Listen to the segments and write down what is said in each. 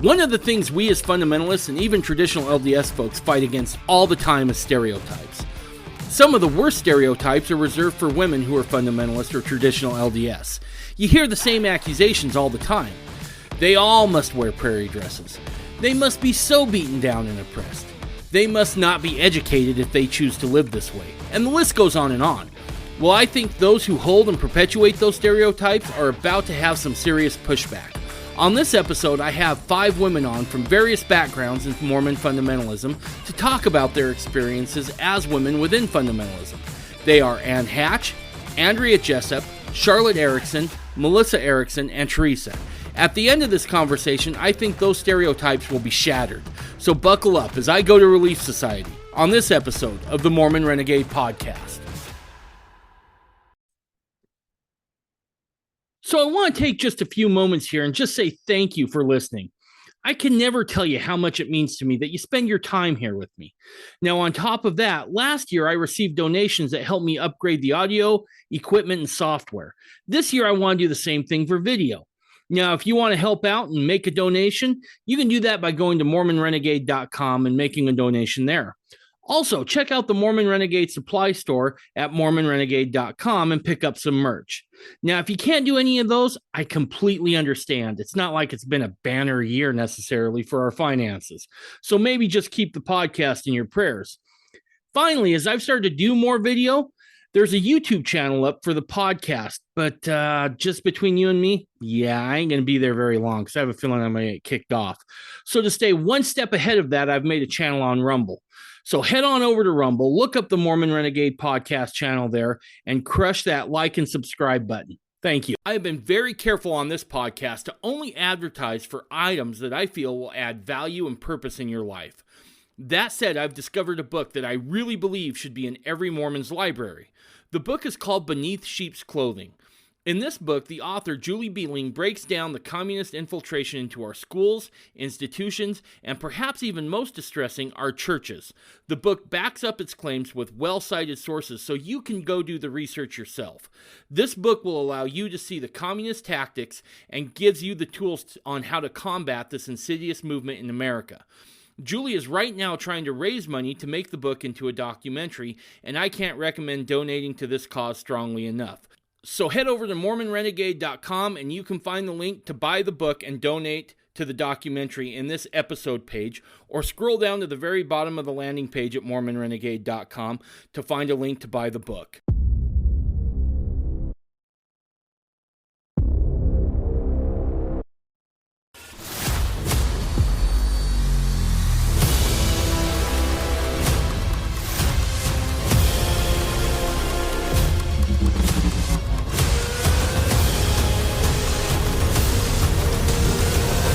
One of the things we as fundamentalists and even traditional LDS folks fight against all the time is stereotypes. Some of the worst stereotypes are reserved for women who are fundamentalist or traditional LDS. You hear the same accusations all the time. They all must wear prairie dresses. They must be so beaten down and oppressed. They must not be educated if they choose to live this way. And the list goes on and on. Well, I think those who hold and perpetuate those stereotypes are about to have some serious pushback. On this episode, I have 5 women on from various backgrounds in Mormon fundamentalism to talk about their experiences as women within fundamentalism. They are Ann Hatch, Andrea Jessop, Charlotte Erickson, Melissa Erickson, and Teresa. At the end of this conversation, I think those stereotypes will be shattered. So buckle up as I go to Relief Society on this episode of the Mormon Renegade Podcast. So I want to take just a few moments here and just say thank you for listening. I can never tell you how much it means to me that you spend your time here with me. Now, on top of that, last year I received donations that helped me upgrade the audio, equipment, and software. This year I want to do the same thing for video. Now, if you want to help out and make a donation, you can do that by going to mormonrenegade.com and making a donation there. Also, check out the Mormon Renegade supply store at mormonrenegade.com and pick up some merch. Now, if you can't do any of those, I completely understand. It's not like it's been a banner year necessarily for our finances. So maybe just keep the podcast in your prayers. Finally, as I've started to do more video, there's a YouTube channel up for the podcast. But just between you and me, I ain't going to be there very long because I have a feeling I'm going to get kicked off. So to stay one step ahead of that, I've made a channel on Rumble. So head on over to Rumble, look up the Mormon Renegade podcast channel there, and crush that like and subscribe button. Thank you. I have been very careful on this podcast to only advertise for items that I feel will add value and purpose in your life. That said, I've discovered a book that I really believe should be in every Mormon's library. The book is called Beneath Sheep's Clothing. In this book, the author, Julie Beeling, breaks down the communist infiltration into our schools, institutions, and perhaps even most distressing, our churches. The book backs up its claims with well-cited sources so you can go do the research yourself. This book will allow you to see the communist tactics and gives you the tools on how to combat this insidious movement in America. Julie is right now trying to raise money to make the book into a documentary, and I can't recommend donating to this cause strongly enough. So head over to mormonrenegade.com and you can find the link to buy the book and donate to the documentary in this episode page, or scroll down to the very bottom of the landing page at mormonrenegade.com to find a link to buy the book.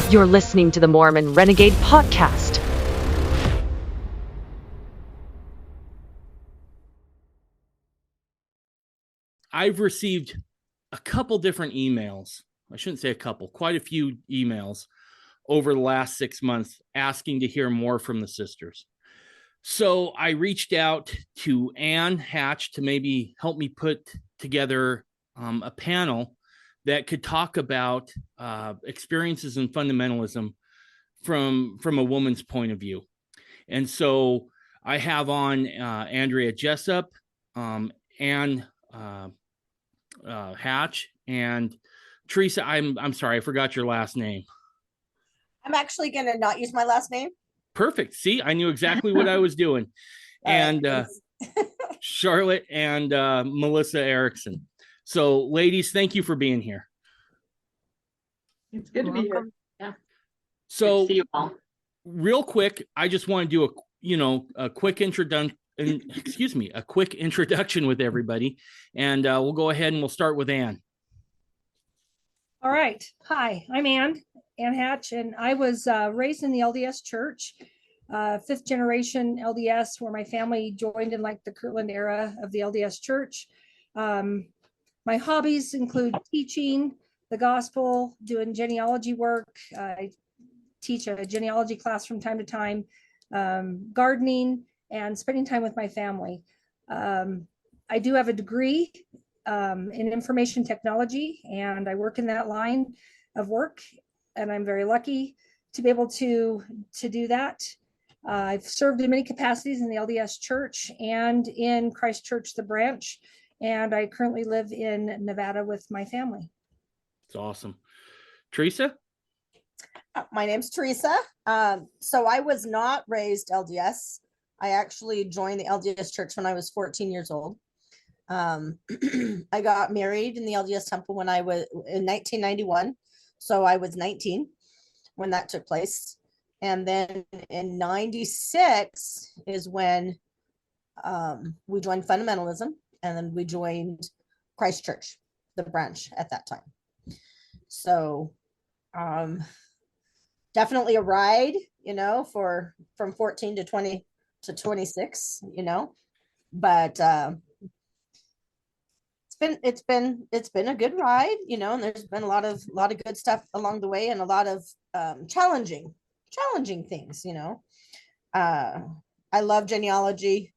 You're listening to the Mormon Renegade Podcast. I've received a couple different emails. I shouldn't say a couple, quite a few emails over the last 6 months asking to hear more from the sisters. So I reached out to Ann Hatch to maybe help me put together a panel that could talk about experiences in fundamentalism from a woman's point of view. And so I have on Andrea Jessop, Ann Hatch, and Teresa. I'm sorry, I forgot your last name. I'm actually going to not use my last name. Perfect. See, I knew exactly what I was doing. And Charlotte and Melissa Erickson. So, ladies, thank you for being here. It's good to be here. Yeah. So, see you all. Real quick, I just want to do a quick introduction. A quick introduction with everybody, and we'll go ahead and we'll start with Ann. All right. Hi, I'm Ann Hatch, and I was raised in the LDS Church, 5th generation LDS, where my family joined in like the Kirtland era of the LDS Church. My hobbies include teaching the gospel, doing genealogy work. I teach a genealogy class from time to time, gardening, and spending time with my family. I do have a degree in information technology, and I work in that line of work, and I'm very lucky to be able to do that. I've served in many capacities in the LDS Church and in Christ Church, the branch, and I currently live in Nevada with my family. It's awesome. Teresa? My name's Teresa. So I was not raised LDS. I actually joined the LDS Church when I was 14 years old. I got married in the LDS Temple when I was in 1991. So I was 19 when that took place. And then in 96 is when we joined fundamentalism, and then we joined Christ Church, the branch at that time. So definitely a ride, from 14 to 20 to 26, but it's been a good ride, and there's been a lot of good stuff along the way, and a lot of challenging things. I love genealogy.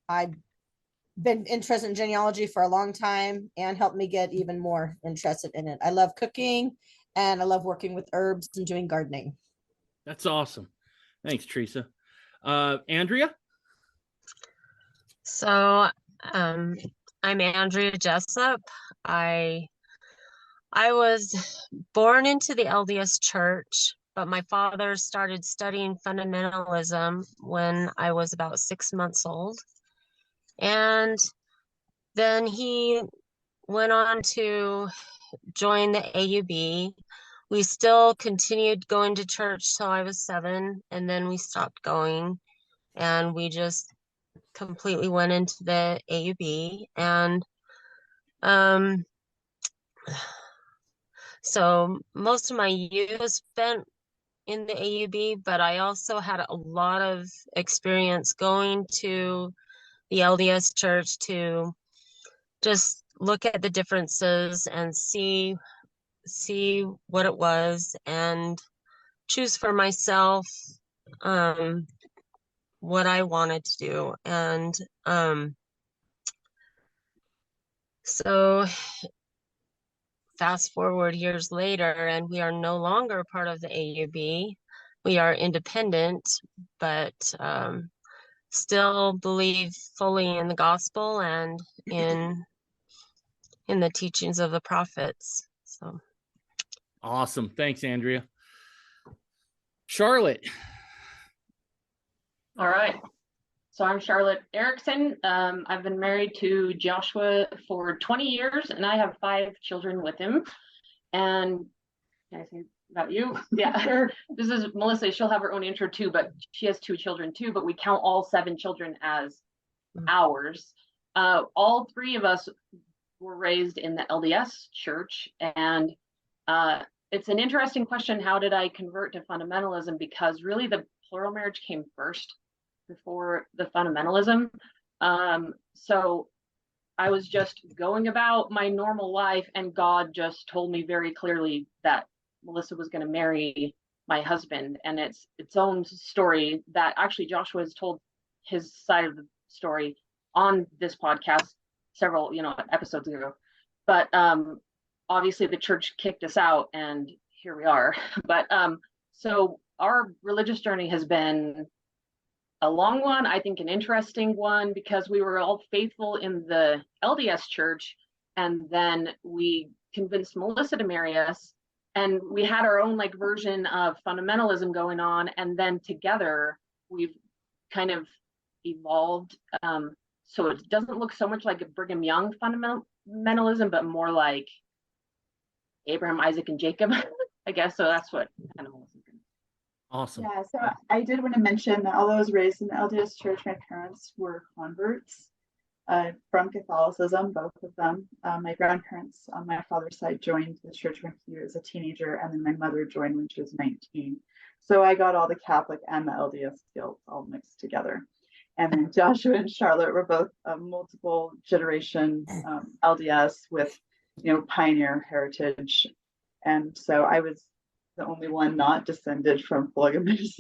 I've been interested in genealogy for a long time, and helped me get even more interested in it. I love cooking, and I love working with herbs and doing gardening. That's awesome. Thanks, Teresa. Andrea? So I'm Andrea Jessop. I was born into the LDS Church, but my father started studying fundamentalism when I was about 6 months old. And then he went on to join the AUB. We still continued going to church till I was 7, and then we stopped going, and we just completely went into the AUB. And so most of my youth was spent in the AUB, but I also had a lot of experience going to the LDS Church to just look at the differences and see what it was, and choose for myself what I wanted to do. And so fast forward years later, and we are no longer part of the AUB. We are independent, but still believe fully in the gospel and in the teachings of the prophets. So Awesome. Thanks, Andrea. Charlotte? All right. So I'm Charlotte Erickson. I've been married to Joshua for 20 years, and I have 5 children with him. And can I say about you? Yeah. This is Melissa. She'll have her own intro too, but she has 2 children too, but we count all 7 children as ours. All 3 of us were raised in the LDS Church, and it's an interesting question. How did I convert to fundamentalism? Because really the plural marriage came first before the fundamentalism. So I was just going about my normal life, and God just told me very clearly that Melissa was going to marry my husband. And it's its own story that actually Joshua has told his side of the story on this podcast several episodes ago. But obviously the church kicked us out, and here we are. But so our religious journey has been a long one, I think an interesting one, because we were all faithful in the LDS Church, and then we convinced Melissa to marry us, and we had our own version of fundamentalism going on, and then together we've kind of evolved. So it doesn't look so much like a Brigham Young fundamentalism, but more like Abraham, Isaac, and Jacob, I guess. So that's what kind of Melissa's going to. Awesome. Yeah, so I did want to mention that although I was raised in the LDS Church, my parents were converts from Catholicism, both of them. My grandparents on my father's side joined the church when he was a teenager, and then my mother joined when she was 19. So I got all the Catholic and the LDS skills all mixed together. And then Joshua and Charlotte were both multiple generation LDS with, pioneer heritage. And so I was the only one not descended from polygamists.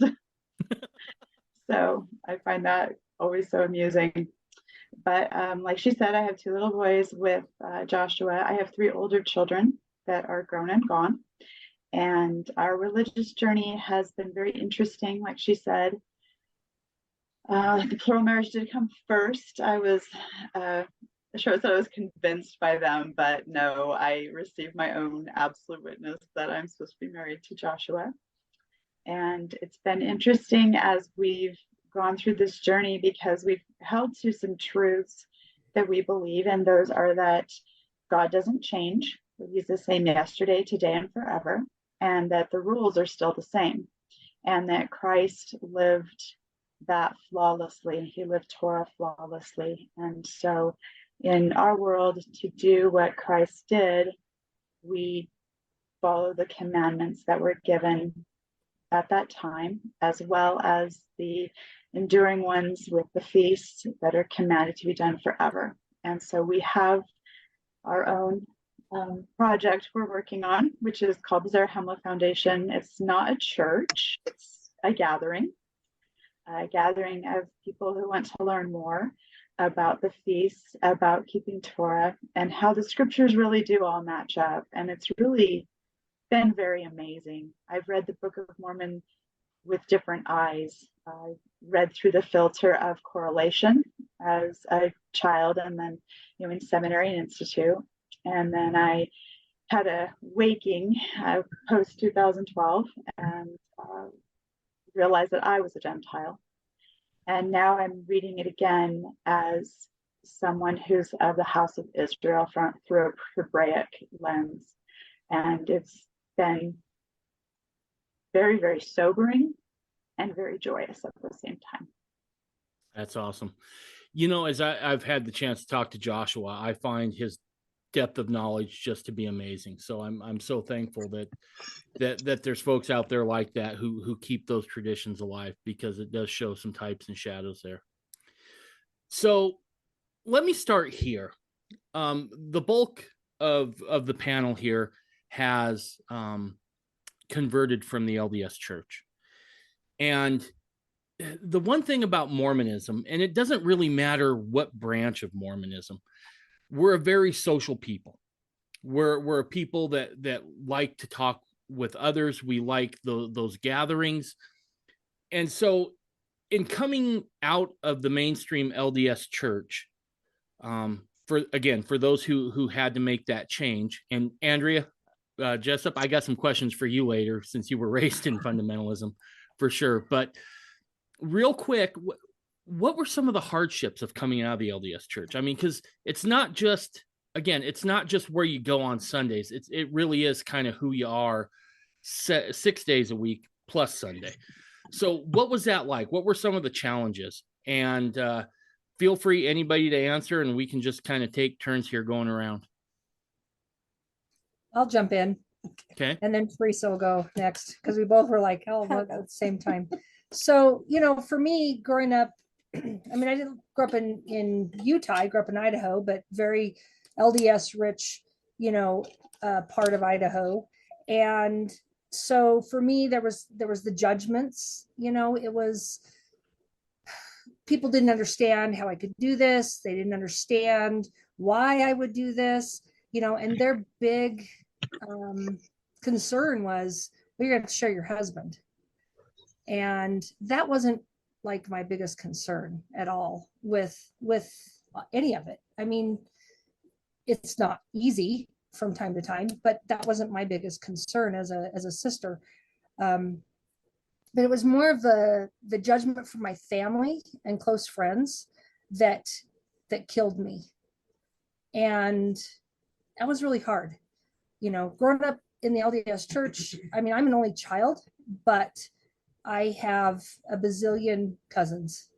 So I find that always so amusing. But like she said, I have 2 little boys with Joshua. I have 3 older children that are grown and gone. And our religious journey has been very interesting. Like she said, the plural marriage did come first. I was sure that I was convinced by them, but no, I received my own absolute witness that I'm supposed to be married to Joshua. And it's been interesting as we've gone through this journey, because we've held to some truths that we believe, and those are that God doesn't change. He's the same yesterday, today, and forever, and that the rules are still the same, and that Christ lived that flawlessly. He lived Torah flawlessly. And so in our world, to do what Christ did, we follow the commandments that were given at that time, as well as the enduring ones with the feasts that are commanded to be done forever. And so we have our own project we're working on, which is called the Zarahemla Foundation. It's not a church, it's a gathering of people who want to learn more about the feasts, about keeping Torah, and how the scriptures really do all match up. And it's really been very amazing. I've read the Book of Mormon with different eyes. I read through the filter of correlation as a child, and then in seminary and institute. And then I had a waking post 2012 and realized that I was a Gentile. And now I'm reading it again as someone who's of the house of Israel through a Hebraic lens. And it's been very, very sobering and very joyous at the same time. That's awesome. As I've had the chance to talk to Joshua, I find his depth of knowledge just to be amazing. So I'm so thankful that there's folks out there like that who keep those traditions alive, because it does show some types and shadows there. So let me start here. The bulk of the panel here has converted from the LDS Church. And the one thing about Mormonism, and it doesn't really matter what branch of Mormonism, we're a very social people. We're a people that like to talk with others. We like those gatherings. And so in coming out of the mainstream LDS Church, for those who had to make that change, and Andrea Jessop, I got some questions for you later, since you were raised in fundamentalism for sure. But real quick, what were some of the hardships of coming out of the LDS Church? I mean, because it's not just where you go on Sundays. It really is kind of who you are 6 days a week plus Sunday. So what was that like? What were some of the challenges? And feel free, anybody, to answer, and we can just kind of take turns here going around. I'll jump in. Okay. And then Teresa will go next, because we both were like, oh, at the same time. So, for me growing up, I mean, I didn't grow up in Utah. I grew up in Idaho, but very LDS rich, part of Idaho. And so for me, there was the judgments, it was, people didn't understand how I could do this. They didn't understand why I would do this, and their big concern was, well, you're going to share your husband. And that wasn't like my biggest concern at all with any of it. I mean, it's not easy from time to time, but that wasn't my biggest concern as a sister. But it was more of the judgment from my family and close friends that killed me. And that was really hard. Growing up in the LDS Church, I mean, I'm an only child, but I have a bazillion cousins,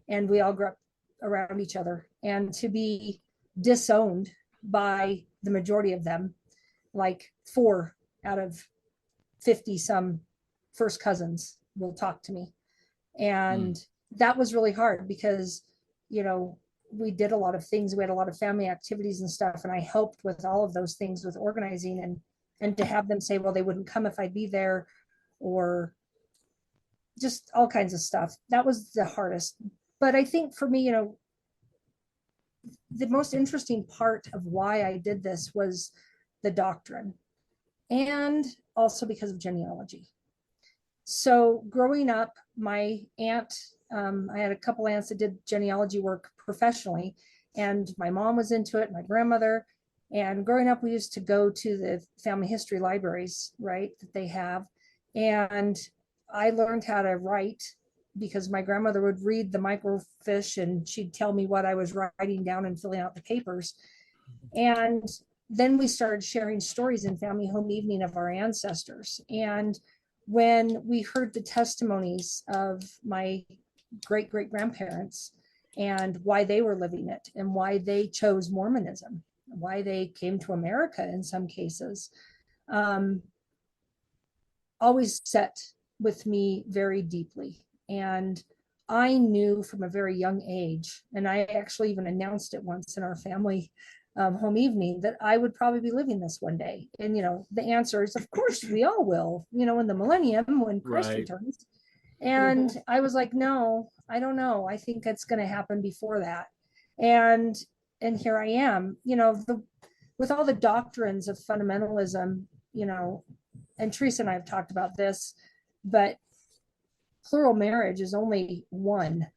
and we all grew up around each other. And to be disowned by the majority of them, like 4 out of 50 some first cousins will talk to me. And that was really hard, because, we did a lot of things. We had a lot of family activities and stuff. And I helped with all of those things with organizing, and to have them say, well, they wouldn't come if I'd be there, or just all kinds of stuff. That was the hardest. But I think for me, the most interesting part of why I did this was the doctrine. and also because of genealogy. So growing up, my aunt, I had a couple aunts that did genealogy work professionally, and my mom was into it, my grandmother. And growing up, we used to go to the family history libraries, right, that they have. And I learned how to write because my grandmother would read the microfiche and she'd tell me what I was writing down and filling out the papers. And then we started sharing stories in family home evening of our ancestors. And when we heard the testimonies of my great great grandparents and why they were living it and why they chose Mormonism, why they came to America in some cases, always set with me very deeply. And I knew from a very young age, and I actually even announced it once in our family home evening, that I would probably be living this one day. And, the answer is, of course, we all will, in the millennium when Christ Right. returns. And I was like, no, I don't know. I think it's going to happen before that. And here I am, with all the doctrines of fundamentalism, and Teresa and I have talked about this, but plural marriage is only one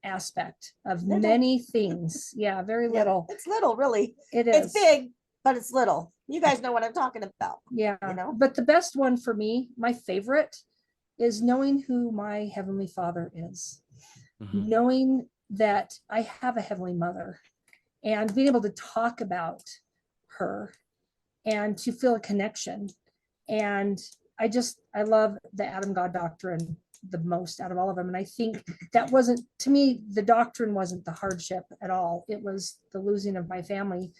aspect of Little. many things. Yeah, very little. It's little, really. It is. It's big, but it's little. You guys know what I'm talking about. Yeah. You know? But the best one for me, my favorite, is knowing who my Heavenly Father is, knowing that I have a Heavenly Mother, and being able to talk about her and to feel a connection. And I love the Adam God doctrine the most out of all of them. And I think that wasn't, to me, the doctrine wasn't the hardship at all. It was the losing of my family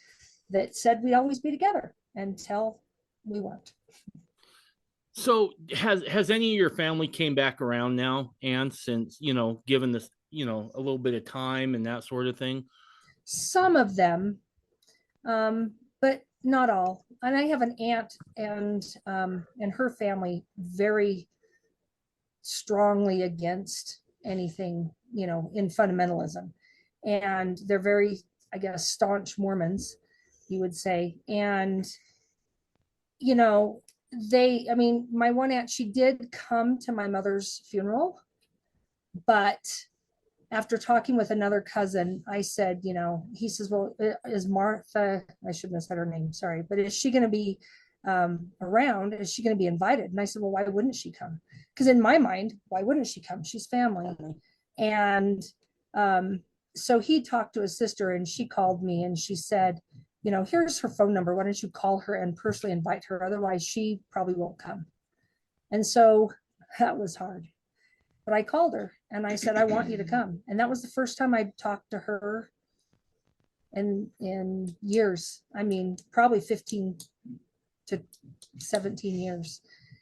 that said we'd always be together until we weren't. So has any of your family came back around now, and since, given this, a little bit of time and that sort of thing? Some of them, but not all. And I have an aunt and her family very strongly against anything, in fundamentalism. And they're very, I guess, staunch Mormons, you would say. And, my one aunt, she did come to my mother's funeral, but after talking with another cousin, I said, he says, well, is Martha, I shouldn't have said her name, sorry, but is she going to be around? Is she going to be invited? And I said, well, why wouldn't she come? Because in my mind, why wouldn't she come? She's family. And so he talked to his sister and she called me and she said, here's her phone number. Why don't you call her and personally invite her? Otherwise, she probably won't come. And so that was hard. But I called her and I said, I want you to come. And that was the first time I talked to her in years. I mean, probably 15 to 17 years.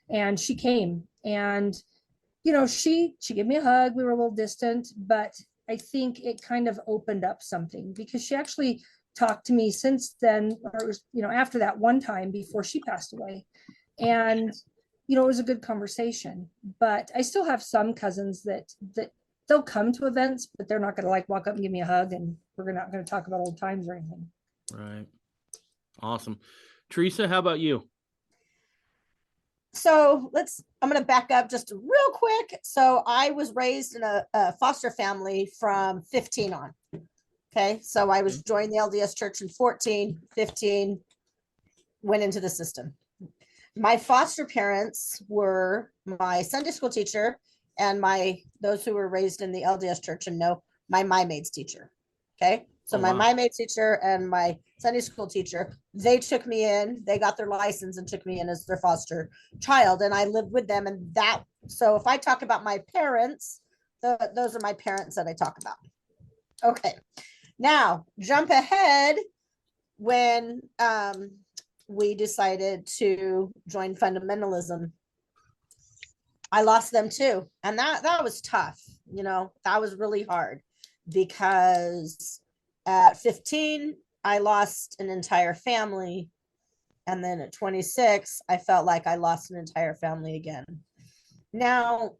And she came and, she gave me a hug. We were a little distant, but I think it kind of opened up something because she actually talked to me since then, or it was, after that one time before she passed away. And it was a good conversation, but I still have some cousins that they'll come to events, but they're not going to walk up and give me a hug and we're not going to talk about old times or anything. Right. Awesome. Teresa, how about you? So I'm going to back up just real quick. So I was raised in a foster family from 15 on. Okay. So I was joined the LDS church in 14, 15, went into the system. My foster parents were my Sunday school teacher and those who were raised in the LDS church and know my MyMaids teacher. Okay. So my MyMaids teacher and my Sunday school teacher, they took me in, they got their license and took me in as their foster child. And I lived with them. And so if I talk about my parents, those are my parents that I talk about. Okay. Now jump ahead when, we decided to join fundamentalism. I lost them too. And that was tough. That was really hard because at 15, I lost an entire family. And then at 26, I felt like I lost an entire family again. Now,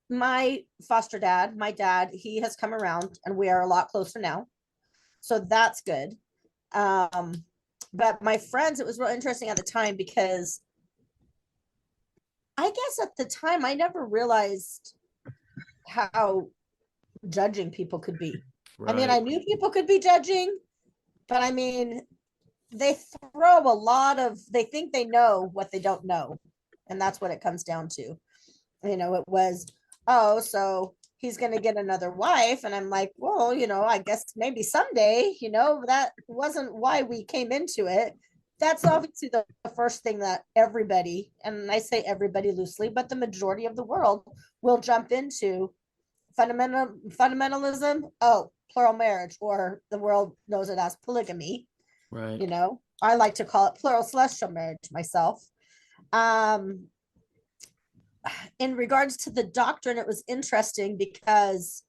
my foster dad, he has come around and we are a lot closer now. So that's good. But my friends, it was real interesting at the time because I guess at the time I never realized how judging people could be. I mean, I knew people could be judging, but I mean, they throw a lot of, they think they know what they don't know. And that's what it comes down to. You know, it was, oh, so he's going to get another wife. And I'm like, well, you know, I guess maybe someday, you know, that wasn't why we came into it. That's obviously the first thing that everybody, and I say everybody loosely, but the majority of the world will jump into fundamentalism. Oh, plural marriage, or the world knows it as polygamy. Right. You know, I like to call it plural celestial marriage myself. In regards to the doctrine, it was interesting because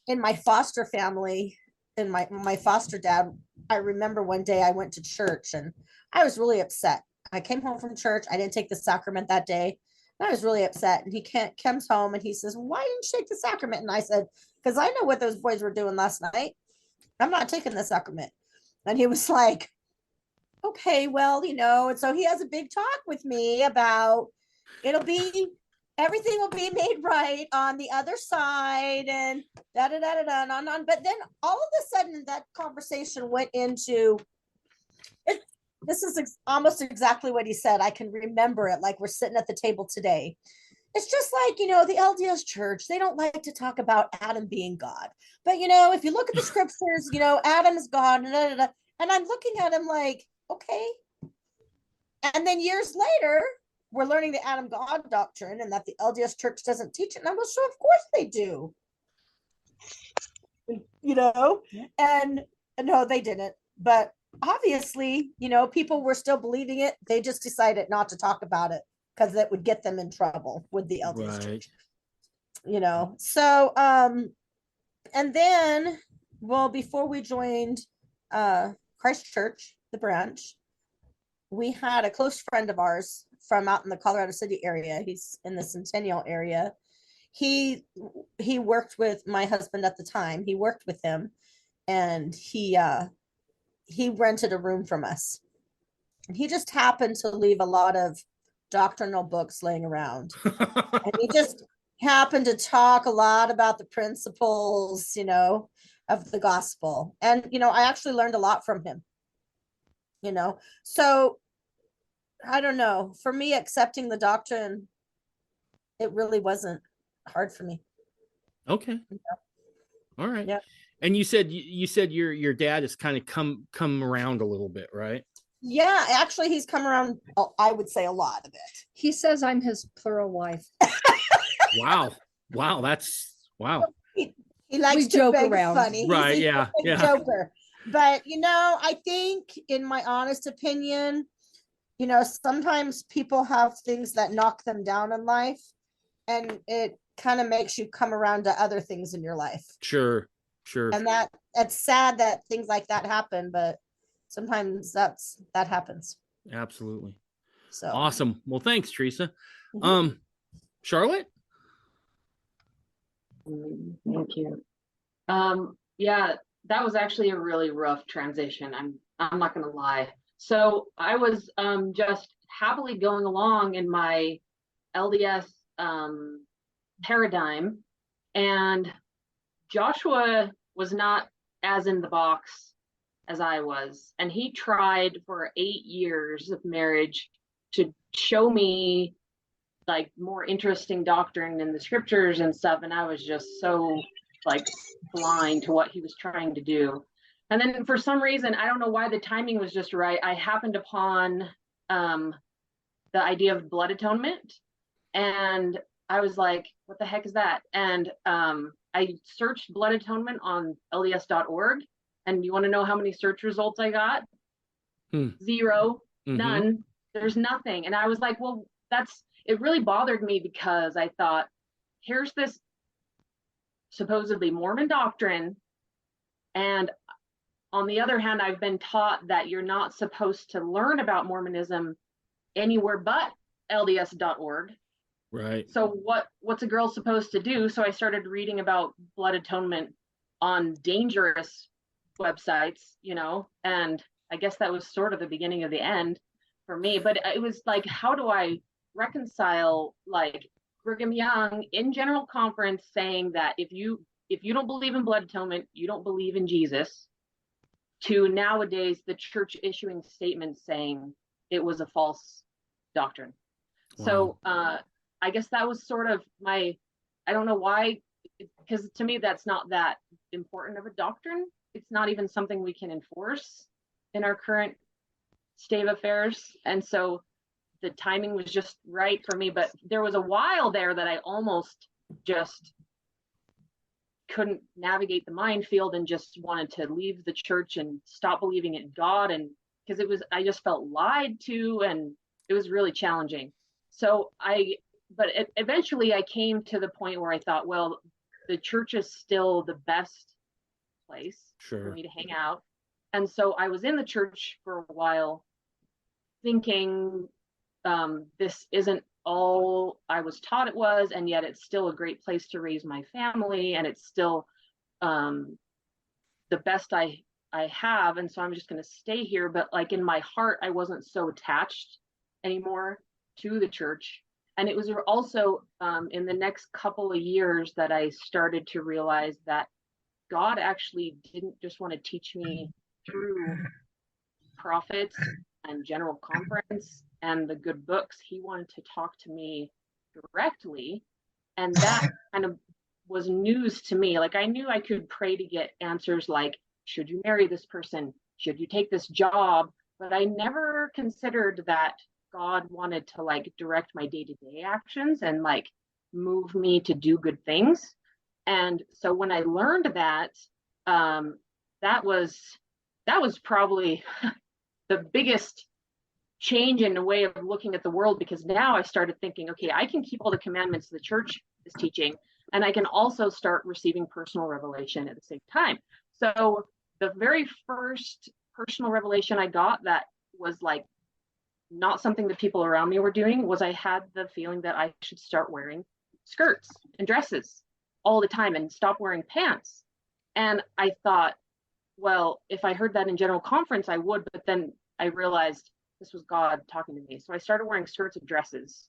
in my foster family, in my foster dad, I remember one day I went to church and I was really upset. I came home from church. I didn't take the sacrament that day. I was really upset. And he comes home and he says, why didn't you take the sacrament? And I said, because I know what those boys were doing last night. I'm not taking the sacrament. And he was like, okay, well, you know, and so he has a big talk with me about everything will be made right on the other side and da da da da da and on. But then all of a sudden that conversation went into it. This is almost exactly what he said. I can remember it like we're sitting at the table today. It's just like, you know, the LDS church, they don't like to talk about Adam being God. But, you know, if you look at the scriptures, you know, Adam is God. Da, da, da. And I'm looking at him like, okay. And then years later, we're learning the Adam God doctrine and that the LDS church doesn't teach it. And I'm like, sure, of course they do. You know, and no, they didn't. But obviously, you know, people were still believing it. They just decided not to talk about it because it would get them in trouble with the LDS church. You know, so and then, well, before we joined Christ Church, the branch, we had a close friend of ours from out in the Colorado City area. He's in the Centennial area. He worked with my husband at the time. He worked with him, and he rented a room from us. And he just happened to leave a lot of doctrinal books laying around. And he just happened to talk a lot about the principles, you know, of the gospel. And, you know, I actually learned a lot from him, you know. So I don't know, for me, accepting the doctrine, it really wasn't hard for me. Okay. You know? All right. Yeah. And you said your dad has kind of come around a little bit, right? Yeah, actually he's come around, I would say, a lot of it. He says I'm his plural wife. Wow. That's wow. He likes to joke beg around. funny. Right, He's yeah. a joker. But, you know, I think in my honest opinion, you know, sometimes people have things that knock them down in life, and it kind of makes you come around to other things in your life. Sure. And it's sad that things like that happen, but sometimes that happens. Absolutely. So awesome. Well, thanks, Teresa. Mhm. Charlotte? Thank you. Yeah, that was actually a really rough transition. I'm not gonna lie. So I was just happily going along in my LDS paradigm, and Joshua was not as in the box as I was, and he tried for 8 years of marriage to show me like more interesting doctrine in the scriptures and stuff, and I was just so like blind to what he was trying to do. And then for some reason, I don't know why the timing was just right, I happened upon the idea of blood atonement, and I was like, what the heck is that? And I searched blood atonement on LDS.org, and you want to know how many search results I got? 0, none. There's nothing. And I was like, well, it really bothered me, because I thought, here's this supposedly Mormon doctrine, and on the other hand, I've been taught that you're not supposed to learn about Mormonism anywhere but LDS.org. Right. So what's a girl supposed to do? So I started reading about blood atonement on dangerous websites, you know, and I guess that was sort of the beginning of the end for me. But it was like, how do I reconcile like Brigham Young in General Conference saying that if you don't believe in blood atonement, you don't believe in Jesus, to nowadays the church issuing statements saying it was a false doctrine. Wow. So I guess that was sort of I don't know why, because to me that's not that important of a doctrine. It's not even something we can enforce in our current state of affairs. And so the timing was just right for me. But there was a while there that I almost just couldn't navigate the minefield and just wanted to leave the church and stop believing in God. And because I just felt lied to, and it was really challenging. So eventually I came to the point where I thought, well, the church is still the best place for me to hang out. And so I was in the church for a while thinking, this isn't all I was taught it was, and yet it's still a great place to raise my family, and it's still the best I have, and so I'm just going to stay here. But like in my heart, I wasn't so attached anymore to the church. And it was also in the next couple of years that I started to realize that God actually didn't just want to teach me through prophets and General Conference and the good books. He wanted to talk to me directly, and that kind of was news to me. Like I knew I could pray to get answers like, should you marry this person? Should you take this job? But I never considered that God wanted to like direct my day-to-day actions and like move me to do good things. And so when I learned that, that was probably the biggest change in the way of looking at the world, because now I started thinking, okay, I can keep all the commandments the church is teaching, and I can also start receiving personal revelation at the same time. So the very first personal revelation I got that was like not something that people around me were doing was I had the feeling that I should start wearing skirts and dresses all the time and stop wearing pants. And I thought, well, if I heard that in General Conference, I would, but then I realized this was God talking to me. So I started wearing skirts and dresses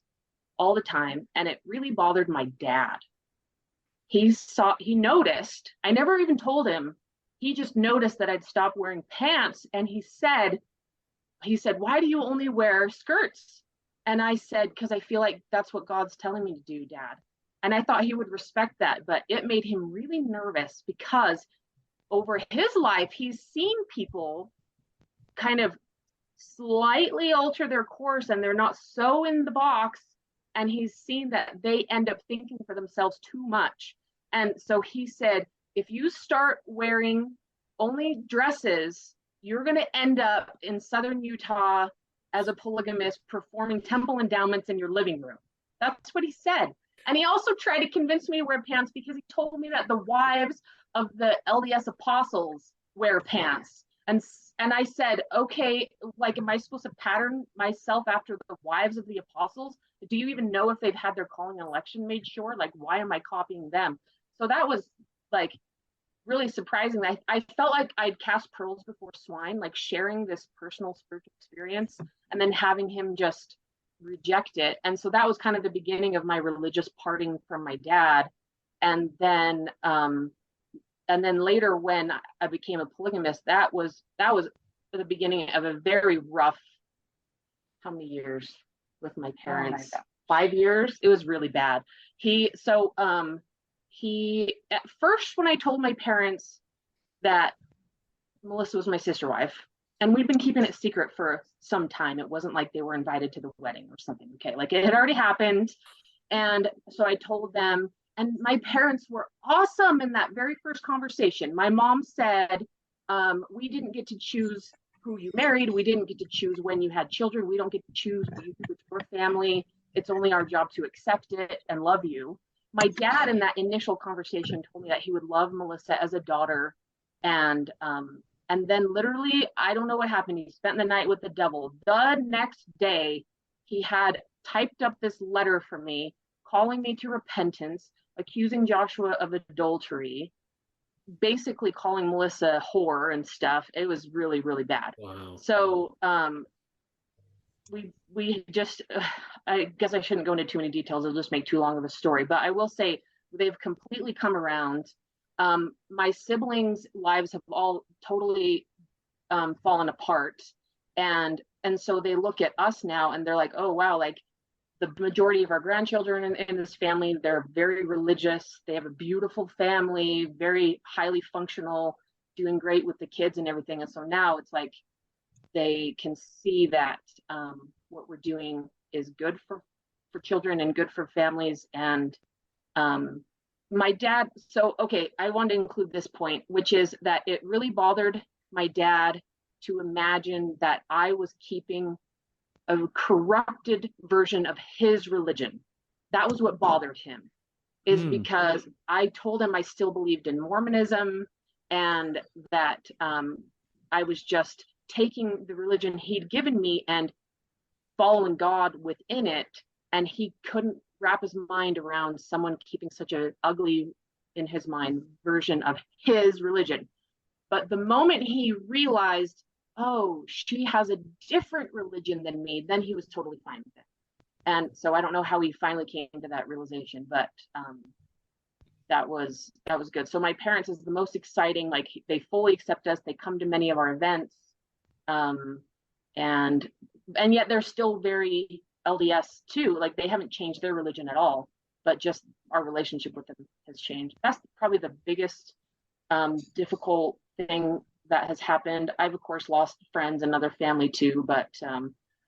all the time, and it really bothered my dad. He noticed, I never even told him, he just noticed that I'd stopped wearing pants, and he said, why do you only wear skirts? And I said, because I feel like that's what God's telling me to do, Dad. And I thought he would respect that, but it made him really nervous because over his life, he's seen people kind of slightly alter their course and they're not so in the box. And he's seen that they end up thinking for themselves too much. And so he said, if you start wearing only dresses, you're going to end up in southern Utah as a polygamist performing temple endowments in your living room. That's what he said. And he also tried to convince me to wear pants because he told me that the wives of the LDS apostles wear pants. And I said, okay, like, am I supposed to pattern myself after the wives of the apostles? Do you even know if they've had their calling and election made sure? Like, why am I copying them? So that was like really surprising. I felt like I'd cast pearls before swine, like sharing this personal spiritual experience and then having him just reject it. And so that was kind of the beginning of my religious parting from my dad. And then later when I became a polygamist, that was the beginning of a very rough, how many years with my parents? 5 years. It was really bad. He at first, when I told my parents that Melissa was my sister wife, and we'd been keeping it secret for some time. It wasn't like they were invited to the wedding or something. Okay, like it had already happened. And so I told them, and my parents were awesome in that very first conversation. My mom said, we didn't get to choose who you married. We didn't get to choose when you had children. We don't get to choose what you do with your family. It's only our job to accept it and love you. My dad in that initial conversation told me that he would love Melissa as a daughter. And then literally, I don't know what happened. He spent the night with the devil. The next day, he had typed up this letter for me, calling me to repentance, accusing Joshua of adultery. basically calling Melissa a whore and stuff. It was really, really bad. Wow. So we just, I guess I shouldn't go into too many details. It'll just make too long of a story. But I will say they've completely come around. My siblings' lives have all totally fallen apart, and so they look at us now and they're like, oh wow, like the majority of our grandchildren in this family, they're very religious. They have a beautiful family, very highly functional, doing great with the kids and everything. And so now it's like they can see that what we're doing is good for children and good for families. And my dad, so okay, I wanted to include this point, which is that it really bothered my dad to imagine that I was keeping a corrupted version of his religion. That was what bothered him, is because I told him I still believed in Mormonism, and that I was just taking the religion he'd given me and following God within it. And he couldn't wrap his mind around someone keeping such an ugly, in his mind, version of his religion. But the moment he realized, oh, she has a different religion than me, then he was totally fine with it. And so I don't know how he finally came to that realization, but that was good. So my parents is the most exciting. Like, they fully accept us. They come to many of our events, and yet they're still very LDS too. Like, they haven't changed their religion at all, but just our relationship with them has changed. That's probably the biggest difficult thing that has happened. I've of course lost friends and other family too, but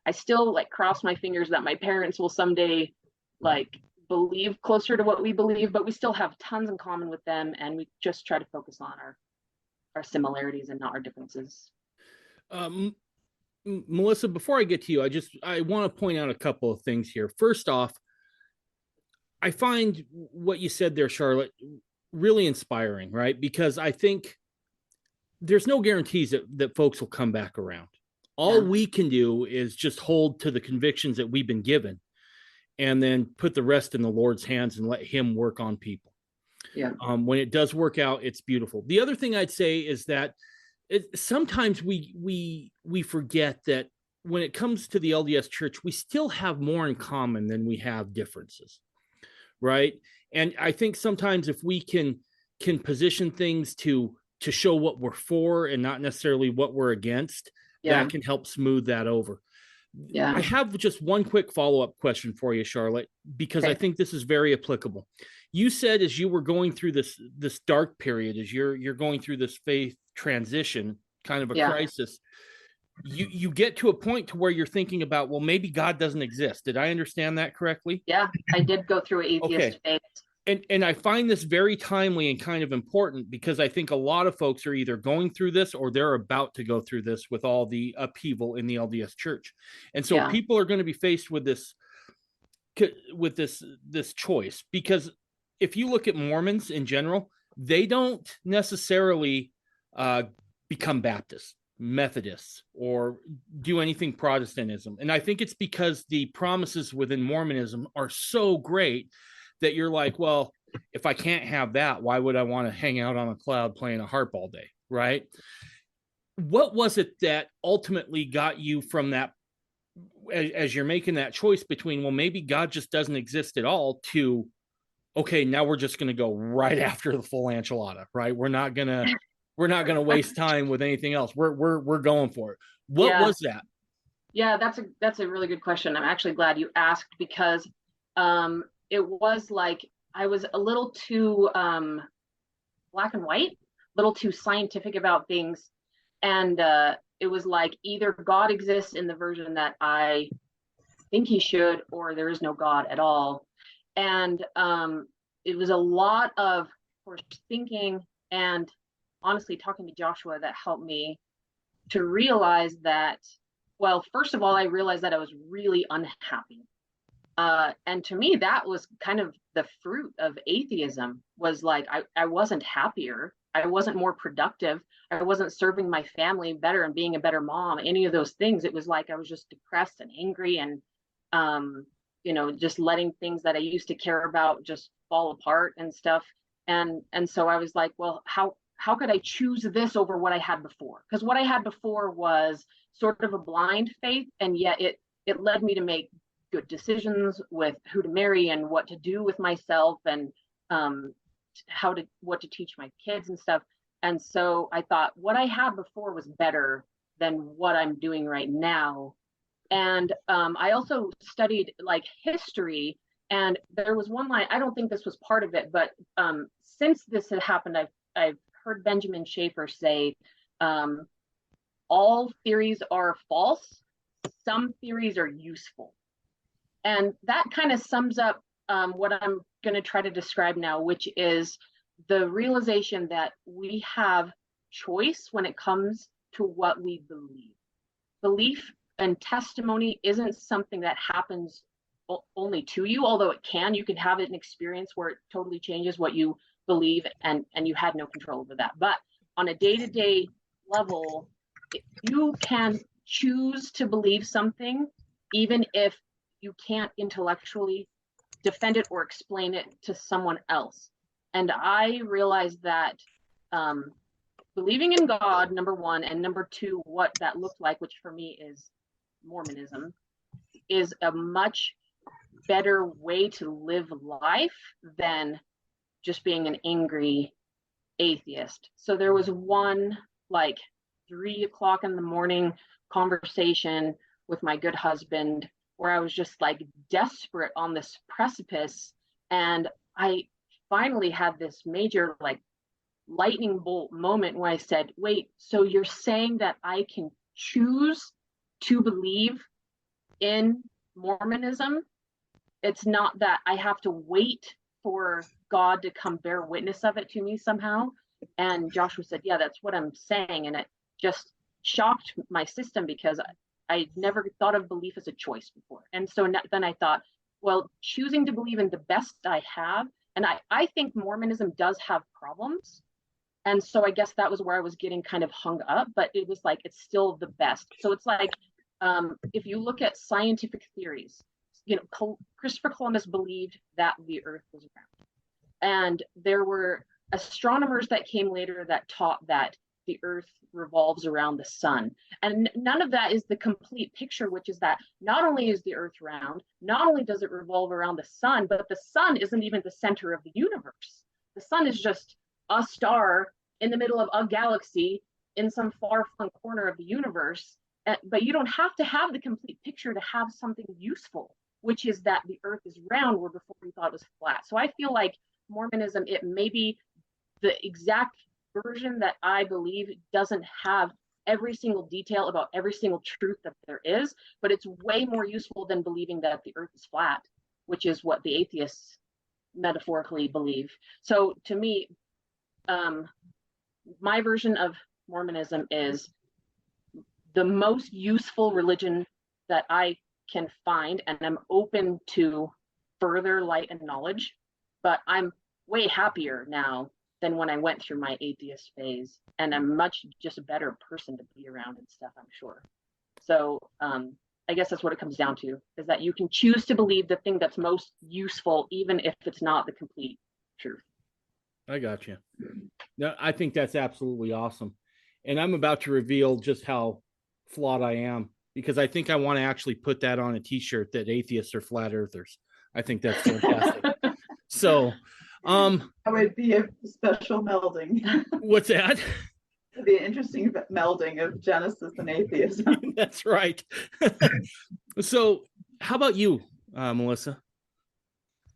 I still like cross my fingers that my parents will someday like believe closer to what we believe, but we still have tons in common with them, and we just try to focus on our similarities and not our differences. Melissa, before I get to you, I want to point out a couple of things here. First off, I find what you said there, Charlotte, really inspiring, right? Because I think there's no guarantees that folks will come back around. All we can do is just hold to the convictions that we've been given, and then put the rest in the Lord's hands and let him work on people. Yeah. When it does work out, it's beautiful. The other thing I'd say is that sometimes we forget that when it comes to the LDS Church, we still have more in common than we have differences, right? And I think sometimes if we can position things to show what we're for and not necessarily what we're against, that can help smooth that over. I have just one quick follow-up question for you, Charlotte, because I think this is very applicable. You said as you were going through this dark period, as you're going through this faith transition, kind of a crisis, you get to a point to where you're thinking about, well, maybe God doesn't exist. Did I understand that correctly? Yeah, I did go through atheist phase. And I find this very timely and kind of important, because I think a lot of folks are either going through this or they're about to go through this with all the upheaval in the LDS Church. And so people are going to be faced with this choice, because if you look at Mormons in general, they don't necessarily become Baptists, Methodists, or do anything Protestantism. And I think it's because the promises within Mormonism are so great that you're like, well, if I can't have that, why would I want to hang out on a cloud playing a harp all day, right? What was it that ultimately got you from that, as you're making that choice between, well, maybe God just doesn't exist at all, to, okay, now we're just going to go right after the full enchilada, right? We're not going to waste time with anything else. We're going for it. What was that? Yeah, that's a really good question. I'm actually glad you asked, because it was like I was a little too black and white, a little too scientific about things. And it was like, either God exists in the version that I think he should, or there is no God at all. And it was a lot of course thinking and honestly talking to Joshua that helped me to realize that, well, first of all, I realized that I was really unhappy. And to me, that was kind of the fruit of atheism, was like, I wasn't happier. I wasn't more productive. I wasn't serving my family better and being a better mom, any of those things. It was like, I was just depressed and angry, and, just letting things that I used to care about just fall apart and stuff. And so I was like, well, how how could I choose this over what I had before? Because what I had before was sort of a blind faith, and yet it led me to make good decisions with who to marry and what to do with myself, and what to teach my kids and stuff. And so I thought what I had before was better than what I'm doing right now. And I also studied like history, and there was one line, I don't think this was part of it, but since this had happened, I've heard Benjamin Schaeffer say, all theories are false, some theories are useful. And that kind of sums up what I'm going to try to describe now, which is the realization that we have choice when it comes to what we believe. Belief and testimony isn't something that happens only to you, although it can. You can have an experience where it totally changes what you believe, and you had no control over that. But on a day-to-day level, you can choose to believe something, even if you can't intellectually defend it or explain it to someone else. And I realized that believing in God, number one, and number two, what that looked like, which for me is Mormonism, is a much better way to live life than just being an angry atheist. So there was one like 3 o'clock in the morning conversation with my good husband where I was just like desperate on this precipice, and I finally had this major like lightning bolt moment where I said, wait, so you're saying that I can choose to believe in Mormonism? It's not that I have to wait for God to come bear witness of it to me somehow. And Joshua said, yeah, that's what I'm saying. And it just shocked my system because I never thought of belief as a choice before. And so then I thought, well, choosing to believe in the best I have, and I think Mormonism does have problems. And so I guess that was where I was getting kind of hung up, but it was like, it's still the best. So it's like, if you look at scientific theories, you know, Christopher Columbus believed that the earth was round. And there were astronomers that came later that taught that the earth revolves around the sun. And none of that is the complete picture, which is that not only is the earth round, not only does it revolve around the sun, but the sun isn't even the center of the universe. The sun is just a star in the middle of a galaxy in some far-flung corner of the universe. But you don't have to have the complete picture to have something useful, which is that the earth is round where before we thought it was flat. So I feel like Mormonism, it may be the exact version that I believe doesn't have every single detail about every single truth that there is, but it's way more useful than believing that the earth is flat, which is what the atheists metaphorically believe. So to me, my version of Mormonism is the most useful religion that I can find, and I'm open to further light and knowledge, but I'm way happier now than when I went through my atheist phase, and I'm much just a better person to be around and stuff, I'm sure. So I guess that's what it comes down to, is that you can choose to believe the thing that's most useful, even if it's not the complete truth. I got you. No, I think that's absolutely awesome. And I'm about to reveal just how flawed I am, because I think I want to actually put that on a t-shirt, that atheists are flat earthers. I think that's fantastic. So that would be a special melding. What's that? It'd be an interesting melding of Genesis and atheism. That's right. So how about you, Melissa?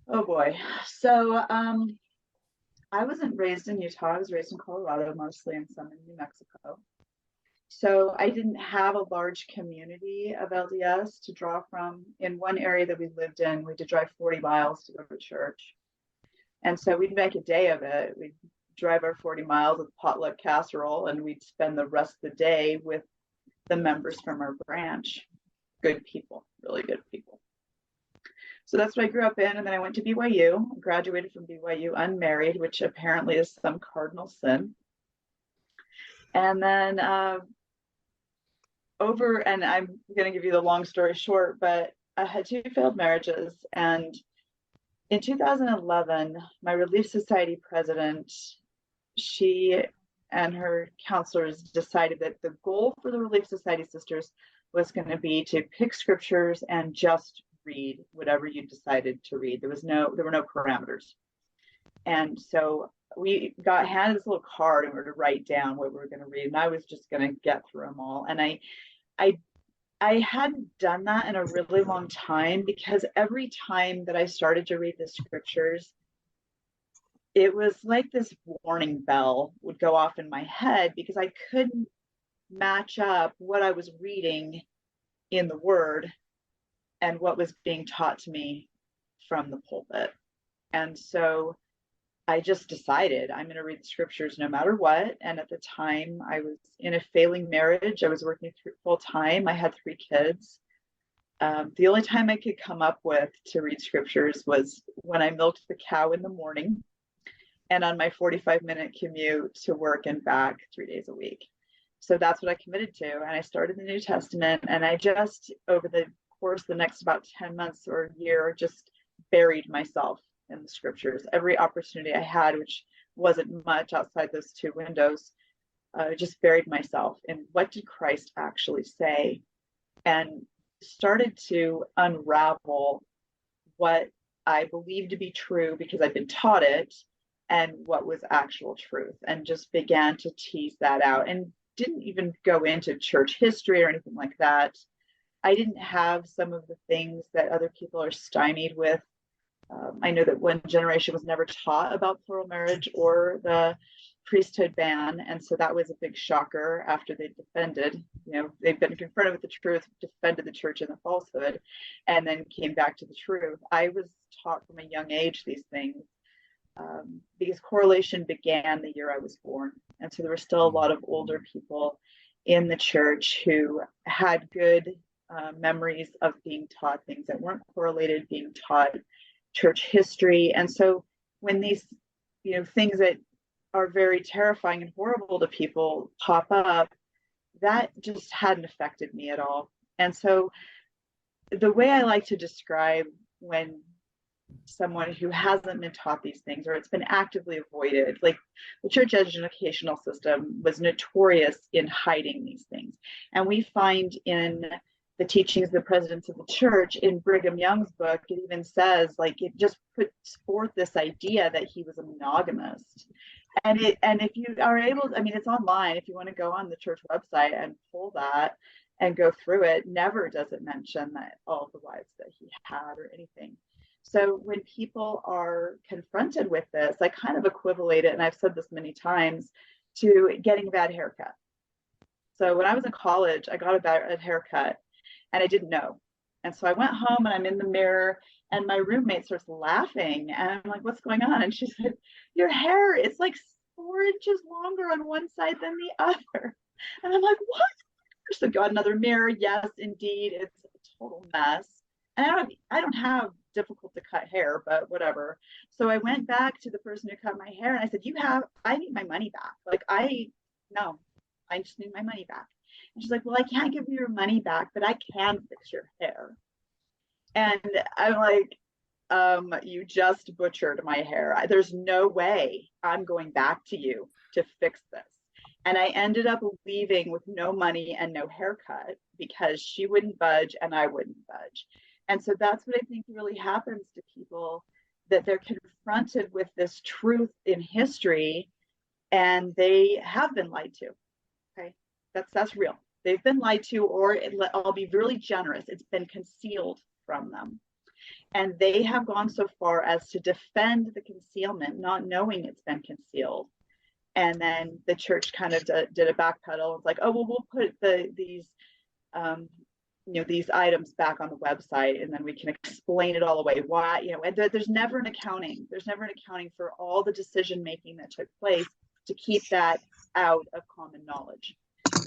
Oh boy. So I wasn't raised in Utah. I was raised in Colorado mostly, and some in New Mexico. So I didn't have a large community of LDS to draw from. In one area that we lived in, we had to drive 40 miles to go to church. And so we'd make a day of it. We'd drive our 40 miles with potluck casserole, and we'd spend the rest of the day with the members from our branch. Good people, really good people. So that's what I grew up in. And then I went to BYU, graduated from BYU unmarried, which apparently is some cardinal sin. And then and I'm going to give you the long story short, but I had 2 failed marriages. And in 2011, my Relief Society president, she and her counselors decided that the goal for the Relief Society sisters was going to be to pick scriptures and just read whatever you decided to read. There were no parameters. And so we got handed this little card and we were to write down what we were going to read. And I was just going to get through them all. And I hadn't done that in a really long time, because every time that I started to read the scriptures, it was like this warning bell would go off in my head, because I couldn't match up what I was reading in the Word and what was being taught to me from the pulpit. And so I just decided I'm going to read the scriptures no matter what. And at the time, I was in a failing marriage. I was working full time. I had 3 kids. The only time I could come up with to read scriptures was when I milked the cow in the morning and on my 45-minute commute to work and back 3 days a week. So that's what I committed to. And I started the New Testament, and I just, over the course of the next about 10 months or a year, just buried myself in the scriptures. Every opportunity I had, which wasn't much outside those 2 windows, just buried myself in what did Christ actually say, and started to unravel what I believed to be true because I'd been taught it, and what was actual truth, and just began to tease that out, and didn't even go into church history or anything like that. I didn't have some of the things that other people are stymied with. I know that one generation was never taught about plural marriage or the priesthood ban, and so that was a big shocker after they defended, they've been confronted with the truth, defended the church in the falsehood, and then came back to the truth. I was taught from a young age these things, because correlation began the year I was born. And so there were still a lot of older people in the church who had good memories of being taught things that weren't correlated, being taught church history. And so when these, things that are very terrifying and horrible to people pop up, that just hadn't affected me at all. And so the way I like to describe when someone who hasn't been taught these things, or it's been actively avoided, like the church educational system was notorious in hiding these things. And we find in the teachings of the presidents of the church, in Brigham Young's book, it even says, like, it just puts forth this idea that he was a monogamist. And if you are able, it's online, if you want to go on the church website and pull that and go through it, never does it mention that all of the wives that he had or anything. So when people are confronted with this, I kind of equivalent it, and I've said this many times, to getting a bad haircut. So when I was in college, I got a bad haircut and I didn't know. And so I went home and I'm in the mirror and my roommate starts laughing and I'm like, what's going on? And she said, your hair, it's like 4 inches longer on one side than the other. And I'm like, what? So got another mirror. Yes, indeed. It's a total mess. And I don't have difficult to cut hair, but whatever. So I went back to the person who cut my hair and I said, I need my money back. Like, I just need my money back. And she's like, well, I can't give you your money back, but I can fix your hair. And I'm like, you just butchered my hair. There's no way I'm going back to you to fix this. And I ended up leaving with no money and no haircut because she wouldn't budge and I wouldn't budge. And so that's what I think really happens to people, that they're confronted with this truth in history and they have been lied to. Okay, that's real. They've been lied to, or I'll be really generous, it's been concealed from them. And they have gone so far as to defend the concealment, not knowing it's been concealed. And then the church kind of did a backpedal. It's like, oh, well, we'll put these items back on the website, and then we can explain it all away. Why, and there's never an accounting. There's never an accounting for all the decision making that took place to keep that out of common knowledge.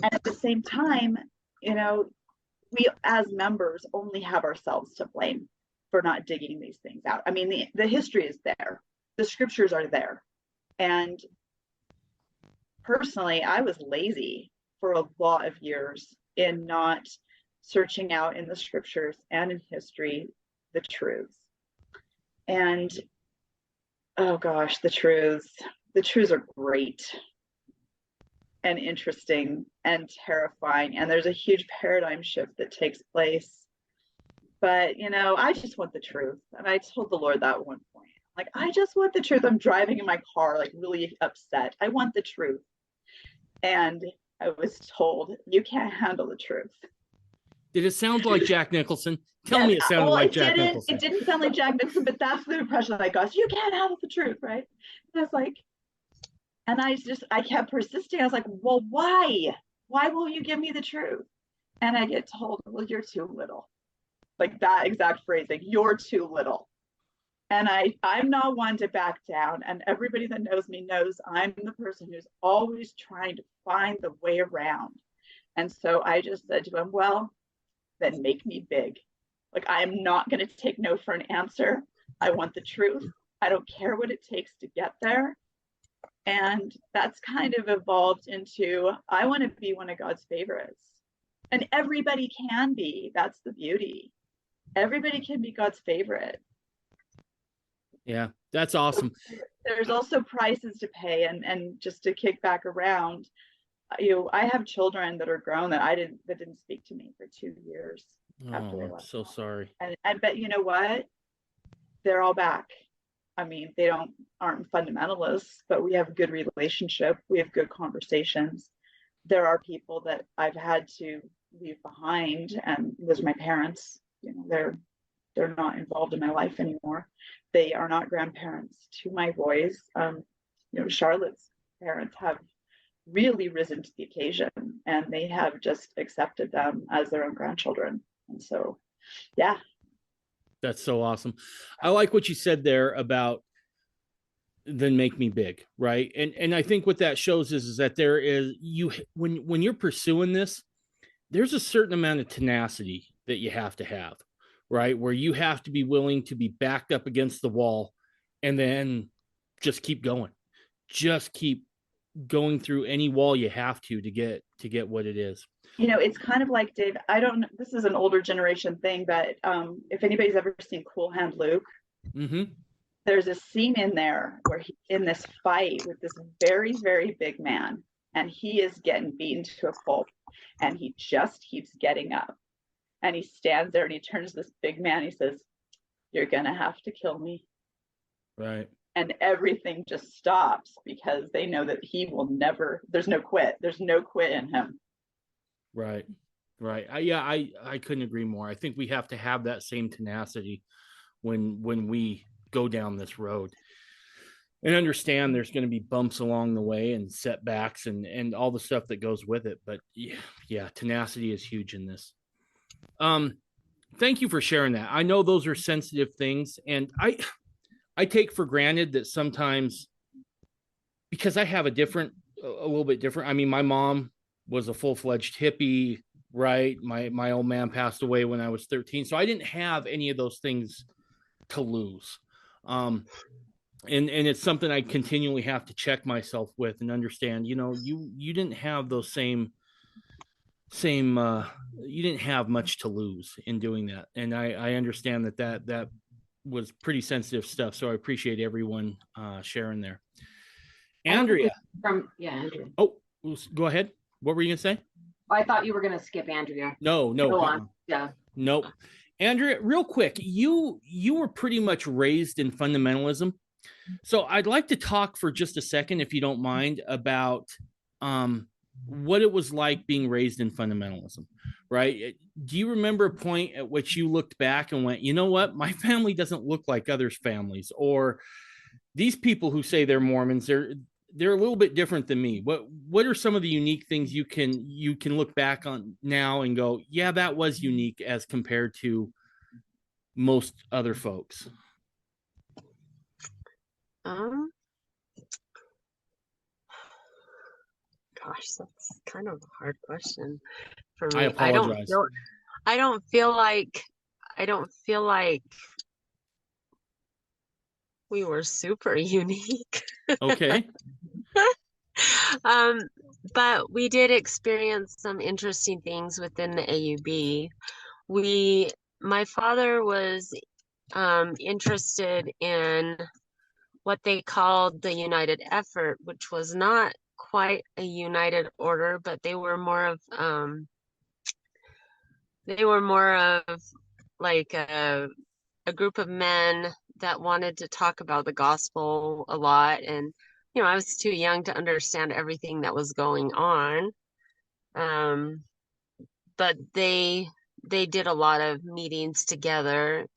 And at the same time, we as members only have ourselves to blame for not digging these things out. The history is there. The scriptures are there. And personally, I was lazy for a lot of years in not searching out in the scriptures and in history the truths. And oh gosh, the truths are great. and interesting and terrifying. And there's a huge paradigm shift that takes place. But, you know, I just want the truth. And I told the Lord that at one point, like, I just want the truth. I'm driving in my car, like really upset. I want the truth. And I was told, you can't handle the truth. Did it sound like Jack Nicholson? Tell me it sounded like Jack Nicholson. It didn't sound like Jack Nicholson, but that's the impression that I got. You can't handle the truth, right? And I was like, and I kept persisting. I was like, well, why? Why won't you give me the truth? And I get told, well, you're too little. Like that exact phrasing, you're too little. And I'm not one to back down. And everybody that knows me knows I'm the person who's always trying to find the way around. And so I just said to him, well, then make me big. Like, I'm not going to take no for an answer. I want the truth. I don't care what it takes to get there. And that's kind of evolved into, I want to be one of God's favorites. And everybody can be. That's the beauty. Everybody can be God's favorite. Yeah, that's awesome. There's also prices to pay. And just to kick back around, you know, I have children that are grown that didn't speak to me for 2 years. Oh, I'm so sorry. And I bet, you know what? They're all back. I mean, they aren't fundamentalists, but we have a good relationship. We have good conversations. There are people that I've had to leave behind, and those are my parents. You know, they're not involved in my life anymore. They are not grandparents to my boys. You know, Charlotte's parents have really risen to the occasion, and they have just accepted them as their own grandchildren. And so, yeah. That's so awesome. I like what you said there about then make me big, right? And I think what that shows is that there is when you're pursuing this, there's a certain amount of tenacity that you have to have, right? Where you have to be willing to be backed up against the wall and then just keep going. Just keep going through any wall you have to get what it is. You know, it's kind of like, Dave, this is an older generation thing, but if anybody's ever seen Cool Hand Luke, there's a scene in there where he's in this fight with this very, very big man, and he is getting beaten to a pulp, and he just keeps getting up. And he stands there and he turns to this big man, he says, "You're gonna have to kill me." Right. And everything just stops because they know that he will never, there's no quit in him. Right. I couldn't agree more. I think we have to have that same tenacity when we go down this road, and understand there's going to be bumps along the way and setbacks and all the stuff that goes with it. But yeah, tenacity is huge in this. Thank you for sharing that. I know those are sensitive things, and I take for granted that sometimes, because I have a little bit different. I mean, my mom was a full-fledged hippie, right? My old man passed away when I was 13. So I didn't have any of those things to lose. And it's something I continually have to check myself with and understand, you know, you didn't have those same you didn't have much to lose in doing that. And I understand that was pretty sensitive stuff. So I appreciate everyone sharing there. Andrea. Andrea. Oh, go ahead. What were you gonna say? I thought you were gonna skip Andrea. No. Go on. Yeah. Nope. Andrea, real quick, you were pretty much raised in fundamentalism. So I'd like to talk for just a second, if you don't mind, about what it was like being raised in fundamentalism, right? Do you remember a point at which you looked back and went, you know what, my family doesn't look like others' families, or these people who say they're Mormons, they're a little bit different than me. What are some of the unique things you can look back on now and go, yeah, that was unique as compared to most other folks? Gosh, that's kind of a hard question for me. I apologize. I don't feel like we were super unique. Okay. But we did experience some interesting things within the AUB. My father was interested in what they called the United Effort, which was not quite a united order, but they were more of like a group of men that wanted to talk about the gospel a lot. And, you know, I was too young to understand everything that was going on. But they did a lot of meetings together,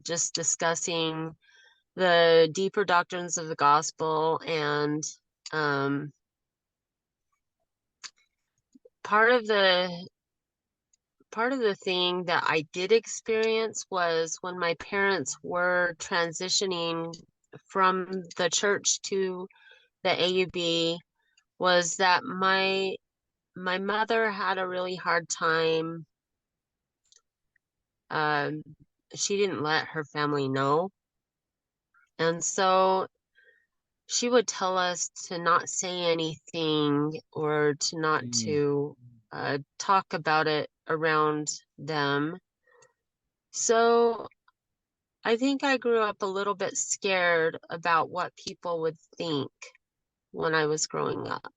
just discussing the deeper doctrines of the gospel. And part of the thing that I did experience was when my parents were transitioning from the church to the AUB, was that my mother had a really hard time. She didn't let her family know. And so she would tell us to not say anything, or to not to talk about it around them. So I think I grew up a little bit scared about what people would think when I was growing up.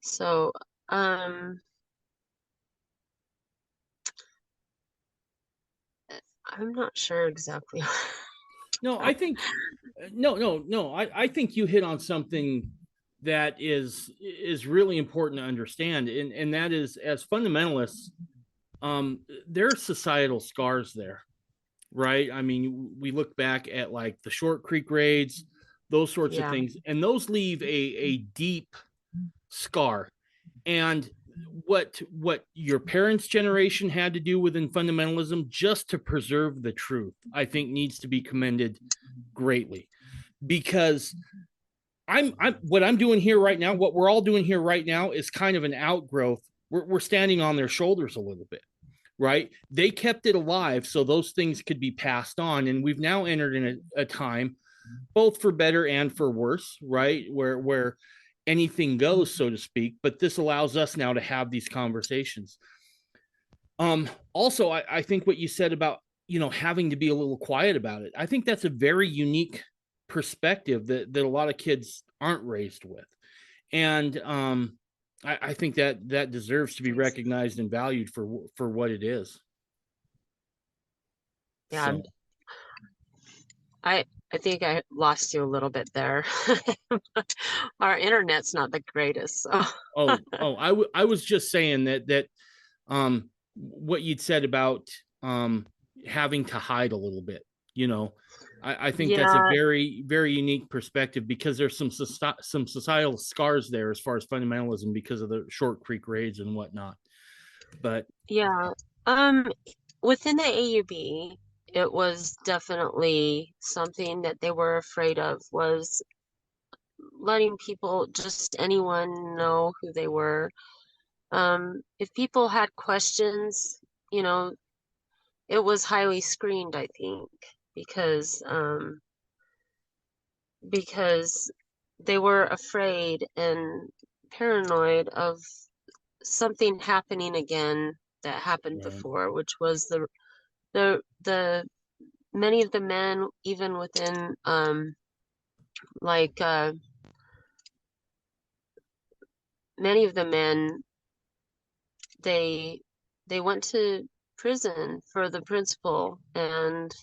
So, I'm not sure exactly. No, I think no. I think you hit on something that is really important to understand, and that is, as fundamentalists, there are societal scars there, right? I mean, we look back at like the Short Creek raids, those sorts of things, and those leave a deep scar. And what your parents' generation had to do within fundamentalism just to preserve the truth, I think, needs to be commended greatly. Because I'm what I'm doing here right now, what we're all doing here right now, is kind of an outgrowth. We're standing on their shoulders a little bit, right? They kept it alive so those things could be passed on, and we've now entered in a time, both for better and for worse, right? Where anything goes, so to speak. But this allows us now to have these conversations. Also, I think what you said about, having to be a little quiet about it, I think that's a very unique perspective that a lot of kids aren't raised with. And I think that deserves to be recognized and valued for what it is. Yeah. So. I think I lost you a little bit there. Our internet's not the greatest. So. I was just saying that what you'd said about having to hide a little bit, I think that's a very, very unique perspective, because there's some societal scars there as far as fundamentalism because of the Short Creek raids and whatnot. But yeah, within the AUB, it was definitely something that they were afraid of, was letting people, just anyone, know who they were. If people had questions, it was highly screened, I think, because they were afraid and paranoid of something happening again that happened before, which was the many of the men, even within many of the men, they went to prison for the principle. And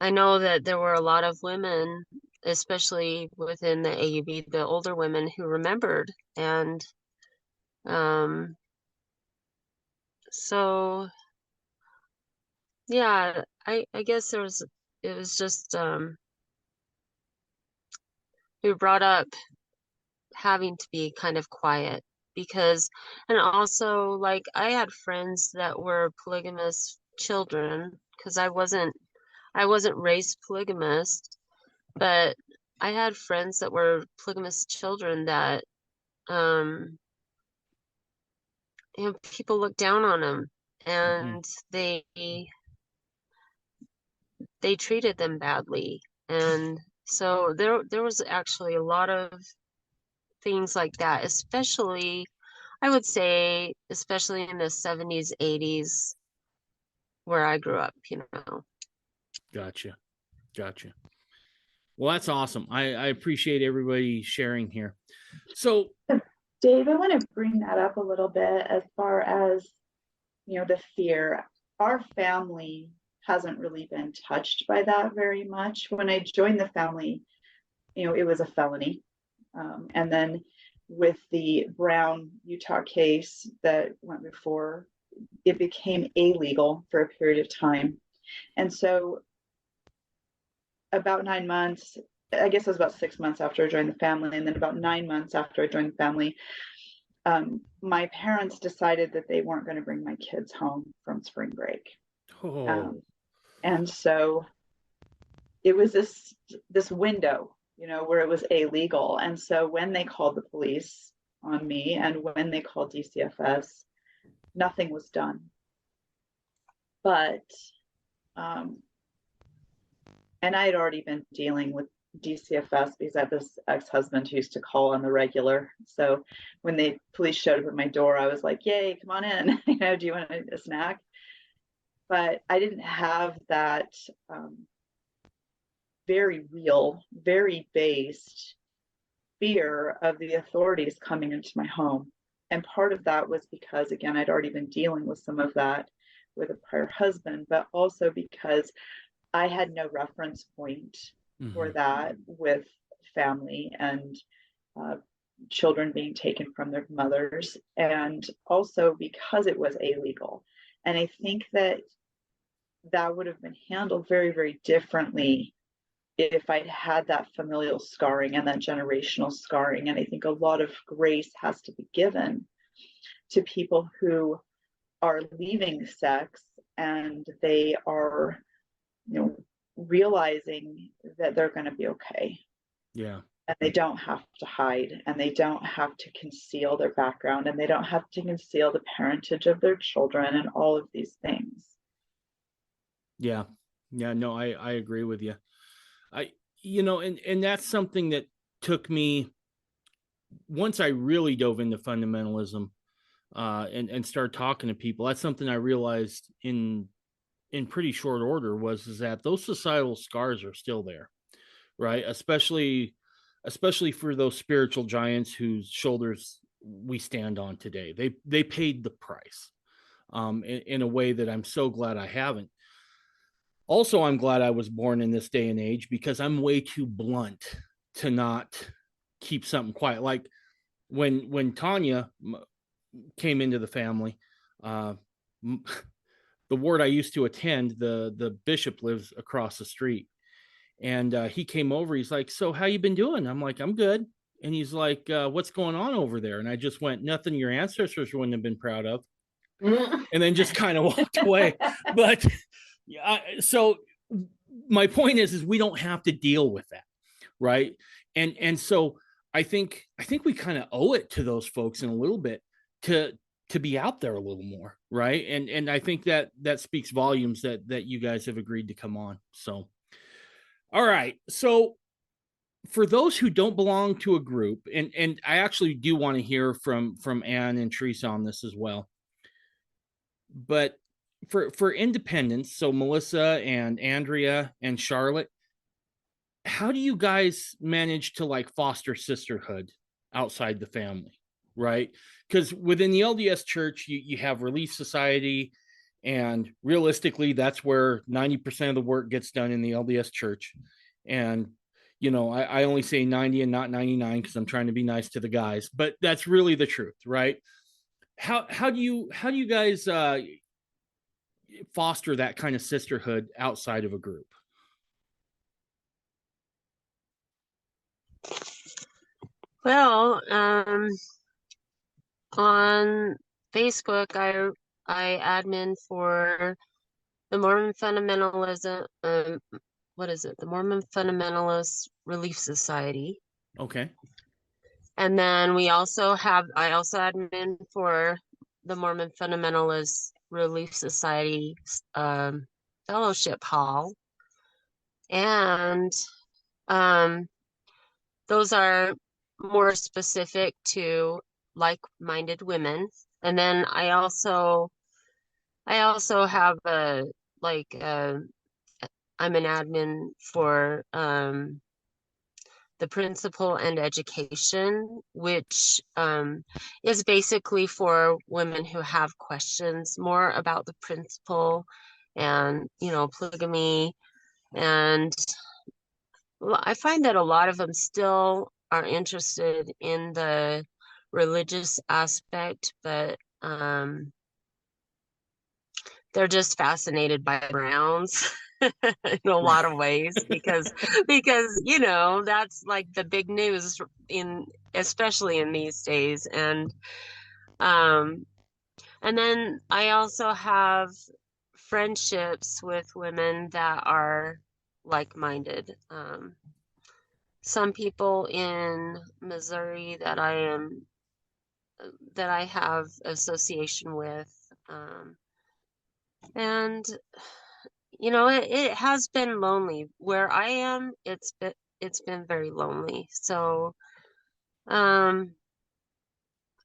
I know that there were a lot of women, especially within the AUB, the older women, who remembered. And so yeah, I guess it was just we were brought up having to be kind of quiet, because, and also, like, I had friends that were polygamous children, because I wasn't raised polygamous, but I had friends that were polygamous children that people looked down on them, and they treated them badly. And so there was actually a lot of things like that, especially, I would say, especially in the 70s, 80s, where I grew up, Gotcha. Well, that's awesome. I appreciate everybody sharing here. So, Dave, I want to bring that up a little bit as far as, the fear. Our family hasn't really been touched by that very much. When I joined the family, it was a felony. And then with the Brown, Utah case that went before, it became illegal for a period of time. And so about 9 months, I guess it was about 6 months after I joined the family, and then about 9 months after I joined the family, my parents decided that they weren't going to bring my kids home from spring break. And so it was this window, where it was illegal. And so when they called the police on me and when they called DCFS, nothing was done. But and I had already been dealing with DCFS because I have this ex-husband who used to call on the regular. So when the police showed up at my door, I was like, yay, come on in. Do you want a snack? But I didn't have that very real, very based fear of the authorities coming into my home. And part of that was because, again, I'd already been dealing with some of that with a prior husband, but also because I had no reference point for that with family and children being taken from their mothers, and also because it was illegal. And I think that would have been handled very, very differently if I'd had that familial scarring and that generational scarring. And I think a lot of grace has to be given to people who are leaving sex and they are, realizing that they're going to be okay. Yeah. And they don't have to hide, and they don't have to conceal their background, and they don't have to conceal the parentage of their children and all of these things. Yeah. Yeah. No, I agree with you. And that's something that took me, once I really dove into fundamentalism and started talking to people, that's something I realized in pretty short order is that those societal scars are still there, right? Especially for those spiritual giants whose shoulders we stand on today. They paid the price in a way that I'm so glad I haven't. Also, I'm glad I was born in this day and age because I'm way too blunt to not keep something quiet. Like when Tanya came into the family, the ward I used to attend, the bishop lives across the street, and he came over. He's like, "So how you been doing?" I'm like, "I'm good." And he's like, "What's going on over there?" And I just went, "Nothing your ancestors wouldn't have been proud of," and then just kind of walked away. But so my point is we don't have to deal with that, right? And so I think we kind of owe it to those folks in a little bit to be out there a little more, right? And I think that speaks volumes that you guys have agreed to come on. So, all right. So for those who don't belong to a group, and I actually do want to hear from Anne and Teresa on this as well. But for independents, so Melissa and Andrea and Charlotte, how do you guys manage to like foster sisterhood outside the family, right? Because within the LDS church, you have Relief Society, and realistically, that's where 90% of the work gets done in the LDS church. And I only say 90 and not 99 because I'm trying to be nice to the guys, but that's really the truth, right? How do you guys foster that kind of sisterhood outside of a group? Well, on Facebook, I admin for the Mormon fundamentalism. What is it? The Mormon Fundamentalist Relief Society. Okay. And then I also admin for the Mormon Fundamentalist Relief Society Fellowship Hall. And those are more specific to like-minded women. And then I also have I'm an admin for the principle and education, which is basically for women who have questions more about the principle and, polygamy. And I find that a lot of them still are interested in the religious aspect, but they're just fascinated by Browns in a lot of ways because that's like the big news especially in these days. And then I also have friendships with women that are like-minded. Some people in Missouri that I have association with, and it has been lonely where I am. It's been very lonely. So I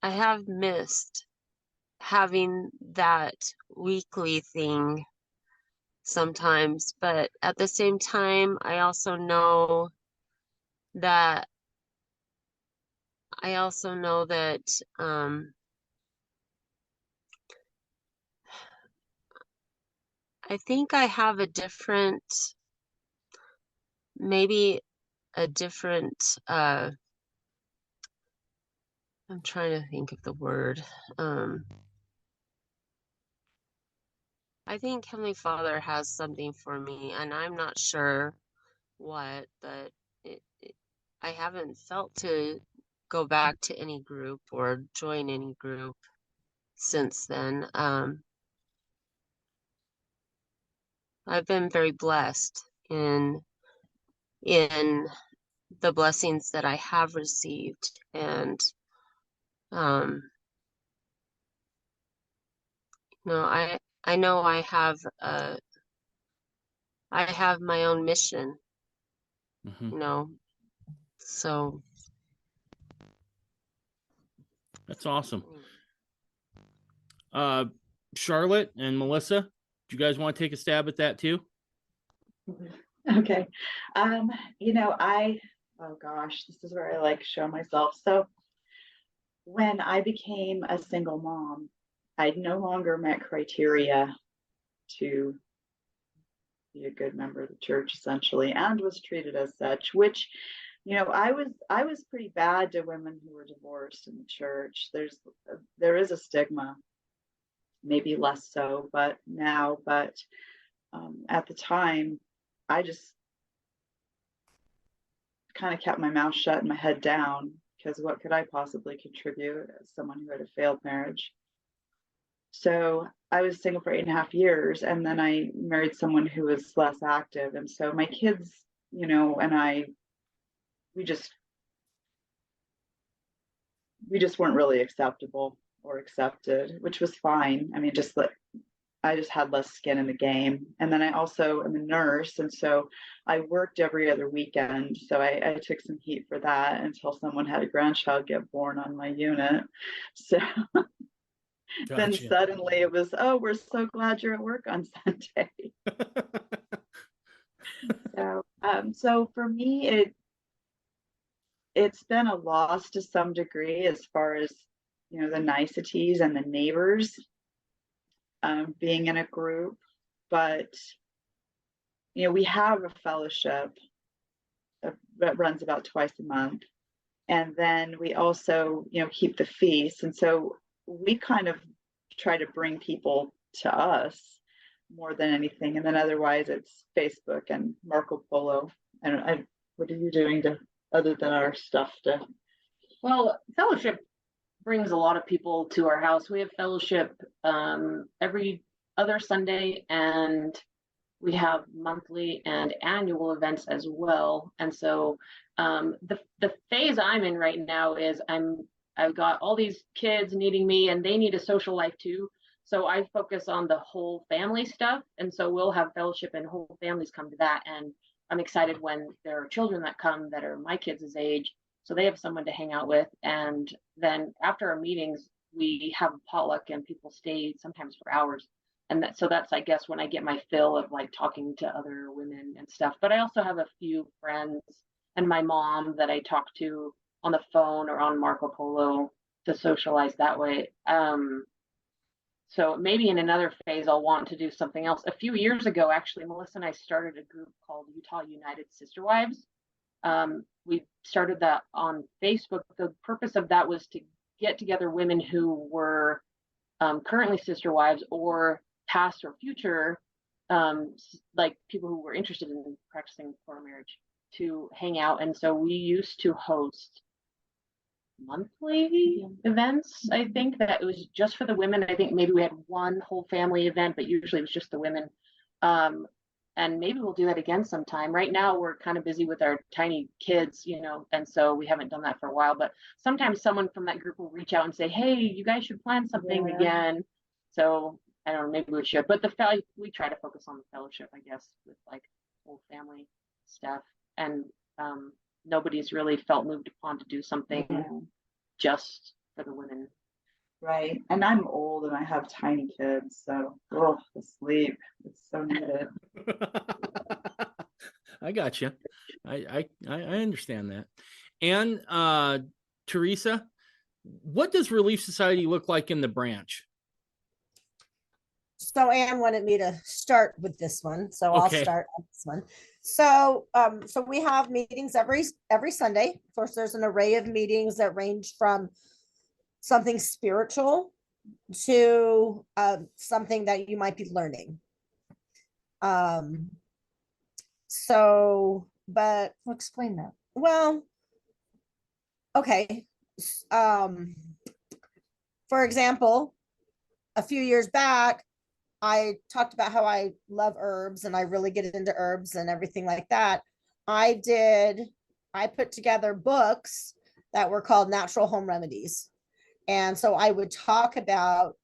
have missed having that weekly thing sometimes, but at the same time I also know that I think I have maybe a different I'm trying to think of the word. I think Heavenly Father has something for me, and I'm not sure what, but I haven't felt to go back to any group or join any group since then. I've been very blessed in the blessings that I have received, and I know I have my own mission, so That's awesome. Charlotte and Melissa, do you guys want to take a stab at that too? Okay. Oh gosh, this is where I like show myself. So when I became a single mom, I no longer met criteria to be a good member of the church, essentially, and was treated as such, which, I was pretty bad to women who were divorced in the church. There is a stigma, maybe less so, but at the time, I just kind of kept my mouth shut and my head down, because what could I possibly contribute as someone who had a failed marriage? So I was single for 8.5 years, and then I married someone who was less active. And so my kids, and we just weren't really acceptable or accepted, which was fine. I mean, I just had less skin in the game. And then I also am a nurse, and so I worked every other weekend. So I took some heat for that until someone had a grandchild get born on my unit. So then suddenly it was, oh, we're so glad you're at work on Sunday. So for me, it's been a loss to some degree as far as, the niceties and the neighbors being in a group. But, we have a fellowship that runs about twice a month. And then we also, keep the feast. And so we kind of try to bring people to us more than anything. And then otherwise it's Facebook and Marco Polo. And what are you doing other than our stuff Well, fellowship brings a lot of people to our house. We have fellowship every other Sunday, and we have monthly and annual events as well. And so the phase I'm in right now is I've got all these kids needing me, and they need a social life too. So I focus on the whole family stuff. And so we'll have fellowship and whole families come to that. And I'm excited when there are children that come that are my kids' age, so they have someone to hang out with. And then after our meetings, we have a potluck and people stay sometimes for hours. And so that's, I guess, when I get my fill of like talking to other women and stuff. But I also have a few friends, and my mom that I talk to on the phone or on Marco Polo to socialize that way. So maybe in another phase, I'll want to do something else. A few years ago, actually, Melissa and I started a group called Utah United Sister Wives. We started that on Facebook. The purpose of that was to get together women who were currently sister wives or past or future, like people who were interested in practicing for marriage, to hang out. And so we used to host monthly events. I think that it was just for the women. I think maybe we had one whole family event, but usually it was just the women. And maybe we'll do that again sometime. Right now we're kind of busy with our tiny kids, and so we haven't done that for a while, but sometimes someone from that group will reach out and say, hey, you guys should plan something again. So I don't know, maybe we should, but we try to focus on the fellowship, I guess, with like whole family stuff. And nobody's really felt moved upon to do something just for the women. Right. And I'm old and I have tiny kids, so the sleep, it's so needed. I got you. I understand that. And Teresa, what does Relief Society look like in the branch? So Anne wanted me to start with this one, so Okay. I'll start on this one. So we have meetings every Sunday. Of course, there's an array of meetings that range from something spiritual to something that you might be learning. But Well, explain that. well, okay. For example, a few years back, I talked about how I love herbs and I really get into herbs and everything like that. I put together books that were called Natural Home Remedies. And so I would talk about,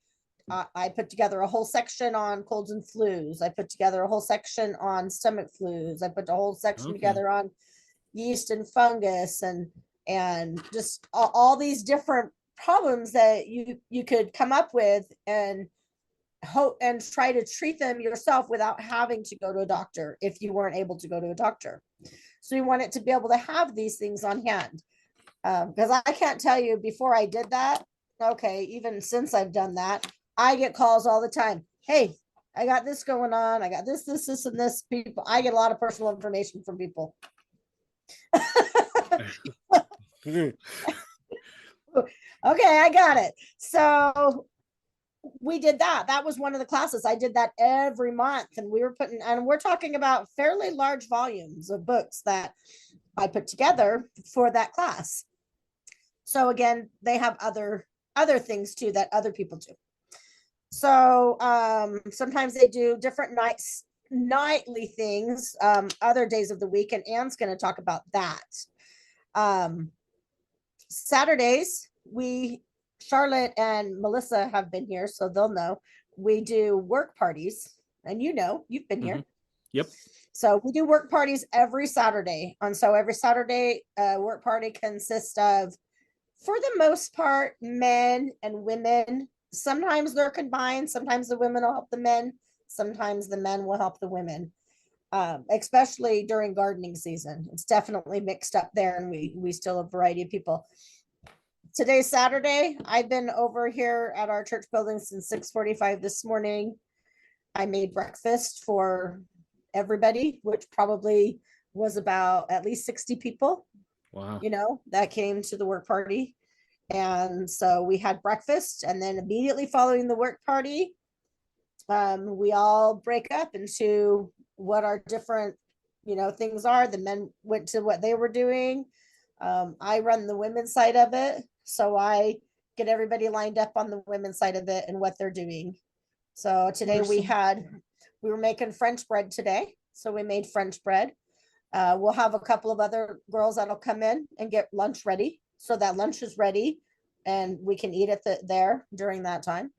I put together a whole section on colds and flus. I put together a whole section on stomach flus. I put a whole section together on yeast and fungus and just all these different problems that you could come up with and hope and try to treat them yourself without having to go to a doctor if you weren't able to go to a doctor. So we wanted to be able to have these things on hand. Because I can't tell you, before I did that, okay, even since I've done that, I get calls all the time. Hey, I got this going on. I got this, and this. People, I get a lot of personal information from people. Okay, I got it. So we did that. That was one of the classes. I did that every month, and we're talking about fairly large volumes of books that I put together for that class. So again, they have other things too that other people do. So sometimes they do different nightly things, other days of the week, and Anne's going to talk about that. Saturdays, Charlotte and Melissa have been here, so they'll know. We do work parties, and you've been here. Yep. So we do work parties every Saturday. And so every Saturday, work party consists of, for the most part, men and women. Sometimes they're combined. Sometimes the women will help the men. Sometimes the men will help the women, especially during gardening season. It's definitely mixed up there, and we still have a variety of people. Today's Saturday. I've been over here at our church building since 6:45 this morning. I made breakfast for everybody, which probably was about at least 60 people. Wow. That came to the work party. And so we had breakfast, and then immediately following the work party, we all break up into what our different, things are. The men went to what they were doing. I run the women's side of it. So I get everybody lined up on the women's side of it and what they're doing. So today we were making French bread today. So we made French bread. We'll have a couple of other girls that'll come in and get lunch ready. So that lunch is ready and we can eat it there during that time.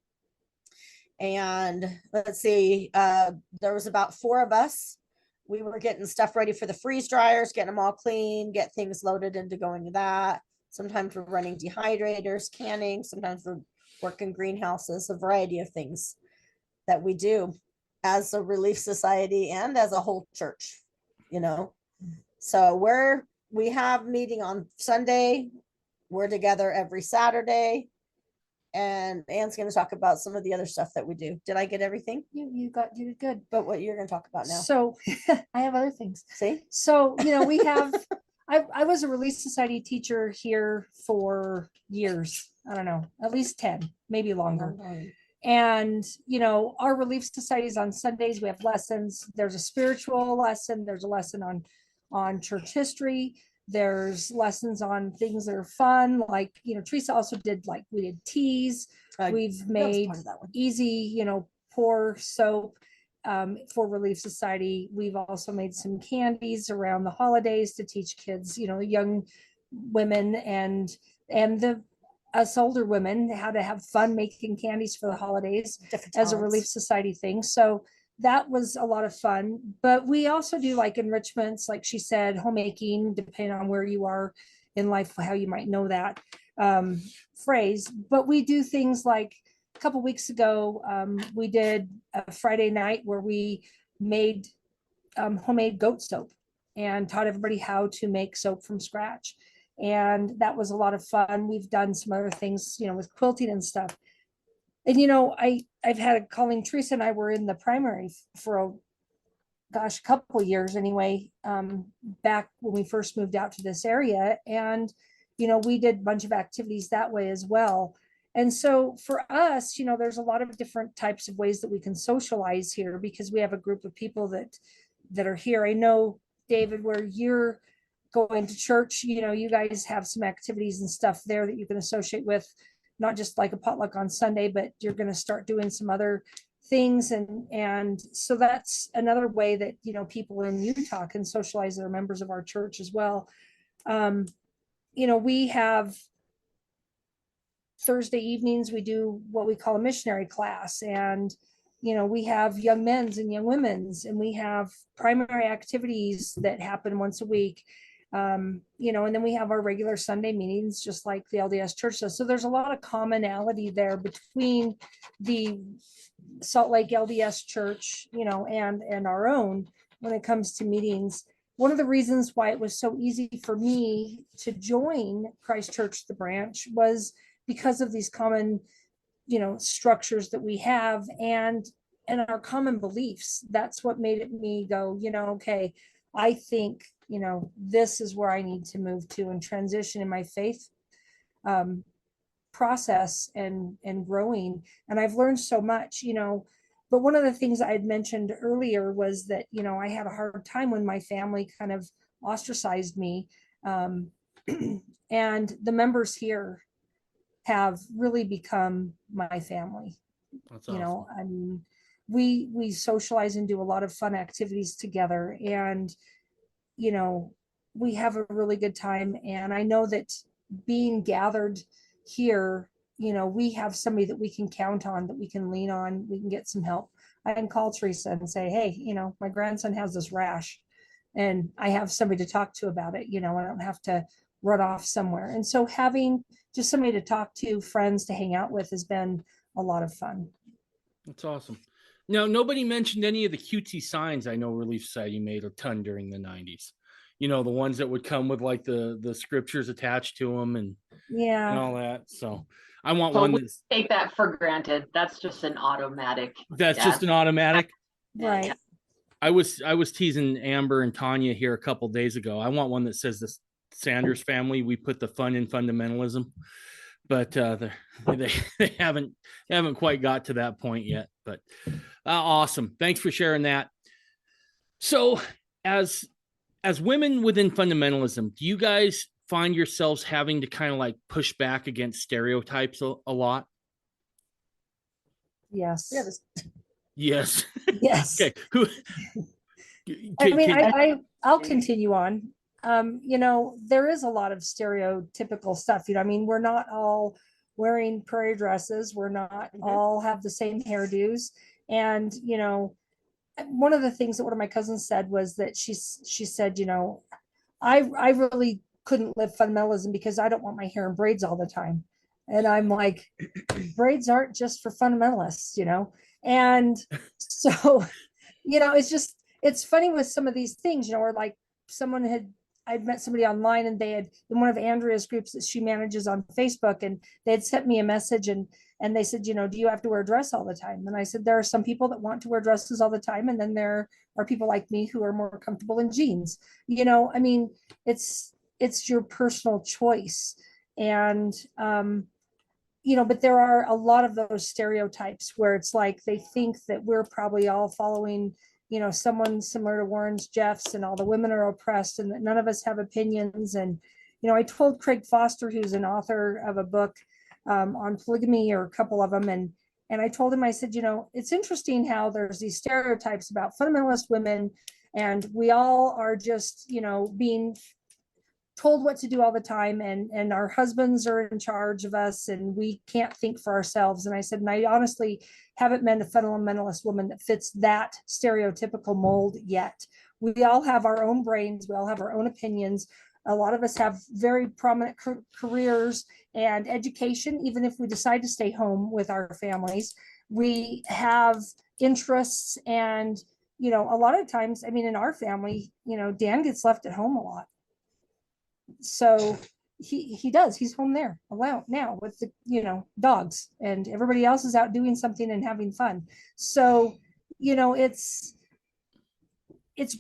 And let's see, there was about 4 of us. We were getting stuff ready for the freeze dryers, getting them all clean, get things loaded into going to that. Sometimes we're running dehydrators, canning. Sometimes we're working greenhouses, a variety of things that we do as a Relief Society and as a whole church, So we have meeting on Sunday. We're together every Saturday. And Anne's going to talk about some of the other stuff that we do. Did I get everything? You did good. But what you're going to talk about now? So I have other things. See? So, we have, I was a Relief Society teacher here for years. I don't know, at least 10, maybe longer. And, our Relief Societies on Sundays, we have lessons. There's a spiritual lesson. There's a lesson on church history. There's lessons on things that are fun. Like, Teresa also did, we did teas. We've made easy, pour soap for Relief Society. We've also made some candies around the holidays to teach kids, young women and us older women how to have fun making candies for the holidays as a Relief Society thing. So that was a lot of fun. But we also do enrichments, like she said, homemaking, depending on where you are in life, how you might know that phrase. But we do things like a couple weeks ago, we did a Friday night where we made homemade goat soap and taught everybody how to make soap from scratch. And that was a lot of fun. We've done some other things, with quilting and stuff. And, I've had Colleen, Teresa and I were in the primary for a couple of years anyway, back when we first moved out to this area. And, we did a bunch of activities that way as well. And so for us, there's a lot of different types of ways that we can socialize here because we have a group of people that are here. I know, David, where you're going to church, you guys have some activities and stuff there that you can associate with, not just like a potluck on Sunday, but you're going to start doing some other things. And so that's another way that, people in Utah can socialize. They're members of our church as well. We have Thursday evenings, we do what we call a missionary class. And, we have young men's and young women's, and we have primary activities that happen once a week. And then we have our regular Sunday meetings, just like the LDS church does. So there's a lot of commonality there between the Salt Lake LDS church, and our own when it comes to meetings. One of the reasons why it was so easy for me to join Christ Church, the branch, was because of these common, structures that we have and our common beliefs. That's what made me go, okay, I think, this is where I need to move to and transition in my faith process and growing. And I've learned so much, but one of the things I had mentioned earlier was that, I had a hard time when my family kind of ostracized me. And the members here have really become my family. That's awesome. I mean, we socialize and do a lot of fun activities together, and we have a really good time. And I know that being gathered here, we have somebody that we can count on, that we can lean on, we can get some help. I can call Teresa and say, hey, my grandson has this rash, and I have somebody to talk to about it. I don't have to run off somewhere. And so having just somebody to talk to, friends to hang out with, has been a lot of fun. That's awesome. Now, nobody mentioned any of the cutesy signs. I know Relief Society made a ton during the 90s. The ones that would come with the scriptures attached to them and all that. So I want one that's, take that for granted. That's just an automatic. That's just an automatic. Right. I was teasing Amber and Tanya here a couple days ago. I want one that says the Sanders family, we put the fun in fundamentalism, but they haven't quite got to that point yet. But awesome. Thanks for sharing that. So as women within fundamentalism, do you guys find yourselves having to kind of push back against stereotypes a lot? Yes. Yes. Yes. Okay. I'll continue on. There is a lot of stereotypical stuff. We're not all wearing prairie dresses. We're not all have the same hairdos. And, one of the things that one of my cousins said was that she said, I really couldn't live fundamentalism because I don't want my hair in braids all the time. And I'm like, braids aren't just for fundamentalists, And so, it's funny with some of these things, or someone had I'd met somebody online, and they had in one of Andrea's groups that she manages on Facebook, and they had sent me a message, and they said, do you have to wear a dress all the time? And I said, there are some people that want to wear dresses all the time, and then there are people like me who are more comfortable in jeans. I mean, it's your personal choice. And but there are a lot of those stereotypes where it's like they think that we're probably all following someone similar to Warren's Jeffs, and all the women are oppressed, and that none of us have opinions. And I told Craig Foster, who's an author of a book on polygamy, or a couple of them, and I told him, I said, it's interesting how there's these stereotypes about fundamentalist women, and we all are just being told what to do all the time, and our husbands are in charge of us, and we can't think for ourselves. And I said, and I honestly haven't met a fundamentalist woman that fits that stereotypical mold yet. We all have our own brains, we all have our own opinions. A lot of us have very prominent careers and education, even if we decide to stay home with our families. We have interests, and a lot of times, I mean, in our family, Dan gets left at home a lot. So he does, he's home there alone now with the dogs, and everybody else is out doing something and having fun. So it's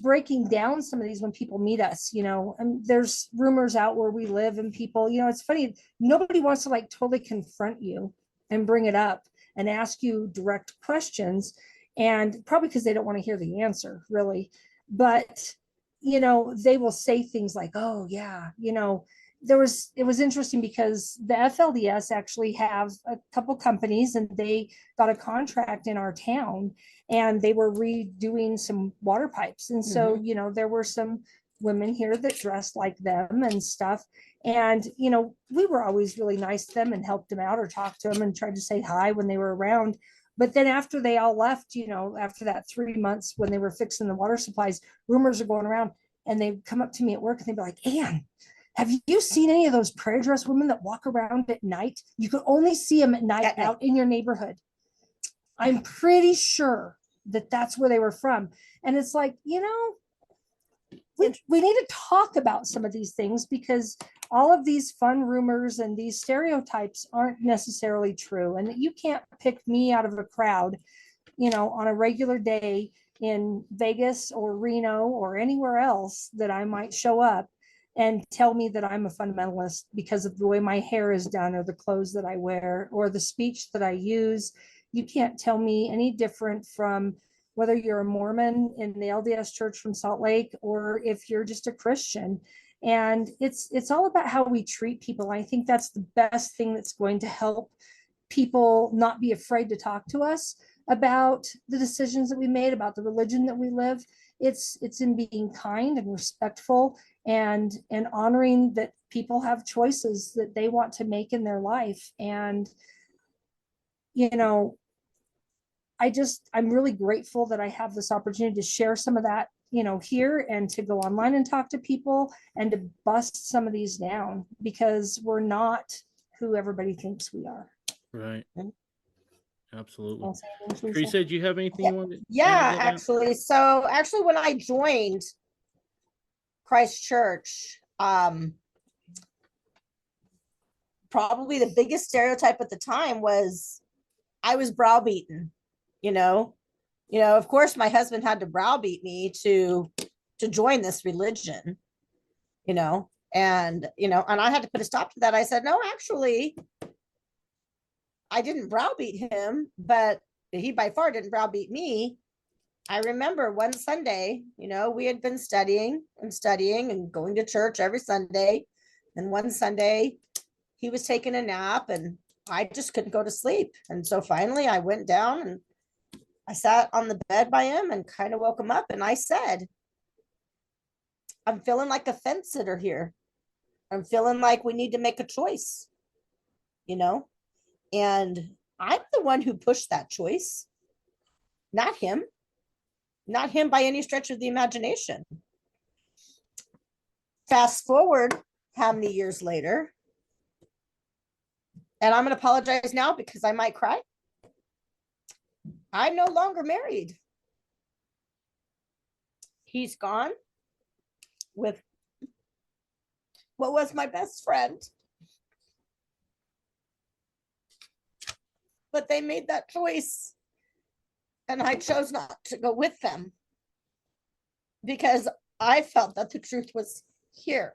breaking down some of these when people meet us, and there's rumors out where we live, and people, it's funny, nobody wants to like totally confront you and bring it up and ask you direct questions, and probably because they don't want to hear the answer, really. But they will say things like, oh yeah, it was interesting because the FLDS actually have a couple companies, and they got a contract in our town, and they were redoing some water pipes. And so, there were some women here that dressed like them and stuff. And, we were always really nice to them and helped them out or talked to them and tried to say hi when they were around. But then after they all left, after that 3 months when they were fixing the water supplies, rumors are going around, and they'd come up to me at work and they'd be like, Ann, have you seen any of those prairie dress women that walk around at night? You could only see them at night out in your neighborhood. I'm pretty sure that that's where they were from. And it's like, we need to talk about some of these things, because all of these fun rumors and these stereotypes aren't necessarily true. And you can't pick me out of a crowd, on a regular day in Vegas or Reno or anywhere else that I might show up and tell me that I'm a fundamentalist because of the way my hair is done, or the clothes that I wear, or the speech that I use. You can't tell me any different from whether you're a Mormon in the LDS Church from Salt Lake, or if you're just a Christian. And it's all about how we treat people. I think that's the best thing that's going to help people not be afraid to talk to us about the decisions that we made, about the religion that we live. It's in being kind and respectful, and honoring that people have choices that they want to make in their life. And I'm really grateful that I have this opportunity to share some of that here, and to go online and talk to people and to bust some of these down, because we're not who everybody thinks we are. Right. Absolutely. Teresa, Teresa, do you have anything you want to Yeah, actually. So actually, when I joined Christ Church, probably the biggest stereotype at the time was I was browbeaten. Of course, my husband had to browbeat me to join this religion, and I had to put a stop to that. I said, no, actually, I didn't browbeat him, but he by far didn't browbeat me. I remember one Sunday, we had been studying and going to church every Sunday. And one Sunday he was taking a nap, and I just couldn't go to sleep. And so finally I went down and I sat on the bed by him and kind of woke him up. And I said, I'm feeling like a fence sitter here. I'm feeling like we need to make a choice, and I'm the one who pushed that choice, not him by any stretch of the imagination. Fast forward how many years later, and I'm going to apologize now because I might cry. I'm no longer married. He's gone with what was my best friend. But they made that choice, and I chose not to go with them because I felt that the truth was here,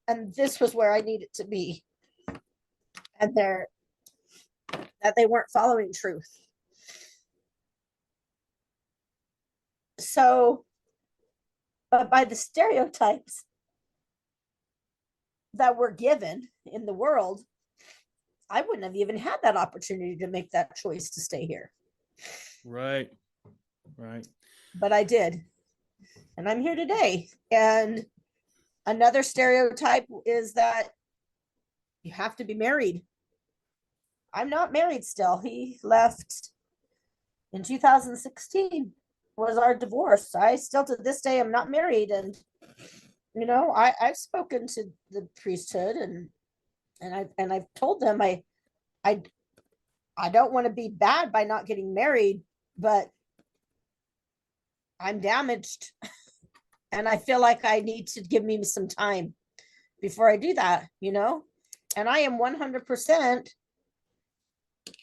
and this was where I needed to be, and that they weren't following truth. So, but by the stereotypes that were given in the world, I wouldn't have even had that opportunity to make that choice to stay here. Right. But I did. And I'm here today. And another stereotype is that you have to be married. I'm not married still. He left in 2016, was our divorce. I still to this day am not married. And, I've spoken to the priesthood and I've told them I don't want to be bad by not getting married, but I'm damaged and I feel like I need to give me some time before I do that, and I am 100%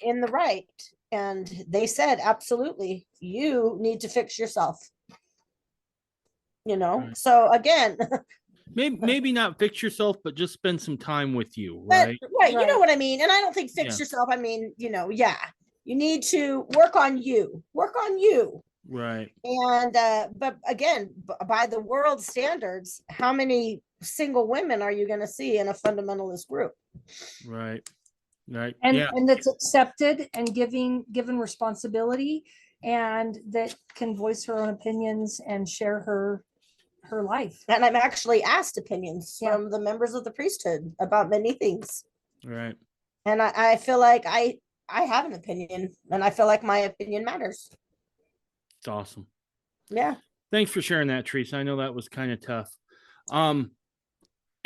in the right. And they said, absolutely, you need to fix yourself, Right. So again, Maybe not fix yourself, but just spend some time with you, but, right? right, you know what I mean? And I don't think fix Yeah. yourself. I mean, yeah, you need to work on you. Right. And but again, by the world standards, how many single women are you going to see in a fundamentalist group? Right. And that's accepted and given responsibility, and that can voice her own opinions and share her life. And I'm actually asked opinions from the members of the priesthood about many things. Right. And I feel like I have an opinion, and I feel like my opinion matters. It's awesome. Yeah. Thanks for sharing that, Teresa. I know that was kind of tough.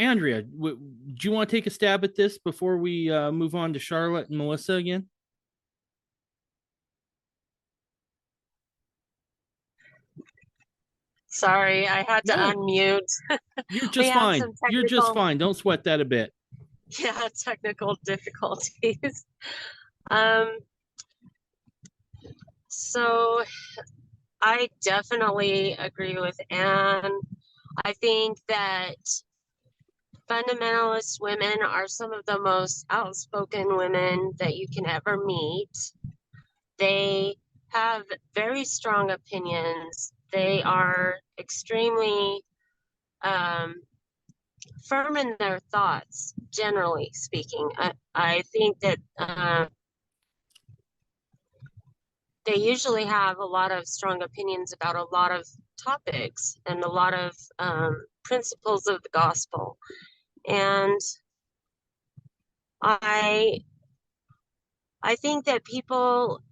Andrea, do you want to take a stab at this before we move on to Charlotte and Melissa again? Sorry, I had to unmute. You're just fine. You're just fine. Don't sweat that a bit. Yeah, technical difficulties. So I definitely agree with Anne. I think that fundamentalist women are some of the most outspoken women that you can ever meet. They have very strong opinions. They are extremely firm in their thoughts, generally speaking. I think that they usually have a lot of strong opinions about a lot of topics and a lot of principles of the gospel. And I think that people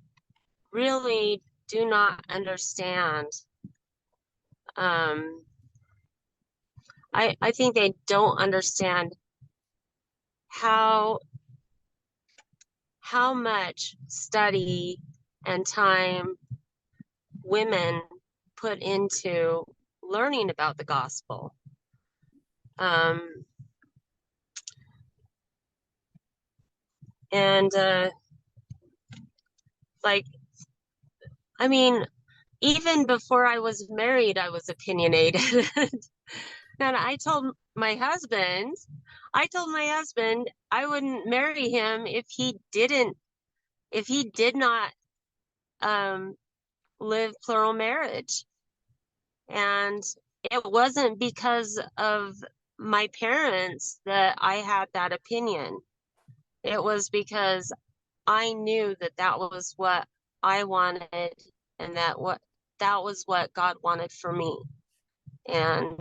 really do not understand. I think they don't understand how much study and time women put into learning about the gospel. I mean, even before I was married, I was opinionated. And I told my husband I wouldn't marry him if he did not live plural marriage. And it wasn't because of my parents that I had that opinion. It was because I knew that was what I wanted, and that was what God wanted for me. And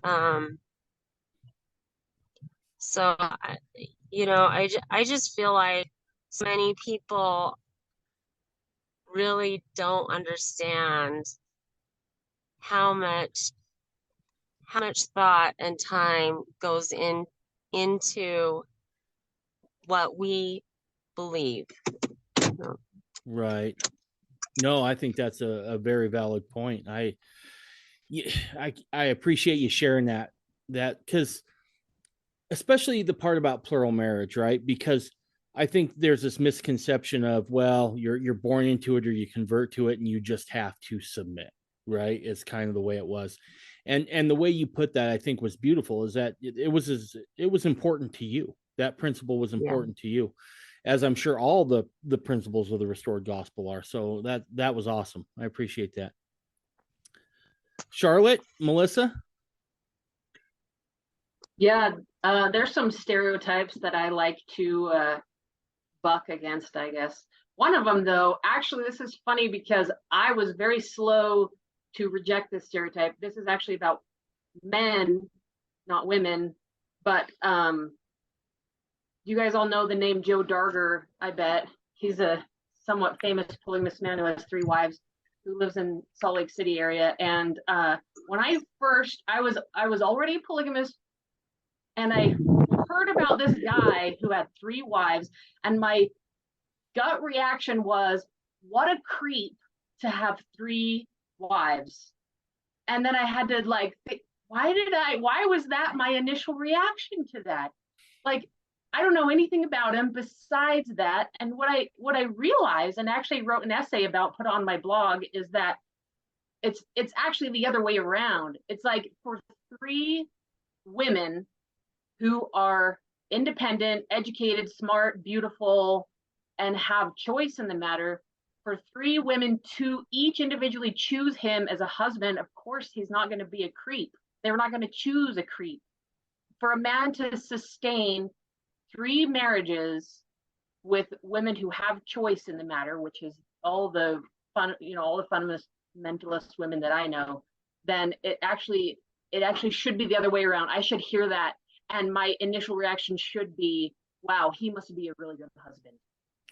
so I just feel like so many people really don't understand how much thought and time goes into what we believe. Right. No, I think that's a very valid point. I appreciate you sharing that because especially the part about plural marriage, right? Because I think there's this misconception of, well, you're born into it or you convert to it and you just have to submit, right? It's kind of the way it was. And the way you put that, I think, was beautiful, is that it was important to you. That principle was important to you, as I'm sure all the principles of the restored gospel are. So that was awesome. I appreciate that. Charlotte, Melissa? Yeah, there's some stereotypes that I like to buck against, I guess. One of them, though, actually, this is funny because I was very slow to reject this stereotype. This is actually about men, not women. But you guys all know the name Joe Darger, I bet. He's a somewhat famous polygamous man who has 3 wives, who lives in Salt Lake City area. And when I was already polygamous, and I heard about this guy who had 3 wives, and my gut reaction was, what a creep to have 3 wives. And then I had to like, why was that my initial reaction to that? Like, I don't know anything about him besides that. And what I realized, and actually wrote an essay about, put on my blog, is that it's actually the other way around. It's like, for 3 women who are independent, educated, smart, beautiful, and have choice in the matter, for 3 women to each individually choose him as a husband, of course, he's not going to be a creep. They're not going to choose a creep. For a man to sustain 3 marriages with women who have choice in the matter, which is all the fundamentalist women that I know, then it actually should be the other way around. I should hear that, and my initial reaction should be, wow, he must be a really good husband.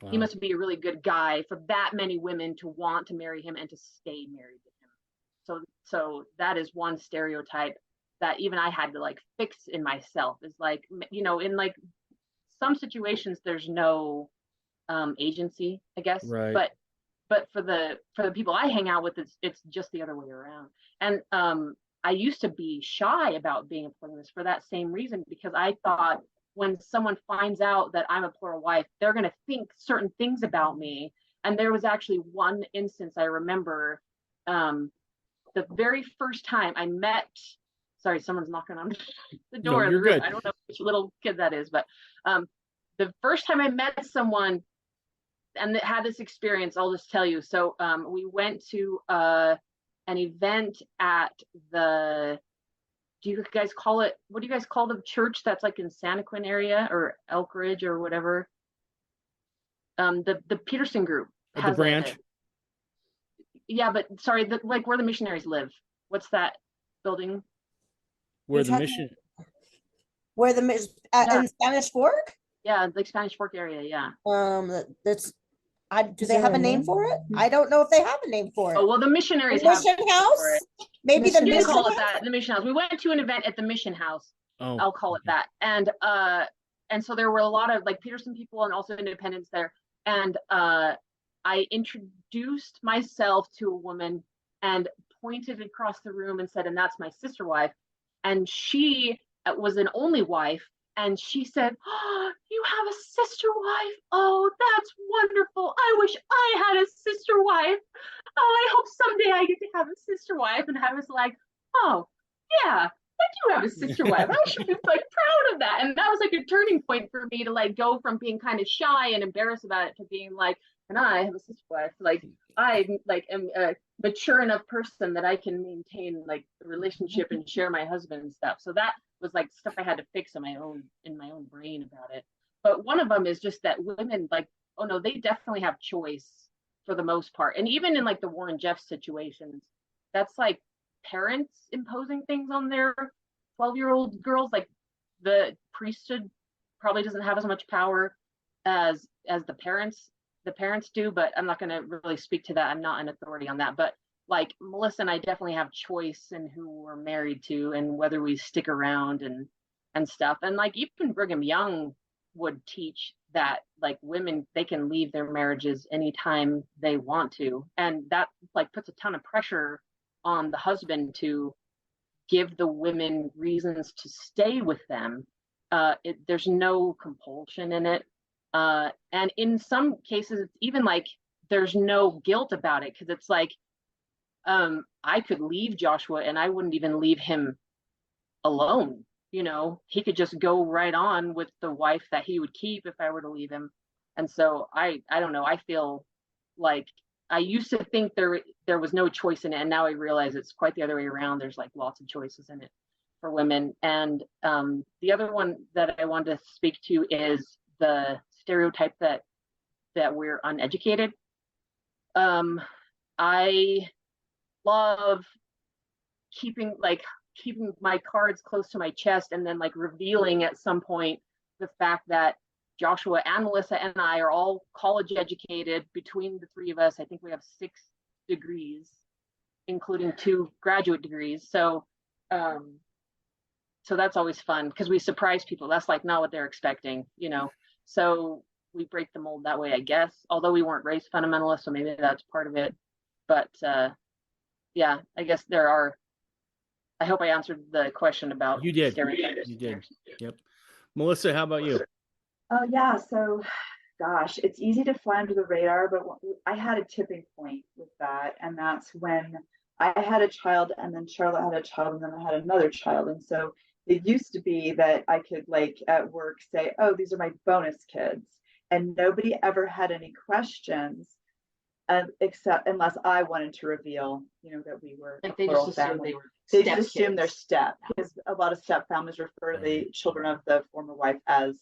Wow. He must be a really good guy for that many women to want to marry him and to stay married to him. So that is one stereotype that even I had to like fix in myself, is like, in like some situations there's no agency, I guess. Right. But for the people I hang out with, it's just the other way around. And I used to be shy about being a polygamist for that same reason, because I thought when someone finds out that I'm a plural wife, they're going to think certain things about me. And there was actually one instance I remember, the very first time I met, sorry, someone's knocking on the door. No, you're good. I don't know which little kid that is, but the first time I met someone and that had this experience, I'll just tell you. So we went to an event at what do you guys call the church that's like in Santaquin area, or Elk Ridge or whatever? The Peterson group has the branch. But sorry, like where the missionaries live. What's that building? Where the mission? In Spanish Fork? Yeah, like Spanish Fork area. Yeah. Do they have a name for it? I don't know if they have a name for it. Oh, well, the missionaries the mission house. Maybe the mission call it that. The mission house. We went to an event at the mission house. Oh, I'll call it that. And so there were a lot of like Peterson people and also independents there. And I introduced myself to a woman and pointed across the room and said, and that's my sister wife. And she was an only wife. And she said, oh, you have a sister wife? Oh, that's wonderful. I wish I had a sister wife. Oh, I hope someday I get to have a sister wife. And I was like, oh, yeah, I do have a sister wife. I should be like proud of that. And that was like a turning point for me to like go from being kind of shy and embarrassed about it to being like, and I have a sister wife. Like I like am a mature enough person that I can maintain like a relationship and share my husband and stuff. So that was like stuff I had to fix in my own brain about it. But one of them is just that women, like, oh no, they definitely have choice for the most part. And even in like the Warren Jeff situations, that's like parents imposing things on their 12-year-old girls. Like the priesthood probably doesn't have as much power as the parents do, but I'm not going to really speak to that. I'm not an authority on that. But like Melissa and I definitely have choice in who we're married to and whether we stick around and stuff. And like even Brigham Young would teach that like women, they can leave their marriages anytime they want to. And that like puts a ton of pressure on the husband to give the women reasons to stay with them. there's no compulsion in it. And in some cases, it's even like there's no guilt about it, because it's like, I could leave Joshua and I wouldn't even leave him alone. He could just go right on with the wife that he would keep if I were to leave him. And so I don't know, I feel like I used to think there was no choice in it, and now I realize it's quite the other way around. There's like lots of choices in it for women. And the other one that I wanted to speak to is the stereotype that we're uneducated. I love keeping my cards close to my chest, and then like revealing at some point the fact that Joshua and Melissa and I are all college educated. Between the three of us, I think we have 6 degrees, including 2 graduate degrees. So that's always fun, because we surprise people. That's like not what they're expecting, so we break the mold that way, I guess, although we weren't raised fundamentalists, so maybe that's part of it. But yeah, I guess I hope I answered the question about You did. stereotypes. You did. Yep. Melissa, how about you? Oh yeah, so gosh, it's easy to fly under the radar, but I had a tipping point with that, and that's when I had a child, and then Charlotte had a child, and then I had another child. And so it used to be that I could like at work say, oh, these are my bonus kids, and nobody ever had any questions, except unless I wanted to reveal, that we were Like a they plural just assumed family. they were They step just assume kids. they're step, because a lot of step families refer to the children of the former wife as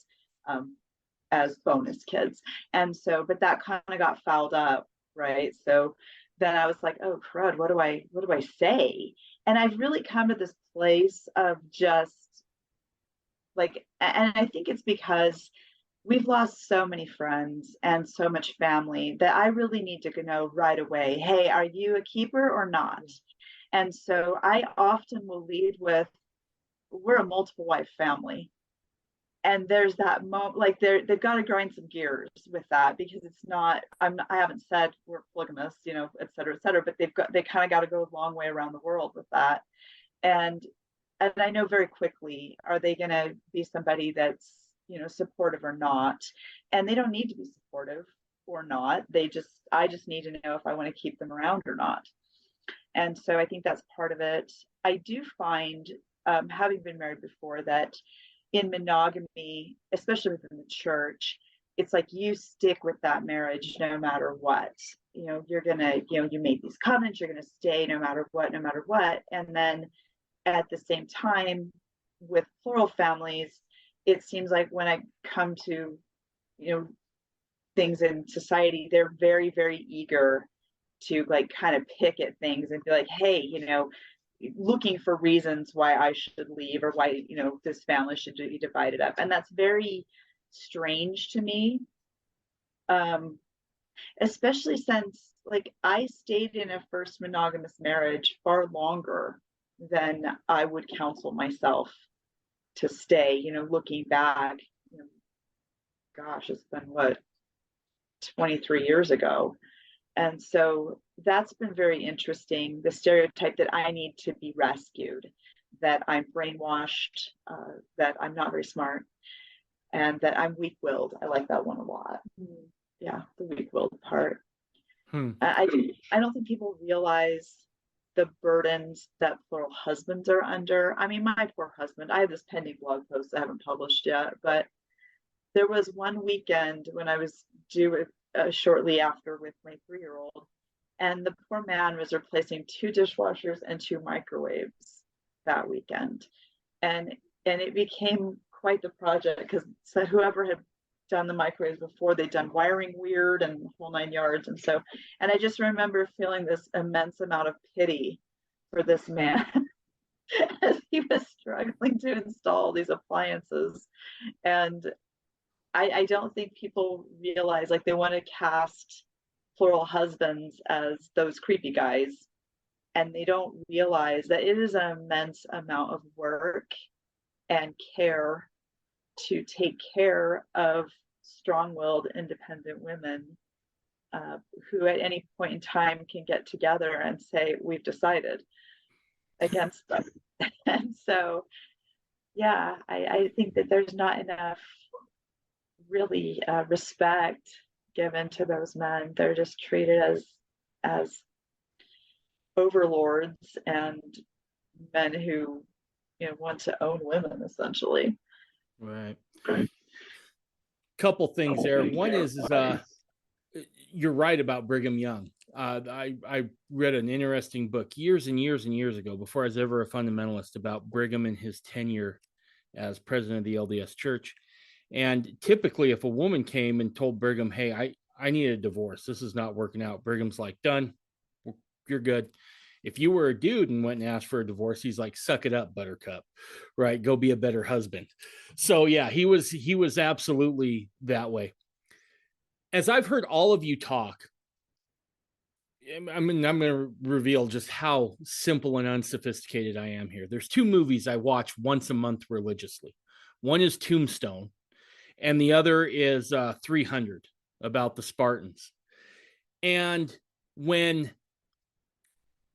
bonus kids. And so, but that kind of got fouled up, right? So then I was like, oh crud, what do I say? And I've really come to this place of just like, and I think it's because we've lost so many friends and so much family that I really need to know right away, hey, are you a keeper or not? And so I often will lead with, we're a multiple wife family. And there's that moment, like they've got to grind some gears with that, because it's not, I haven't said we're polygamous, et cetera, but they kind of got to go a long way around the world with that. And I know very quickly, are they going to be somebody that's, supportive or not? And they don't need to be supportive or not. I just need to know if I want to keep them around or not. And so I think that's part of it. I do find, having been married before, that in monogamy, especially within the church, it's like you stick with that marriage no matter what. You're gonna, you made these covenants, you're gonna stay no matter what. And then at the same time, with plural families, it seems like when I come to, things in society, they're very, very eager to like kind of pick at things and be like, hey, looking for reasons why I should leave, or why, this family should be divided up. And that's very strange to me. Especially since like I stayed in a first monogamous marriage far longer than I would counsel myself to stay, looking back, gosh, it's been what, 23 years ago. And so that's been very interesting. The stereotype that I need to be rescued, that I'm brainwashed, that I'm not very smart, and that I'm weak-willed. I like that one a lot. Yeah, the weak-willed part. I don't think people realize the burdens that plural husbands are under. I mean, my poor husband, I have this pending blog post I haven't published yet, but there was one weekend when I was due shortly after with my 3-year-old, and the poor man was replacing 2 dishwashers and 2 microwaves that weekend. And it became quite the project, because so whoever had done the microwaves before, they'd done wiring weird and the whole 9 yards. And I just remember feeling this immense amount of pity for this man as he was struggling to install these appliances. And I don't think people realize, like, they want to cast plural husbands as those creepy guys, and they don't realize that it is an immense amount of work and care to take care of strong-willed, independent women who at any point in time can get together and say, we've decided, against them. And so Yeah, I think that there's not enough really respect given to those men. They're just treated as overlords and men who, want to own women essentially. Right. Couple things there. One is you're right about Brigham Young. I read an interesting book years and years and years ago, before I was ever a fundamentalist, about Brigham and his tenure as president of the LDS Church. And typically, if a woman came and told Brigham, "Hey, I need a divorce. This is not working out," Brigham's like, "Done. You're good." If you were a dude and went and asked for a divorce, he's like, "Suck it up, Buttercup. Right? Go be a better husband." So yeah, he was absolutely that way. As I've heard all of you talk, I'm going to reveal just how simple and unsophisticated I am here. There's two movies I watch once a month religiously. One is Tombstone, and the other is 300, about the Spartans. And when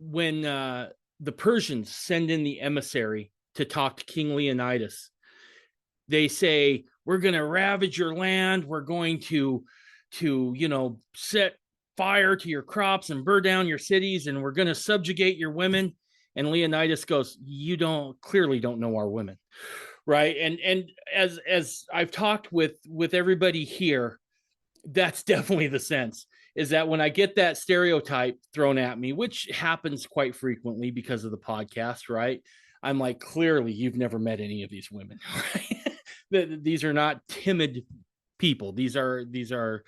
the Persians send in the emissary to talk to King Leonidas, they say, "We're going to ravage your land. We're going to set fire to your crops and burn down your cities, and we're going to subjugate your women." And Leonidas goes, "You clearly don't know our women." Right. And as I've talked with everybody here, that's definitely the sense, is that when I get that stereotype thrown at me, which happens quite frequently because of the podcast, right? I'm like, clearly you've never met any of these women, right? These are not timid people. These are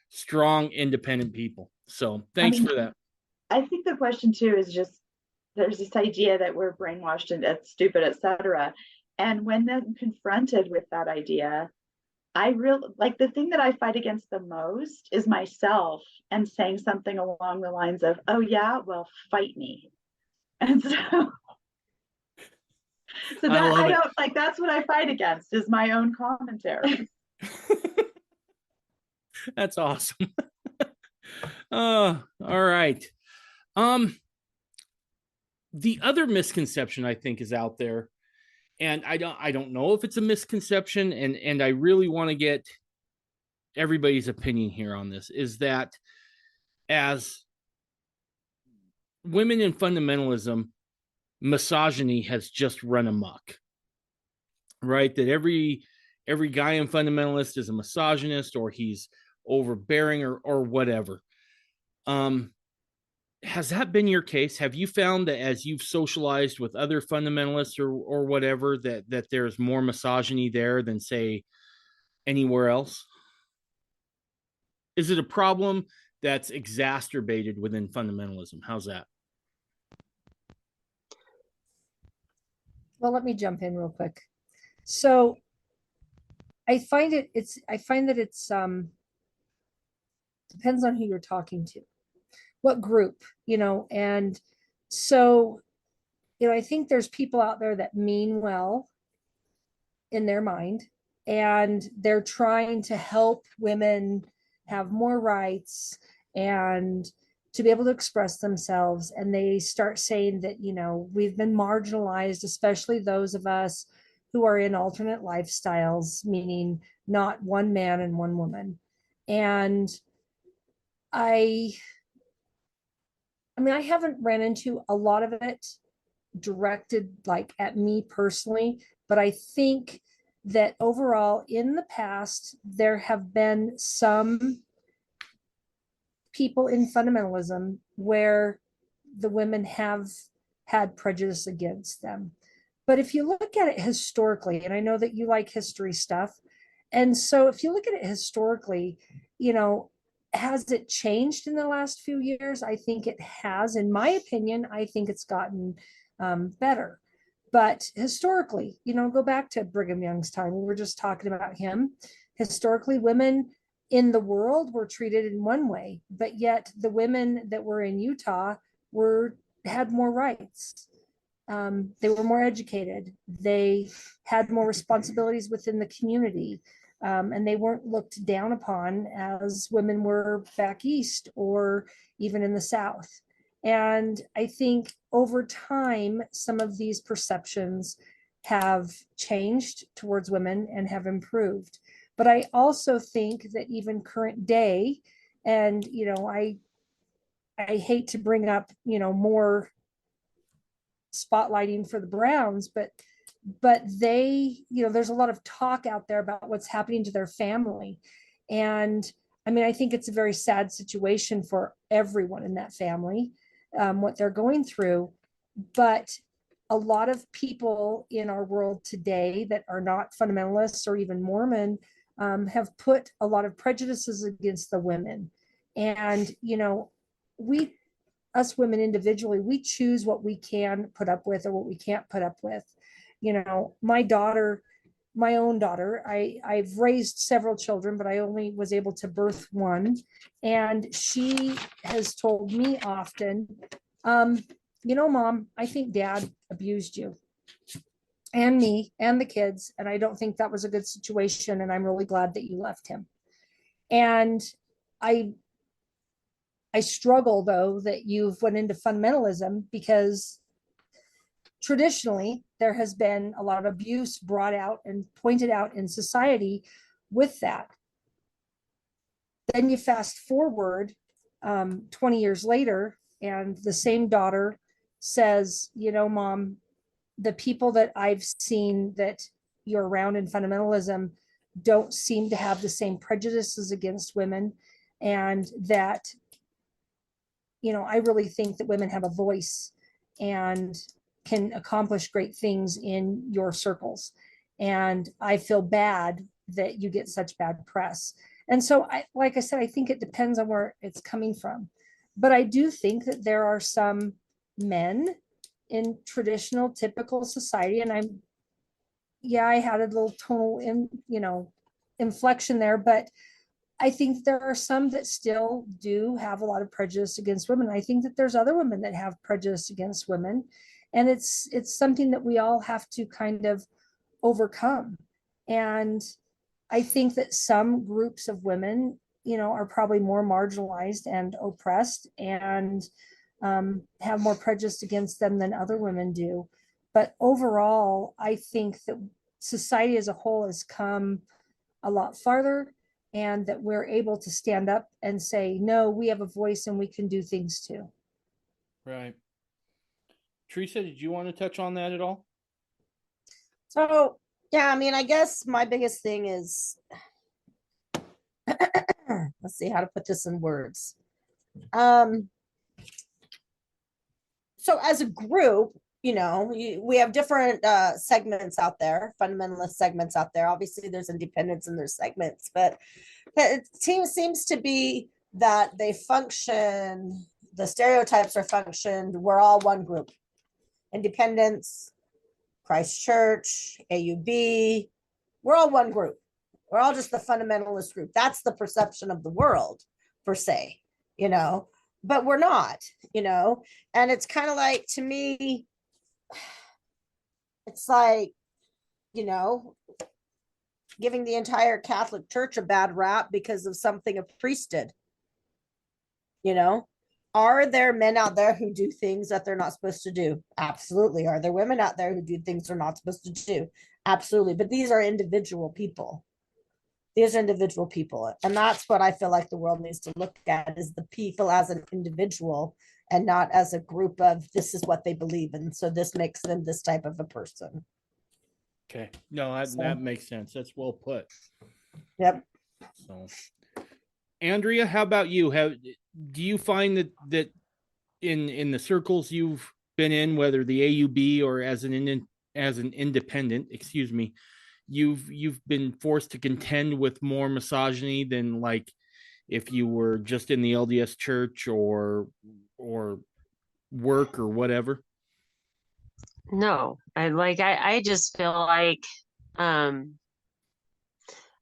strong, independent people. So thanks for that. I think the question too is just, there's this idea that we're brainwashed and it's stupid, etc. And when then confronted with that idea, I really like, the thing that I fight against the most is myself, and saying something along the lines of, "Oh yeah, well, fight me." And so that I don't like, that's what I fight against, is my own commentary. That's awesome. All right. The other misconception I think is out there, and I don't know if it's a misconception, and I really want to get everybody's opinion here on this, is that as women in fundamentalism, misogyny has just run amok, right? That every guy in fundamentalist is a misogynist, or he's overbearing, or whatever. Has that been your case? Have you found that as you've socialized with other fundamentalists or whatever, that there's more misogyny there than, say, anywhere else? Is it a problem that's exacerbated within fundamentalism? How's that? Well, let me jump in real quick. So I find that it's depends on who you're talking to, what group, and so, I think there's people out there that mean well in their mind, and they're trying to help women have more rights and to be able to express themselves. And they start saying that, we've been marginalized, especially those of us who are in alternate lifestyles, meaning not one man and one woman. And I mean, I haven't ran into a lot of it directed like at me personally, but I think that overall in the past, there have been some people in fundamentalism where the women have had prejudice against them. But if you look at it historically, and I know that you like history stuff, and so if you look at it historically, has it changed in the last few years? I think it has. In my opinion, I think it's gotten better. But historically, go back to Brigham Young's time. We were just talking about him. Historically, women in the world were treated in one way, but yet the women that were in Utah had more rights. They were more educated. They had more responsibilities within the community. And they weren't looked down upon as women were back east or even in the South. And I think over time, some of these perceptions have changed towards women and have improved. But I also think that even current day, and I hate to bring up, more spotlighting for the Browns, but they, there's a lot of talk out there about what's happening to their family. And I mean, I think it's a very sad situation for everyone in that family, what they're going through. But a lot of people in our world today that are not fundamentalists or even Mormon have put a lot of prejudices against the women. And, we, us women individually, we choose what we can put up with or what we can't put up with. My own daughter, I've raised several children, but I only was able to birth one. And she has told me often, Mom, I think Dad abused you and me and the kids. And I don't think that was a good situation. And I'm really glad that you left him. And I struggle, though, that you've went into fundamentalism, because traditionally there has been a lot of abuse brought out and pointed out in society with that. Then you fast forward 20 years later, and the same daughter says, Mom, the people that I've seen that you're around in fundamentalism don't seem to have the same prejudices against women, and that I really think that women have a voice and can accomplish great things in your circles. And I feel bad that you get such bad press. And so, like I said, I think it depends on where it's coming from. But I do think that there are some men in traditional, typical society, and I had a little tonal inflection there, but I think there are some that still do have a lot of prejudice against women. I think that there's other women that have prejudice against women, and it's something that we all have to kind of overcome. And I think that some groups of women, are probably more marginalized and oppressed and have more prejudice against them than other women do. But overall, I think that society as a whole has come a lot farther, and that we're able to stand up and say, no, we have a voice and we can do things too. Right. Teresa, did you want to touch on that at all? So, yeah, I mean, I guess my biggest thing is, let's see how to put this in words. So as a group, we have different segments out there, fundamentalist segments out there. Obviously, there's independents and there's segments, but it seems to be that they function, the stereotypes are functioned, we're all one group. Independents, Christ Church, AUB, we're all one group. We're all just the fundamentalist group. That's the perception of the world, per se, but we're not, and it's kind of like, to me, it's like, giving the entire Catholic Church a bad rap because of something a priest did. Are there men out there who do things that they're not supposed to do? Absolutely. Are there women out there who do things they're not supposed to do? Absolutely. But these are individual people. These are individual people. And that's what I feel like the world needs to look at, is the people as an individual and not as a group of, this is what they believe in, so this makes them this type of a person. Okay. No, that makes sense. That's well put. Yep. So, Andrea, how about you? Do you find that in the circles you've been in, whether the AUB or as an independent, excuse me, you've been forced to contend with more misogyny than like if you were just in the LDS church or work or whatever? No, I just feel like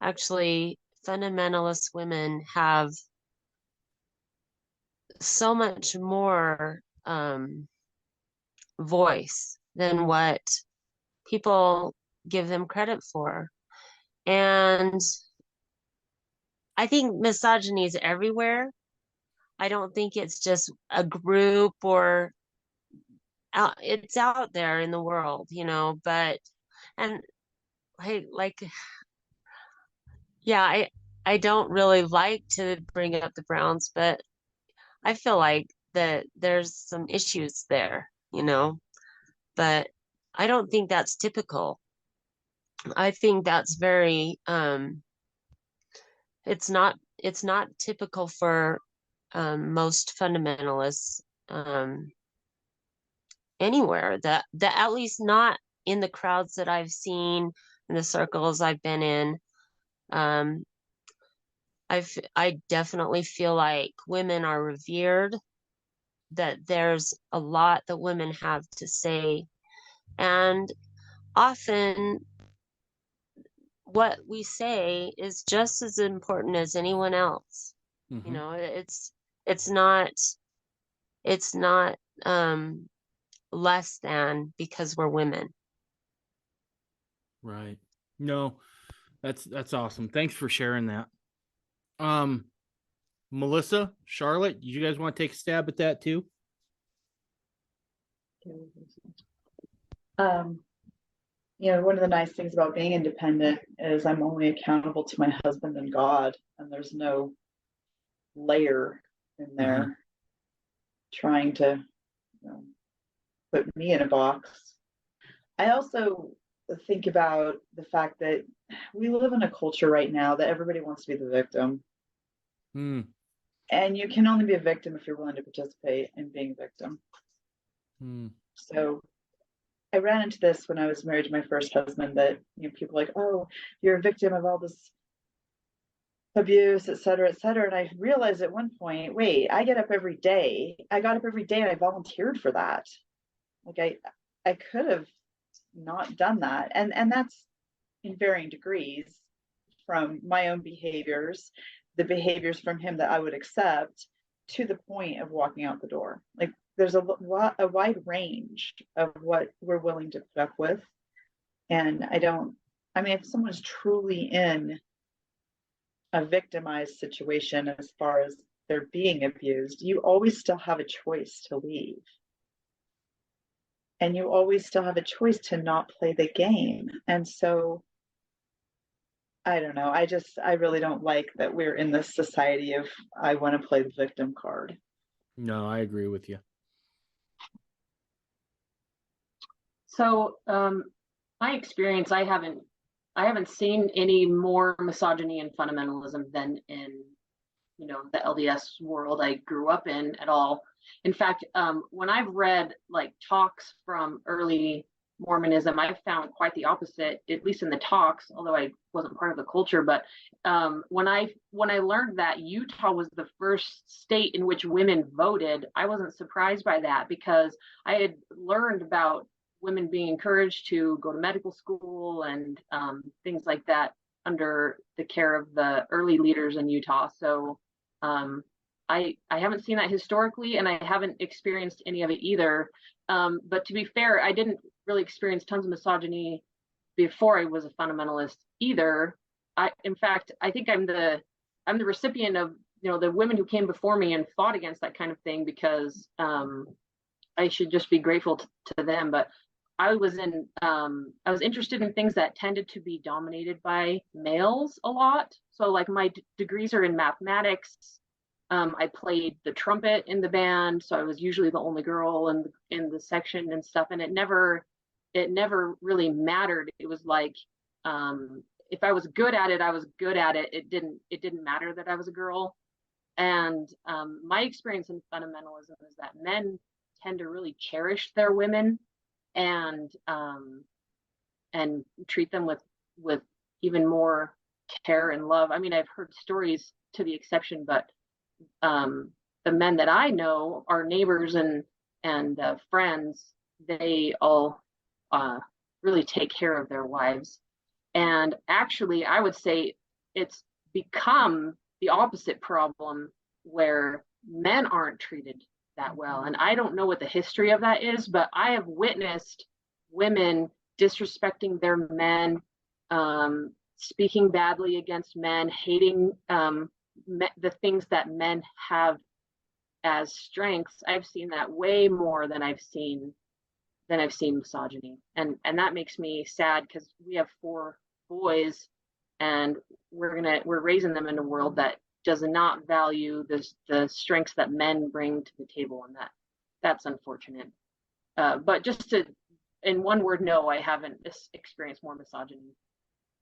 actually fundamentalist women have so much more voice than what people give them credit for. And I think misogyny is everywhere. I don't think it's just a group or it's out there in the world, but And like, yeah, I don't really like to bring up the Browns, but I feel like that there's some issues there, but I don't think that's typical. I think that's very it's not typical for most fundamentalists anywhere, that at least not in the crowds that I've seen, in the circles I've been in. I definitely feel like women are revered, that there's a lot that women have to say, and often what we say is just as important as anyone else. Mm-hmm. It's not less than because we're women. Right. No, that's awesome. Thanks for sharing that. Melissa, Charlotte, you guys want to take a stab at that too? One of the nice things about being independent is I'm only accountable to my husband and God, and there's no layer in there trying to put me in a box. I also think about the fact that we live in a culture right now that everybody wants to be the victim. And you can only be a victim if you're willing to participate in being a victim. So I ran into this when I was married to my first husband, that people are like, oh, you're a victim of all this abuse, et cetera, et cetera. And I realized at one point, wait, I got up every day and I volunteered for that. Like I could have not done that. And that's in varying degrees, from my own behaviors, the behaviors from him that I would accept, to the point of walking out the door. Like there's a wide range of what we're willing to put up with. And if someone's truly in a victimized situation, as far as they're being abused, you always still have a choice to leave. And you always still have a choice to not play the game. And so, I don't know. I really don't like that we're in this society of, I want to play the victim card. No, I agree with you. So, my experience, I haven't seen any more misogyny and fundamentalism than in, the LDS world I grew up in at all. In fact, when I've read like talks from early Mormonism, I found quite the opposite, at least in the talks, although I wasn't part of the culture. But when I learned that Utah was the first state in which women voted, I wasn't surprised by that, because I had learned about women being encouraged to go to medical school and things like that under the care of the early leaders in Utah. So I haven't seen that historically, and I haven't experienced any of it either. But to be fair, I didn't really experience tons of misogyny before I was a fundamentalist either. In fact, I think I'm the recipient of the women who came before me and fought against that kind of thing, because I should just be grateful to them. But I was interested in things that tended to be dominated by males a lot. So like my degrees are in mathematics. I played the trumpet in the band, so I was usually the only girl in the section and stuff. And it never really mattered. It was like, if I was good at it, I was good at it. It didn't matter that I was a girl. And my experience in fundamentalism is that men tend to really cherish their women and treat them with even more care and love. I mean, I've heard stories to the exception, but the men that I know, our neighbors and friends, they all really take care of their wives. And actually, I would say it's become the opposite problem, where men aren't treated that well. And I don't know what the history of that is, but I have witnessed women disrespecting their men, speaking badly against men, hating the things that men have as strengths. I've seen that way more than I've seen I've seen misogyny, and that makes me sad, because we have 4 boys, and we're raising them in a world that does not value the strengths that men bring to the table, and that's unfortunate. But just to, in one word, no, I haven't experienced more misogyny.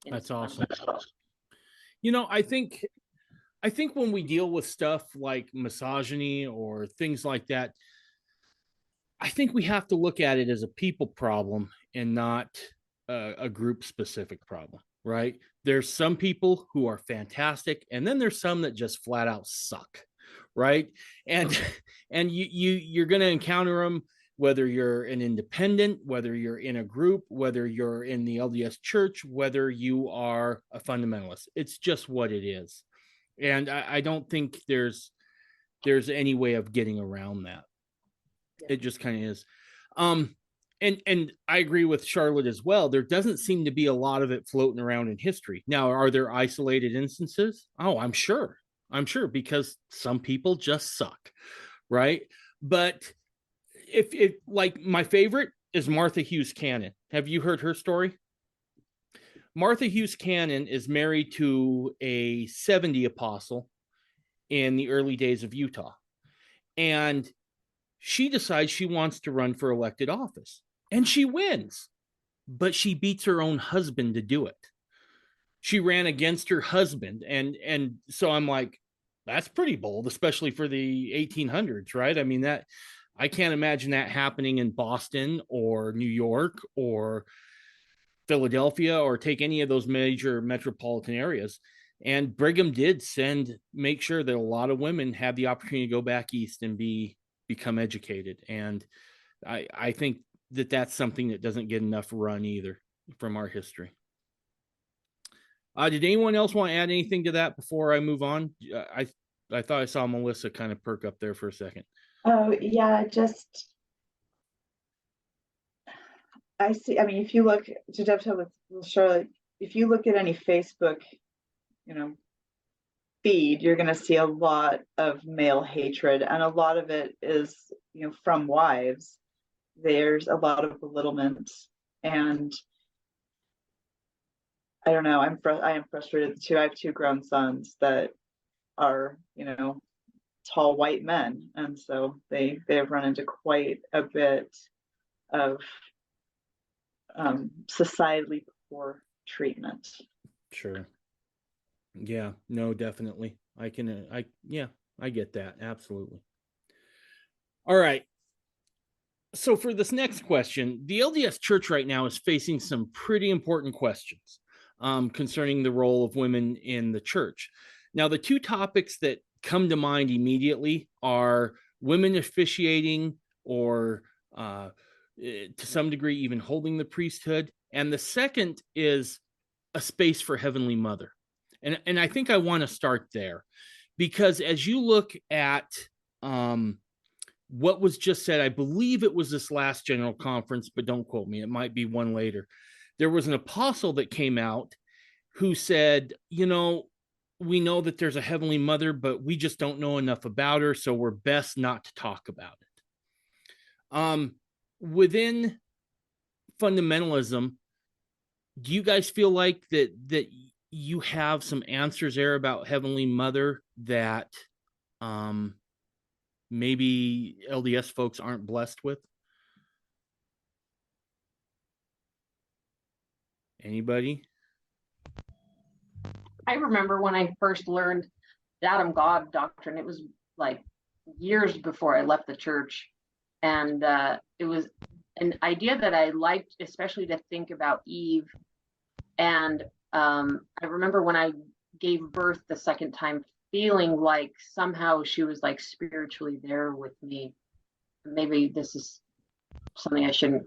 That's awesome. You know, I think when we deal with stuff like misogyny or things like that, I think we have to look at it as a people problem and not a group specific problem, right? There's some people who are fantastic, and then there's some that just flat out suck, right? And you're going to encounter them, whether you're an independent, whether you're in a group, whether you're in the LDS church, whether you are a fundamentalist. It's just what it is. And I don't think there's any way of getting around that. It just kind of is. And I agree with Charlotte as well. There doesn't seem to be a lot of it floating around in history. Now, are there isolated instances? Oh, I'm sure, because some people just suck, right? But if like, my favorite is Martha Hughes Cannon. Have you heard her story? Martha Hughes Cannon is married to a 70 apostle in the early days of Utah. And she decides she wants to run for elected office, and she wins, but she beats her own husband to do it. She ran against her husband. And so I'm like, that's pretty bold, especially for the 1800s, right? I mean, that I can't imagine that happening in Boston or New York or Philadelphia, or take any of those major metropolitan areas. And Brigham did make sure that a lot of women have the opportunity to go back east and become educated. And I think that's something that doesn't get enough run either from our history. Did anyone else want to add anything to that before I move on? I thought I saw Melissa kind of perk up there for a second. Oh, yeah, just, I see, I mean, if you look, to dovetail with Charlotte, if you look at any Facebook, feed, you're going to see a lot of male hatred, and a lot of it is, from wives. There's a lot of belittlement, and I don't know, I am frustrated too. I have 2 grown sons that are, tall white men, and so they have run into quite a bit of societally poor treatment. Sure. Yeah, no, definitely. I get that. Absolutely. All right. So for this next question, the LDS Church right now is facing some pretty important questions concerning the role of women in the church. Now, the 2 topics that come to mind immediately are women officiating, or to some degree even holding the priesthood. And the second is a space for Heavenly Mother. And I think I want to start there, because as you look at what was just said, I believe it was this last general conference, but don't quote me, it might be one later. There was an apostle that came out who said, we know that there's a Heavenly Mother, but we just don't know enough about her, so we're best not to talk about it. Within fundamentalism, do you guys feel like that you have some answers there about Heavenly Mother that maybe LDS folks aren't blessed with? Anybody? I remember when I first learned the Adam God doctrine, it was like years before I left the church. And it was an idea that I liked, especially to think about Eve. And I remember when I gave birth the second time, feeling like somehow she was like spiritually there with me. Maybe this is something I shouldn't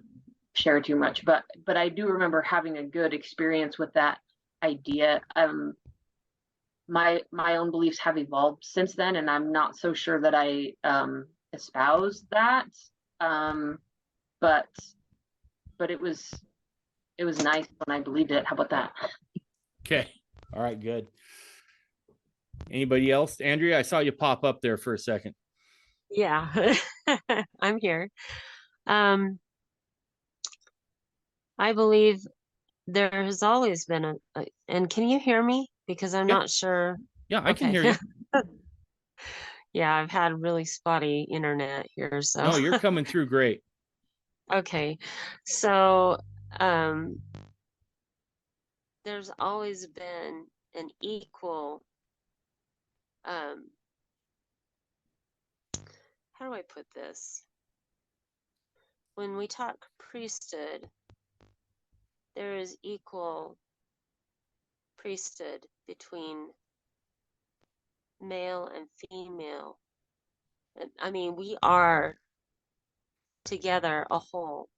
share too much, but I do remember having a good experience with that idea. My own beliefs have evolved since then, and I'm not so sure that I espouse that. But it was nice when I believed it. How about that? Okay. All right, good. Anybody else? Andrea, I saw you pop up there for a second. Yeah, I'm here. I believe there has always been and can you hear me? Because I'm Yeah. not sure. Yeah, I can Okay. hear you. Yeah, I've had really spotty internet here, so. No, you're coming through great. Okay. So, um, there's always been an equal, um, how do I put this? When we talk priesthood, there is equal priesthood between male and female. I mean, we are together a whole,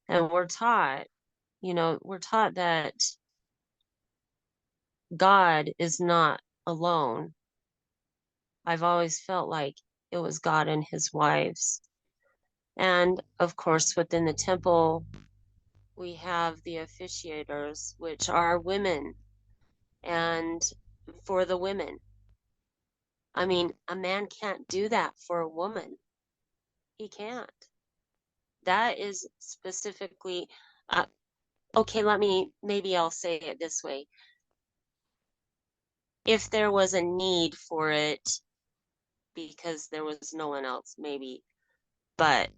and we're taught, we're taught that God is not alone. I've always felt like it was God and his wives. And of course, within the temple, we have the officiators, which are women, and for the women. I mean, a man can't do that for a woman. He can't. That is specifically, okay, maybe I'll say it this way. If there was a need for it, because there was no one else, maybe. But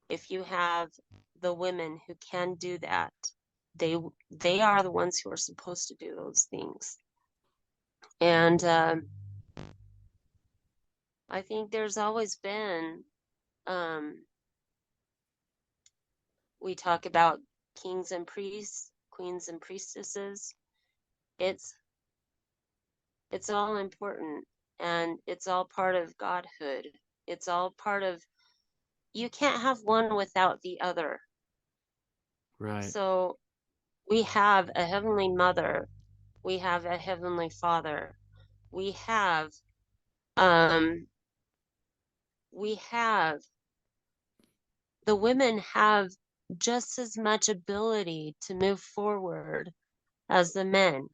if you have the women who can do that, they are the ones who are supposed to do those things. And I think there's always been, we talk about kings and priests, queens and priestesses. It's all important, and it's all part of godhood. It's all part of, you can't have one without the other. Right. So we have a heavenly mother, we have a heavenly father, we have um the women have just as much ability to move forward as the men.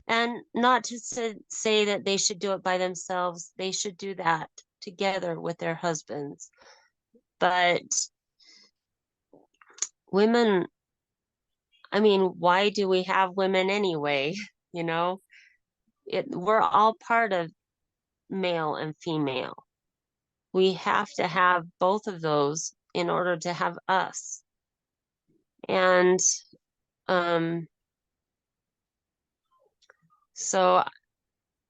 And not to say that they should do it by themselves, they should do that together with their husbands. But women, I mean, why do we have women anyway? You know, we're all part of male and female. We have to have both of those in order to have us. And so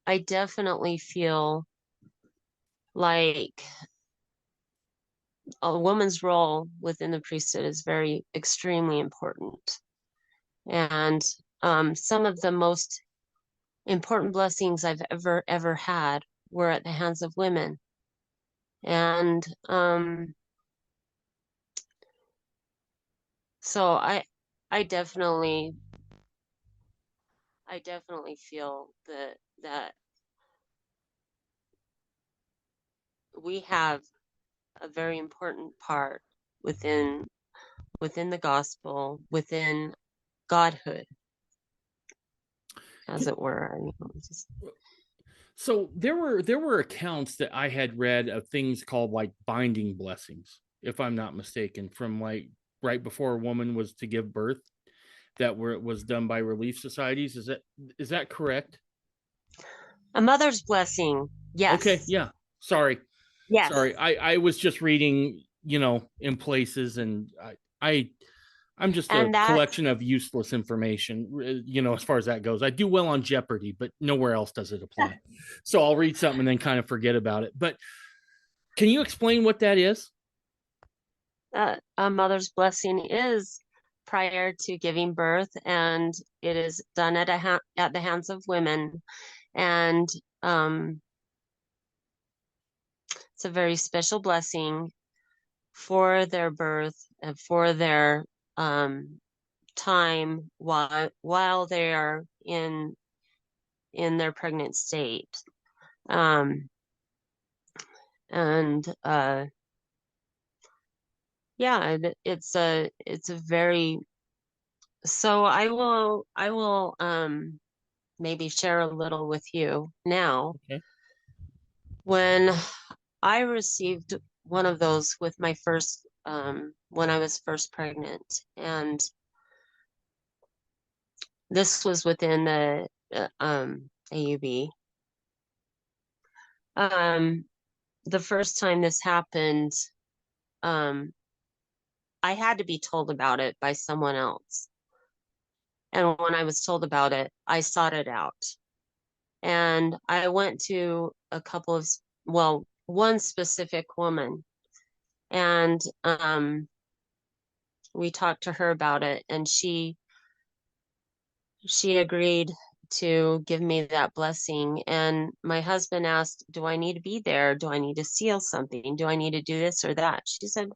I definitely feel like a woman's role within the priesthood is very extremely important. And some of the most important blessings I've ever had were at the hands of women. And so I definitely feel that we have a very important part within the gospel, within godhood, as it were. So there were accounts that I had read of things called like binding blessings, if I'm not mistaken, from like right before a woman was to give birth, that was done by relief societies. Is that correct? A mother's blessing. Yes. Okay, yeah. Sorry. Yes. Sorry. I was just reading, in places, and I'm just a collection of useless information, as far as that goes. I do well on Jeopardy, but nowhere else does it apply. So I'll read something and then kind of forget about it. But can you explain what that is? A mother's blessing is prior to giving birth, and it is done at the hands of women. And it's a very special blessing for their birth and for their time while they are in their pregnant state. Yeah, it's a very, so I will maybe share a little with you now. Okay. When I received one of those with my first when I was first pregnant, and This was within the AUB. The first time this happened, I had to be told about it by someone else. And when I was told about it, I sought it out. And I went to a couple of, well, one specific woman, and we talked to her about it, and she agreed to give me that blessing. And my husband asked, do I need to be there? Do I need to seal something? Do I need to do this or that? She said,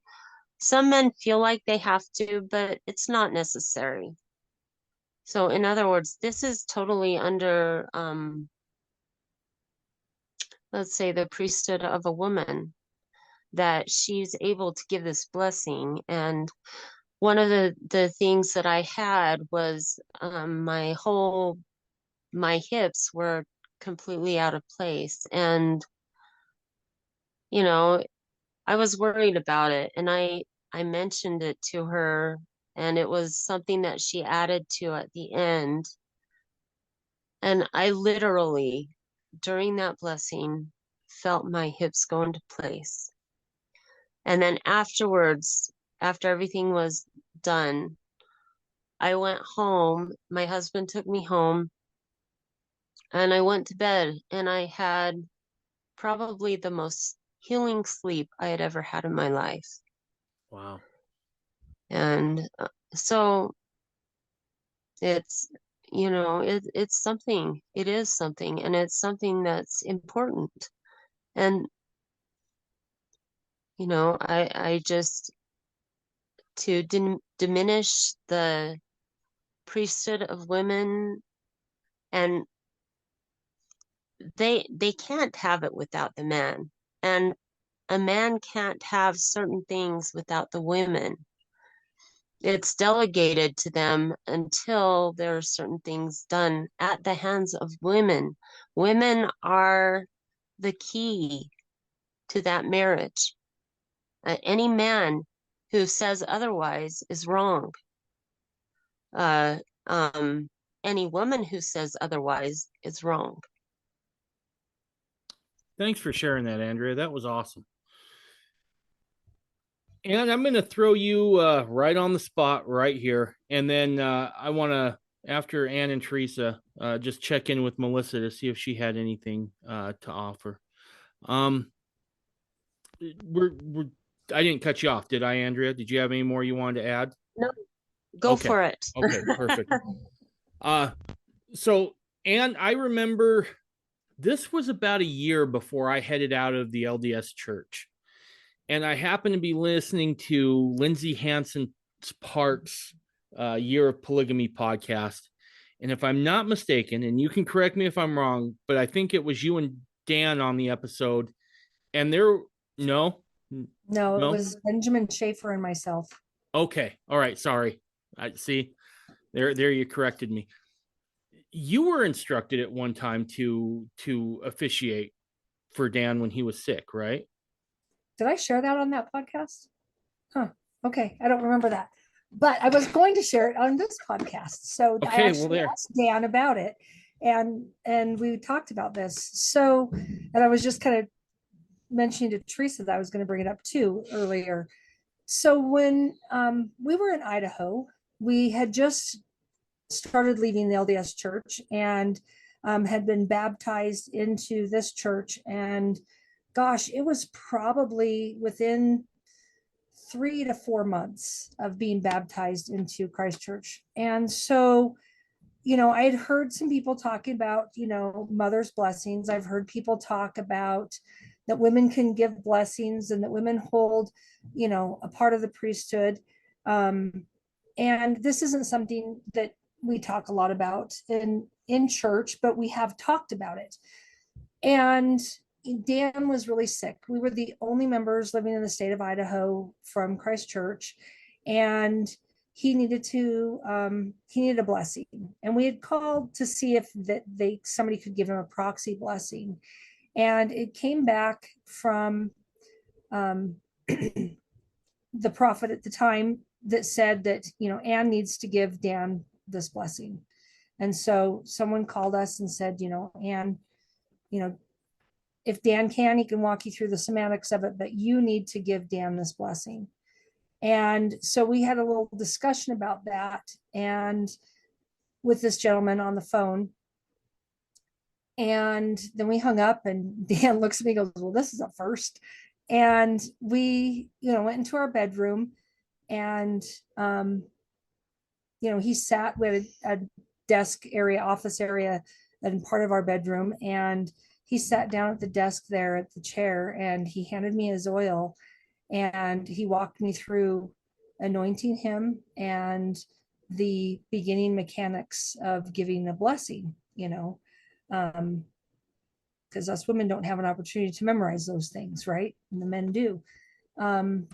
some men feel like they have to, but it's not necessary. So in other words, this is totally under, let's say, the priesthood of a woman, that she's able to give this blessing. And one of the things that I had was my hips were completely out of place. And, you know, I was worried about it, and I mentioned it to her, and it was something that she added to at the end. And I literally, during that blessing, felt my hips go into place. And then afterwards, after everything was done, I went home. My husband took me home, and I went to bed, and I had probably the most healing sleep I had ever had in my life. Wow. And so it's, it's something, it is something, and it's something that's important. And, I just, to diminish the priesthood of women, and they can't have it without the man, and a man can't have certain things without the women. It's delegated to them until there are certain things done at the hands of women. Women are the key to that marriage. Any man who says otherwise is wrong. Any woman who says otherwise is wrong. Thanks for sharing that, Andrea. That was awesome. And I'm going to throw you right on the spot right here. And then I want to, after Ann and Teresa, just check in with Melissa to see if she had anything to offer. I didn't cut you off, did I, Andrea? Did you have any more you wanted to add? No, go for it. Okay, perfect. So, Ann, I remember this was about a year before I headed out of the LDS church. And I happened to be listening to Lindsay Hansen Park's Year of Polygamy podcast. And if I'm not mistaken, and you can correct me if I'm wrong, but I think it was you and Dan on the episode. And No, it was Benjamin Schaefer and myself. Okay. All right. Sorry. I see. There you corrected me. You were instructed at one time to officiate for Dan when he was sick, right? Did I share that on that podcast? Huh. Okay. I don't remember that, but I was going to share it on this podcast. So I actually asked Dan about it, and we talked about this. So, and I was just kind of mentioning to Teresa that I was going to bring it up too earlier. So when we were in Idaho, we had just started leaving the LDS church and had been baptized into this church. And gosh, it was probably within 3 to 4 months of being baptized into Christ Church. And so, I had heard some people talking about, mother's blessings. I've heard people talk about that women can give blessings and that women hold, a part of the priesthood. And this isn't something that we talk a lot about in church, but we have talked about it. And Dan was really sick. We were the only members living in the state of Idaho from Christ Church, and he needed a blessing. And we had called to see if somebody could give him a proxy blessing. And it came back from the prophet at the time that said that, Anne needs to give Dan this blessing. And so someone called us and said, Ann, if Dan can, he can walk you through the semantics of it, but you need to give Dan this blessing. And so we had a little discussion about that, and with this gentleman on the phone. And then we hung up, and Dan looks at me and goes, well, this is a first. And we, went into our bedroom, and, he sat with a desk area, office area, and part of our bedroom. And he sat down at the desk there at the chair, and he handed me his oil, and he walked me through anointing him and the beginning mechanics of giving a blessing, because us women don't have an opportunity to memorize those things, right? And the men do. And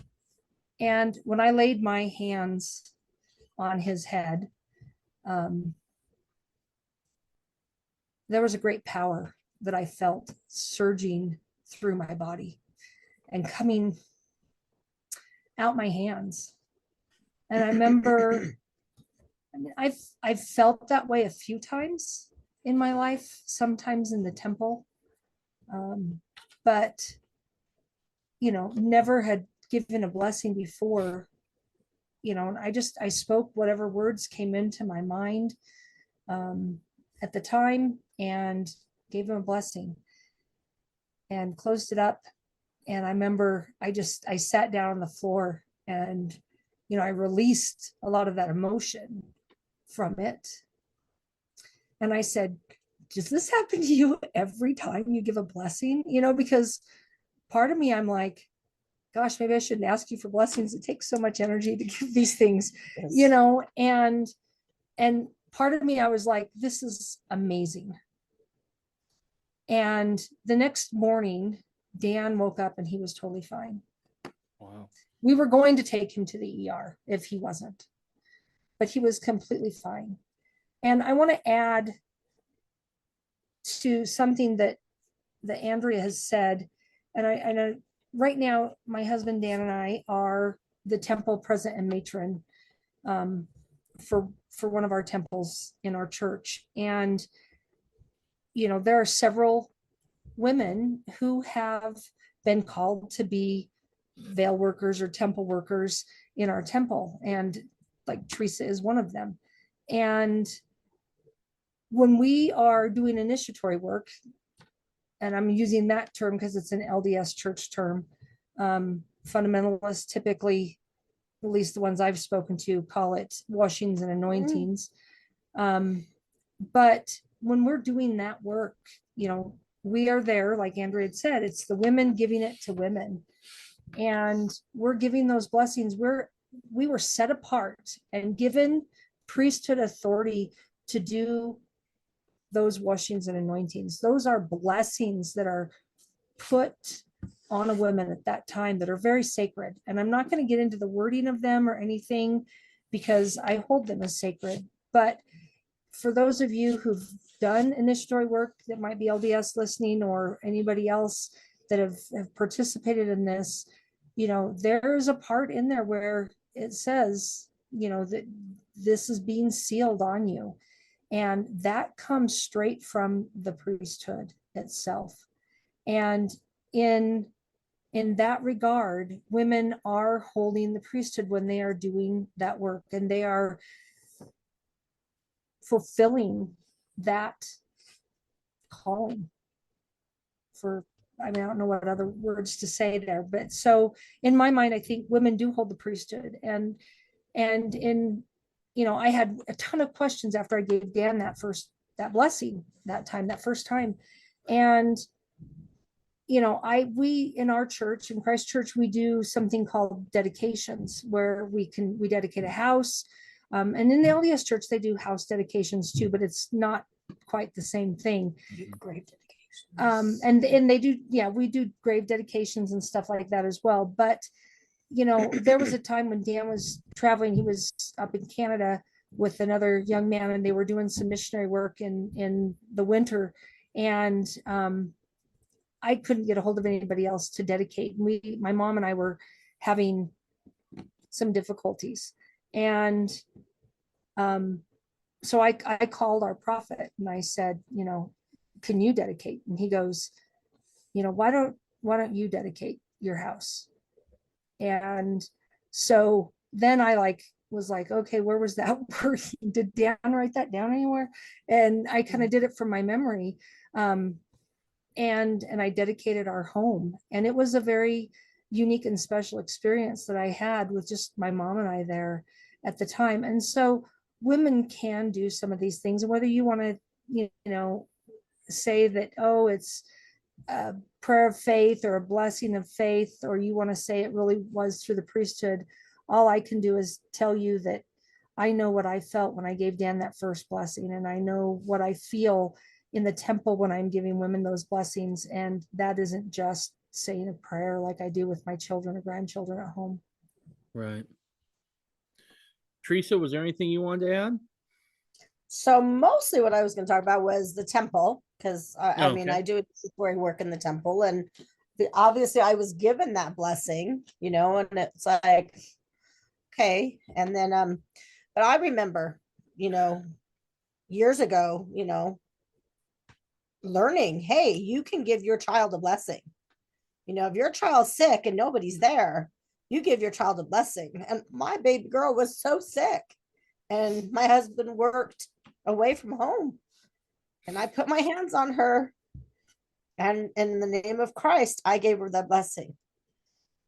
when I laid my hands on his head, there was a great power that I felt surging through my body and coming out my hands. And I remember, I've felt that way a few times in my life, sometimes in the temple, but never had given a blessing before. And I spoke whatever words came into my mind at the time, and gave him a blessing and closed it up. And I remember I sat down on the floor, and I released a lot of that emotion from it. And I said, does this happen to you every time you give a blessing? Because part of me, I'm like, gosh, maybe I shouldn't ask you for blessings. It takes so much energy to give these things, yes. And part of me, I was like, this is amazing. And the next morning, Dan woke up and he was totally fine. Wow. We were going to take him to the ER if he wasn't, but he was completely fine. And I want to add to something that Andrea has said. And I know right now, my husband, Dan, and I are the temple president and matron for one of our temples in our church. And, there are several women who have been called to be veil workers or temple workers in our temple. And like Teresa is one of them. And when we are doing initiatory work, and I'm using that term because it's an LDS church term, fundamentalists typically, at least the ones I've spoken to, call it washings and anointings. But when we're doing that work, we are there, like Andrea had said, it's the women giving it to women. And we're giving those blessings. We were set apart and given priesthood authority to do those washings and anointings. Those are blessings that are put on a woman at that time that are very sacred. And I'm not going to get into the wording of them or anything because I hold them as sacred. But for those of you who've done initiatory work that might be LDS listening, or anybody else that have participated in this, there's a part in there where it says, that this is being sealed on you. And that comes straight from the priesthood itself. And in that regard, women are holding the priesthood when they are doing that work, and they are fulfilling that calling I don't know what other words to say there, but so in my mind, I think women do hold the priesthood. And in, I had a ton of questions after I gave Dan that blessing that first time. And, we in our church, in Christ Church, we do something called dedications, where we dedicate a house. And in the LDS church, they do house dedications too, but it's not quite the same thing. Grave dedications. And they do, we do grave dedications and stuff like that as well. But, there was a time when Dan was traveling, he was up in Canada with another young man, and they were doing some missionary work in the winter. And I couldn't get a hold of anybody else to dedicate. My mom and I were having some difficulties. And so I called our prophet and I said, can you dedicate? And he goes, why don't you dedicate your house? And so then I was like, okay, where was that word? Did Dan write that down anywhere? And I kind of did it from my memory. And I dedicated our home. And it was a very unique and special experience that I had with just my mom and I there at the time. And so women can do some of these things, whether you want to, say that, oh, it's a prayer of faith or a blessing of faith, or you want to say it really was through the priesthood. All I can do is tell you that I know what I felt when I gave Dan that first blessing, and I know what I feel in the temple when I'm giving women those blessings. And that isn't just saying a prayer like I do with my children or grandchildren at home. Right. Teresa, was there anything you wanted to add? So mostly what I was going to talk about was the temple, because I mean, Okay. I do where I work in the temple, and obviously I was given that blessing, and it's like, okay. And then, but I remember, years ago, learning, hey, you can give your child a blessing. If your child's sick and nobody's there, you give your child a blessing. And my baby girl was so sick, and my husband worked away from home, and I put my hands on her, and in the name of Christ, I gave her the blessing.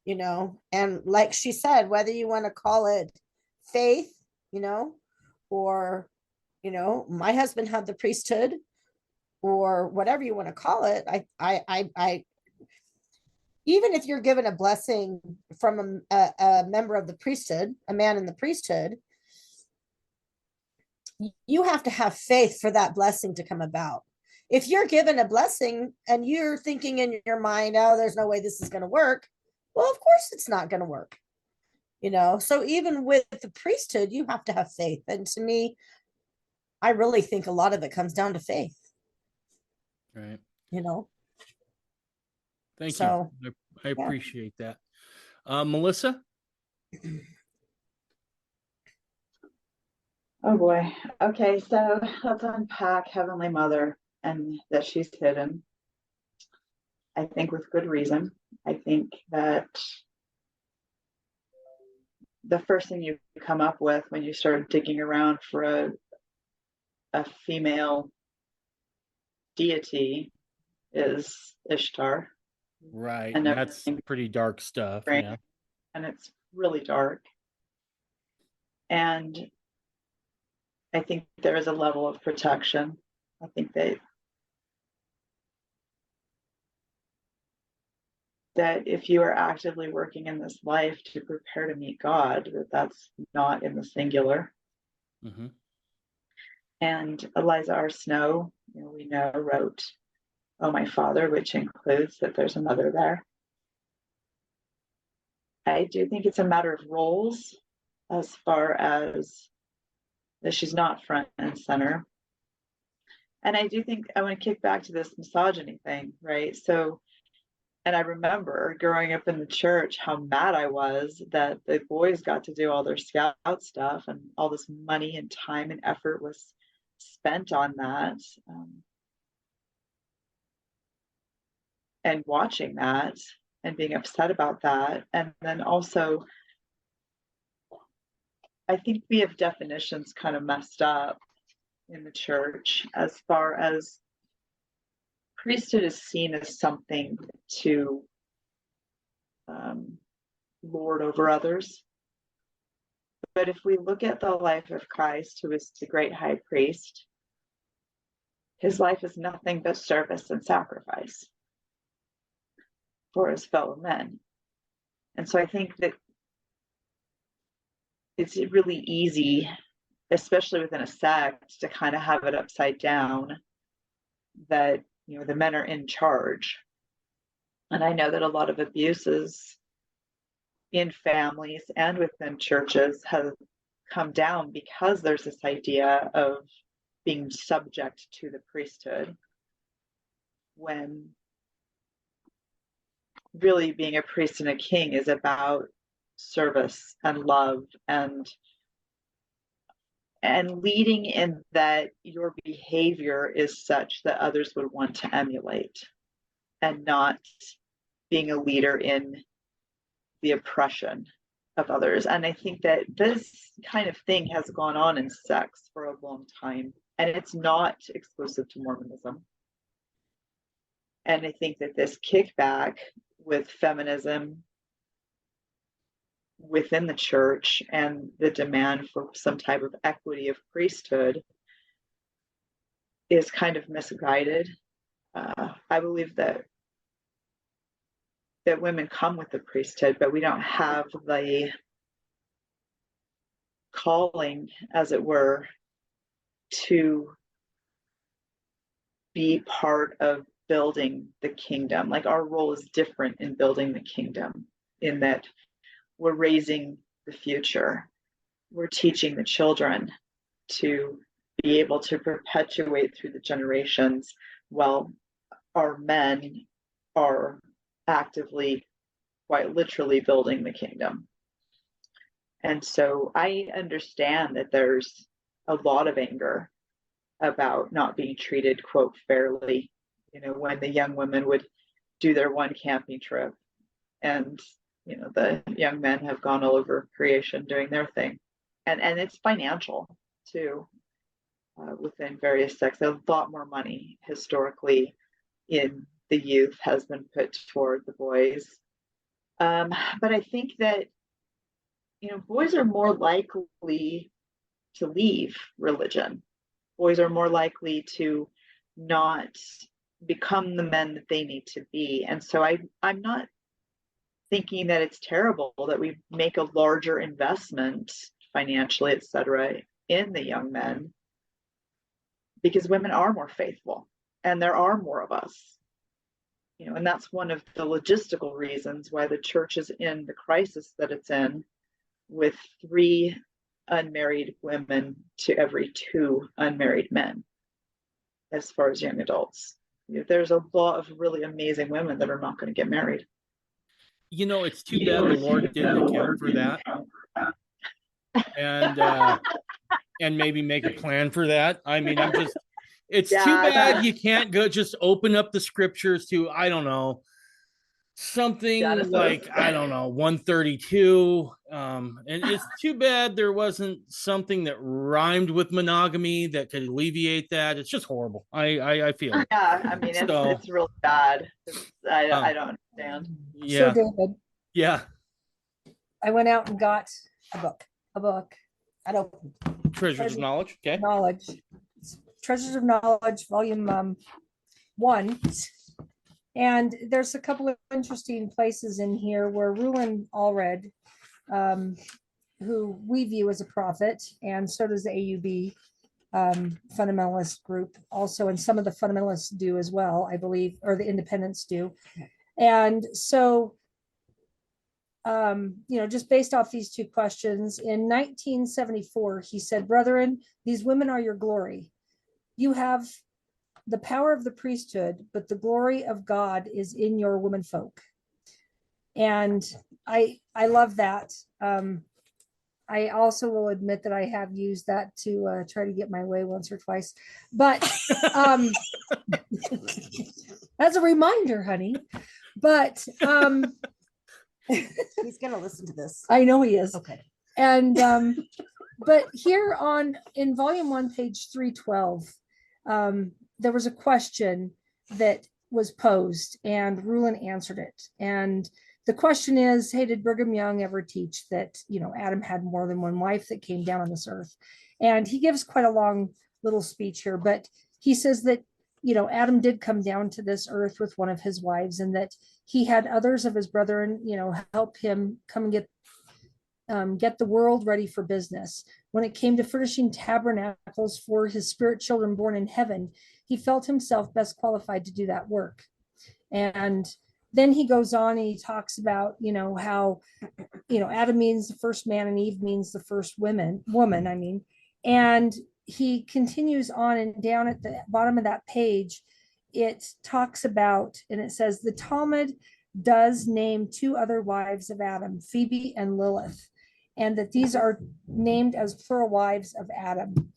And like she said, whether you want to call it faith, or my husband had the priesthood, or whatever you want to call it. I even if you're given a blessing from a member of the priesthood, a man in the priesthood, you have to have faith for that blessing to come about. If you're given a blessing and you're thinking in your mind, oh, there's no way this is going to work, well, of course it's not going to work. So even with the priesthood, you have to have faith. And to me, I really think a lot of it comes down to faith. Right. Thank So, you. I appreciate that. Melissa? Oh boy. Okay, so let's unpack Heavenly Mother and that she's hidden. I think with good reason. I think that the first thing you come up with when you start digging around for a female deity is Ishtar. Right. And That's pretty dark stuff. right? Yeah. And it's really dark. And I think there is a level of protection. I think that if you are actively working in this life to prepare to meet God, that's not in the singular. Mm-hmm. And Eliza R. Snow, we know, wrote "Oh My Father," which includes that there's a mother there. I do think it's a matter of roles as far as that she's not front and center. And I do think I want to kick back to this misogyny thing, right? So, and I remember growing up in the church how mad I was that the boys got to do all their scout stuff, and all this money and time and effort was spent on that. And watching that and being upset about that. And then also, I think we have definitions kind of messed up in the church as far as priesthood is seen as something to lord over others. But if we look at the life of Christ, who is the great high priest, his life is nothing but service and sacrifice for his fellow men. And so I think that it's really easy, especially within a sect, to kind of have it upside down that the men are in charge. And I know that a lot of abuses in families and within churches have come down because there's this idea of being subject to the priesthood, when really being a priest and a king is about service and love and and leading in that your behavior is such that others would want to emulate, and not being a leader in the oppression of others. And I think that this kind of thing has gone on in sex for a long time, and it's not exclusive to Mormonism. And I think that this kickback with feminism within the church and the demand for some type of equity of priesthood is kind of misguided. I believe that women come with the priesthood, but we don't have the calling, as it were, to be part of building the kingdom. Like, our role is different in building the kingdom, in that we're raising the future. We're teaching the children to be able to perpetuate through the generations, while our men are actively, quite literally, building the kingdom. And so I understand that there's a lot of anger about not being treated, quote, fairly, when the young women would do their one camping trip, and the young men have gone all over creation doing their thing. And it's financial too, within various sects. A lot more money historically in the youth has been put toward the boys. But I think that, boys are more likely to leave religion. Boys are more likely to not become the men that they need to be. And so I'm not thinking that it's terrible that we make a larger investment financially, etc., in the young men, because women are more faithful and there are more of us. And that's one of the logistical reasons why the church is in the crisis that it's in, with 3 unmarried women to every 2 unmarried men, as far as young adults. There's a lot of really amazing women that are not going to get married. It's too bad the Lord didn't account for that, and maybe make a plan for that. I mean, it's too bad you can't go just open up the scriptures to, I don't know, something like, I don't know, 132. And it's too bad there wasn't something that rhymed with monogamy that could alleviate that. It's just horrible. I feel it. Yeah, I mean, it's really bad. I don't understand. Yeah. So David, yeah. I went out and got a book. I don't. Treasures of Knowledge. Okay. Knowledge. Treasures of Knowledge, volume 1. And there's a couple of interesting places in here where Ruin Allred, who we view as a prophet, and so does the AUB fundamentalist group also, and some of the fundamentalists do as well, I believe, or the independents do. And so, just based off these 2 questions, in 1974, he said, "Brethren, these women are your glory. You have the power of the priesthood, but the glory of God is in your womenfolk." And I love that. I also will admit that I have used that to try to get my way once or twice, but as a reminder, honey. But He's gonna listen to this. I know he is. Okay. And but here in volume 1, page 312, there was a question that was posed and Rulin answered it. And the question is, hey, did Brigham Young ever teach that, Adam had more than one wife that came down on this earth? And he gives quite a long little speech here, but he says that, Adam did come down to this earth with one of his wives, and that he had others of his brethren, help him come and get the world ready for business. When it came to furnishing tabernacles for his spirit children born in heaven, he felt himself best qualified to do that work. And then he goes on and he talks about, how, Adam means the first man and Eve means the first woman, and he continues on, and down at the bottom of that page, it talks about, and it says, the Talmud does name 2 other wives of Adam, Phoebe and Lilith. and that these are named as plural wives of Adam.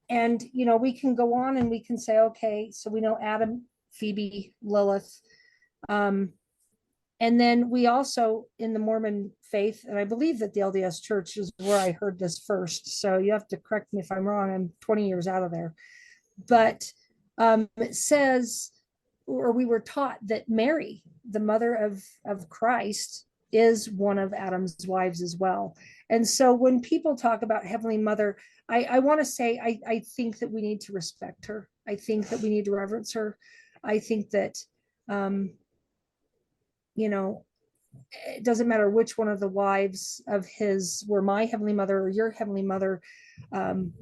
And, we can go on and we can say, okay, so we know Adam, Phoebe, Lilith. And then we also, in the Mormon faith, and I believe that the LDS Church is where I heard this first. So you have to correct me if I'm wrong. I'm 20 years out of there. But it says, or we were taught that Mary, the mother of Christ, is one of Adam's wives as well. And so when people talk about Heavenly Mother, I want to say, I think that we need to respect her. I think that we need to reverence her. I think that, it doesn't matter which one of the wives of his were my Heavenly Mother or your Heavenly Mother.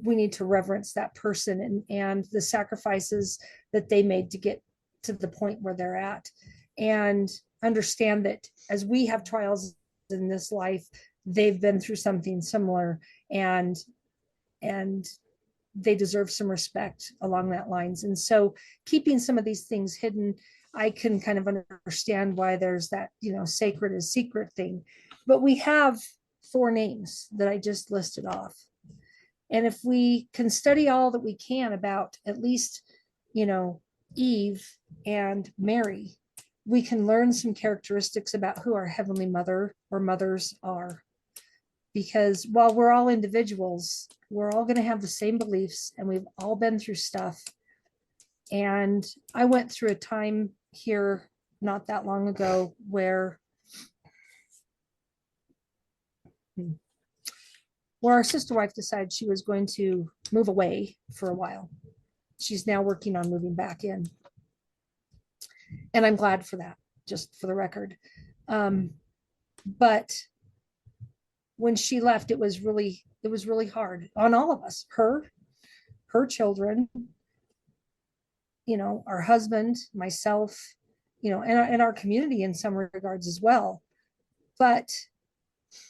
We need to reverence that person and the sacrifices that they made to get to the point where they're at, and understand that as we have trials in this life, they've been through something similar, and they deserve some respect along that lines. And so keeping some of these things hidden, I can kind of understand why there's that, sacred is secret thing. But we have 4 names that I just listed off. And if we can study all that we can about at least, Eve and Mary, we can learn some characteristics about who our Heavenly Mother or mothers are. Because while we're all individuals, we're all going to have the same beliefs, and we've all been through stuff. And I went through a time here not that long ago where our sister wife decided she was going to move away for a while. She's now working on moving back in. And I'm glad for that, just for the record. But when she left, it was really hard on all of us, her children, our husband, myself, and our community in some regards as well. But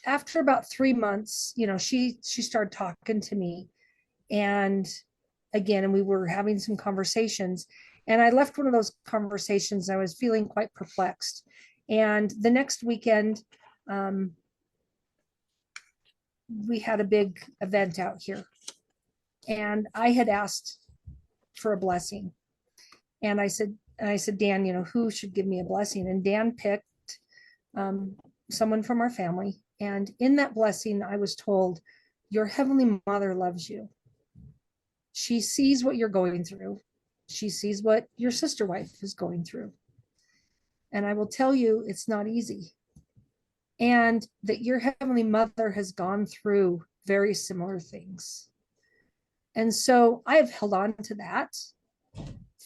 after about 3 months, she started talking to me, and we were having some conversations, and I left one of those conversations. I was feeling quite perplexed. And the next weekend, we had a big event out here, and I had asked for a blessing. And I said, Dan, who should give me a blessing? And Dan picked someone from our family. And in that blessing, I was told, your Heavenly Mother loves you. She sees what you're going through. She sees what your sister wife is going through. And I will tell you, it's not easy. And that your Heavenly Mother has gone through very similar things. And so I have held on to that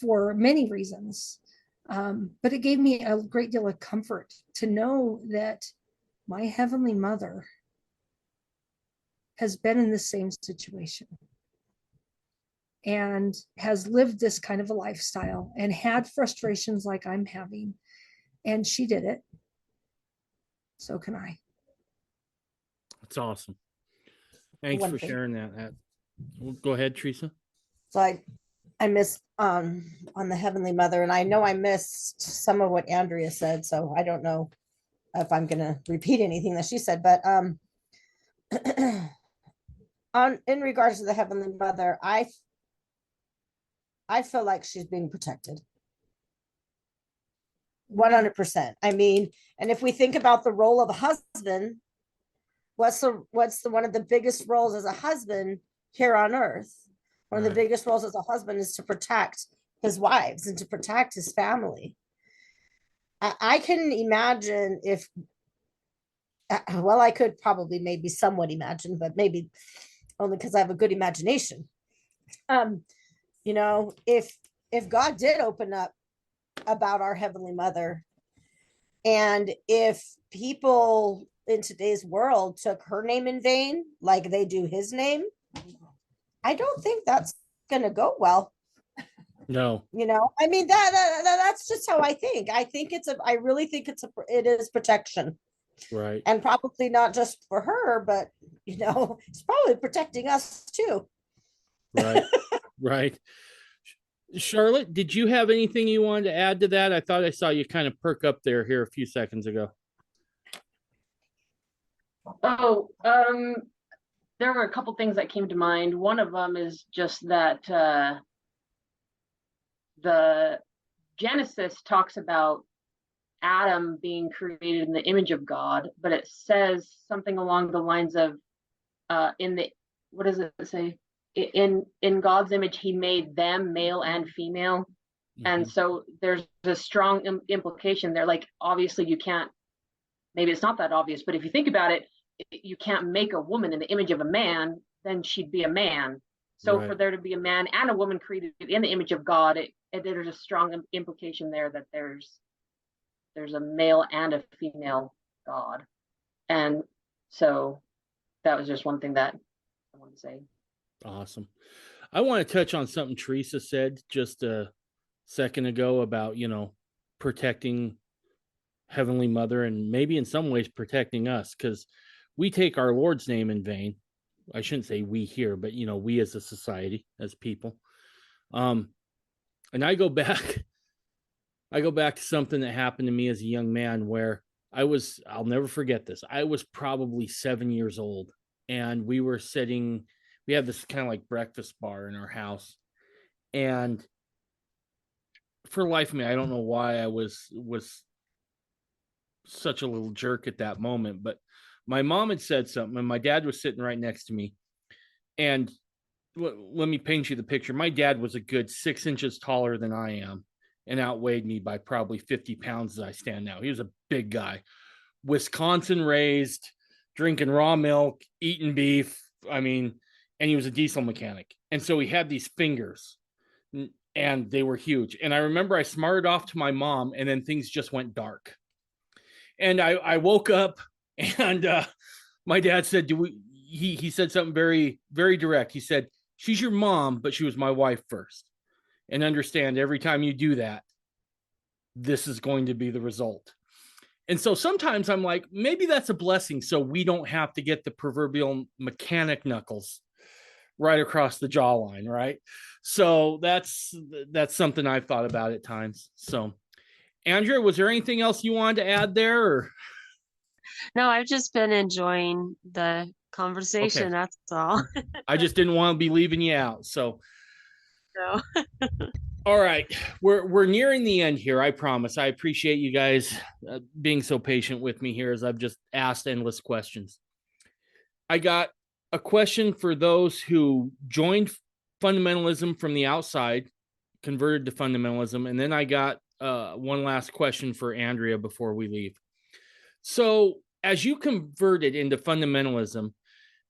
for many reasons. But it gave me a great deal of comfort to know that my Heavenly Mother has been in the same situation and has lived this kind of a lifestyle and had frustrations like I'm having. And she did it. So can I. That's awesome. Thanks for sharing that. Go ahead, Teresa. So I missed on the Heavenly Mother, and I know I missed some of what Andrea said, so I don't know if I'm going to repeat anything that she said, but in regards to the Heavenly Mother, I feel like she's being protected 100%. I mean, and if we think about the role of a husband, what's the one of the biggest roles as a husband here on earth? One of the biggest roles as a husband is to protect his wives and to protect his family. I can imagine I could probably maybe somewhat imagine, but maybe only because I have a good imagination. If God did open up about our Heavenly Mother, and if people in today's world took her name in vain, like they do his name, I don't think that's going to go well. No. I mean, that's just how I think. I really think it is protection. Right. And probably not just for her, but it's probably protecting us too. Right. Right. Charlotte, did you have anything you wanted to add to that? I thought I saw you kind of perk up here a few seconds ago. Oh, there were a couple things that came to mind. One of them is just that the Genesis talks about Adam being created in the image of God, but it says something along the lines of what does it say? In God's image, he made them male and female. Mm-hmm. And so there's a strong implication there. Like, obviously you can't, maybe it's not that obvious, but if you think about it, you can't make a woman in the image of a man, then she'd be a man. So right. For there to be a man and a woman created in the image of God, there's a strong implication there that there's a male and a female God. And so that was just one thing that I wanted to say. Awesome. I want to touch on something Teresa said just a second ago about, protecting Heavenly Mother and maybe in some ways protecting us, because we take our Lord's name in vain. I shouldn't say we here, but we as a society, as people. And I go back to something that happened to me as a young man where I'll never forget this. I was probably 7 years old, and we had this kind of like breakfast bar in our house. And for the life of me, I don't know why I was such a little jerk at that moment, but my mom had said something and my dad was sitting right next to me. And let me paint you the picture. My dad was a good 6 inches taller than I am and outweighed me by probably 50 pounds as I stand now. He was a big guy, Wisconsin raised, drinking raw milk, eating beef. And he was a diesel mechanic. And so he had these fingers and they were huge. And I remember I smarted off to my mom and then things just went dark. And I woke up and my dad said, he said something very, very direct. He said, she's your mom, but she was my wife first. And understand every time you do that, this is going to be the result. And so sometimes I'm like, maybe that's a blessing. So we don't have to get the proverbial mechanic knuckles right across the jawline. Right. So that's something I've thought about at times. So Andrea, was there anything else you wanted to add there? Or? No, I've just been enjoying the conversation. Okay. That's all. I just didn't want to be leaving you out. So, no. All right, we're nearing the end here. I promise. I appreciate you guys being so patient with me here as I've just asked endless questions. I got a question for those who joined fundamentalism from the outside, converted to fundamentalism, and then I got one last question for Andrea before we leave. So as you converted into fundamentalism,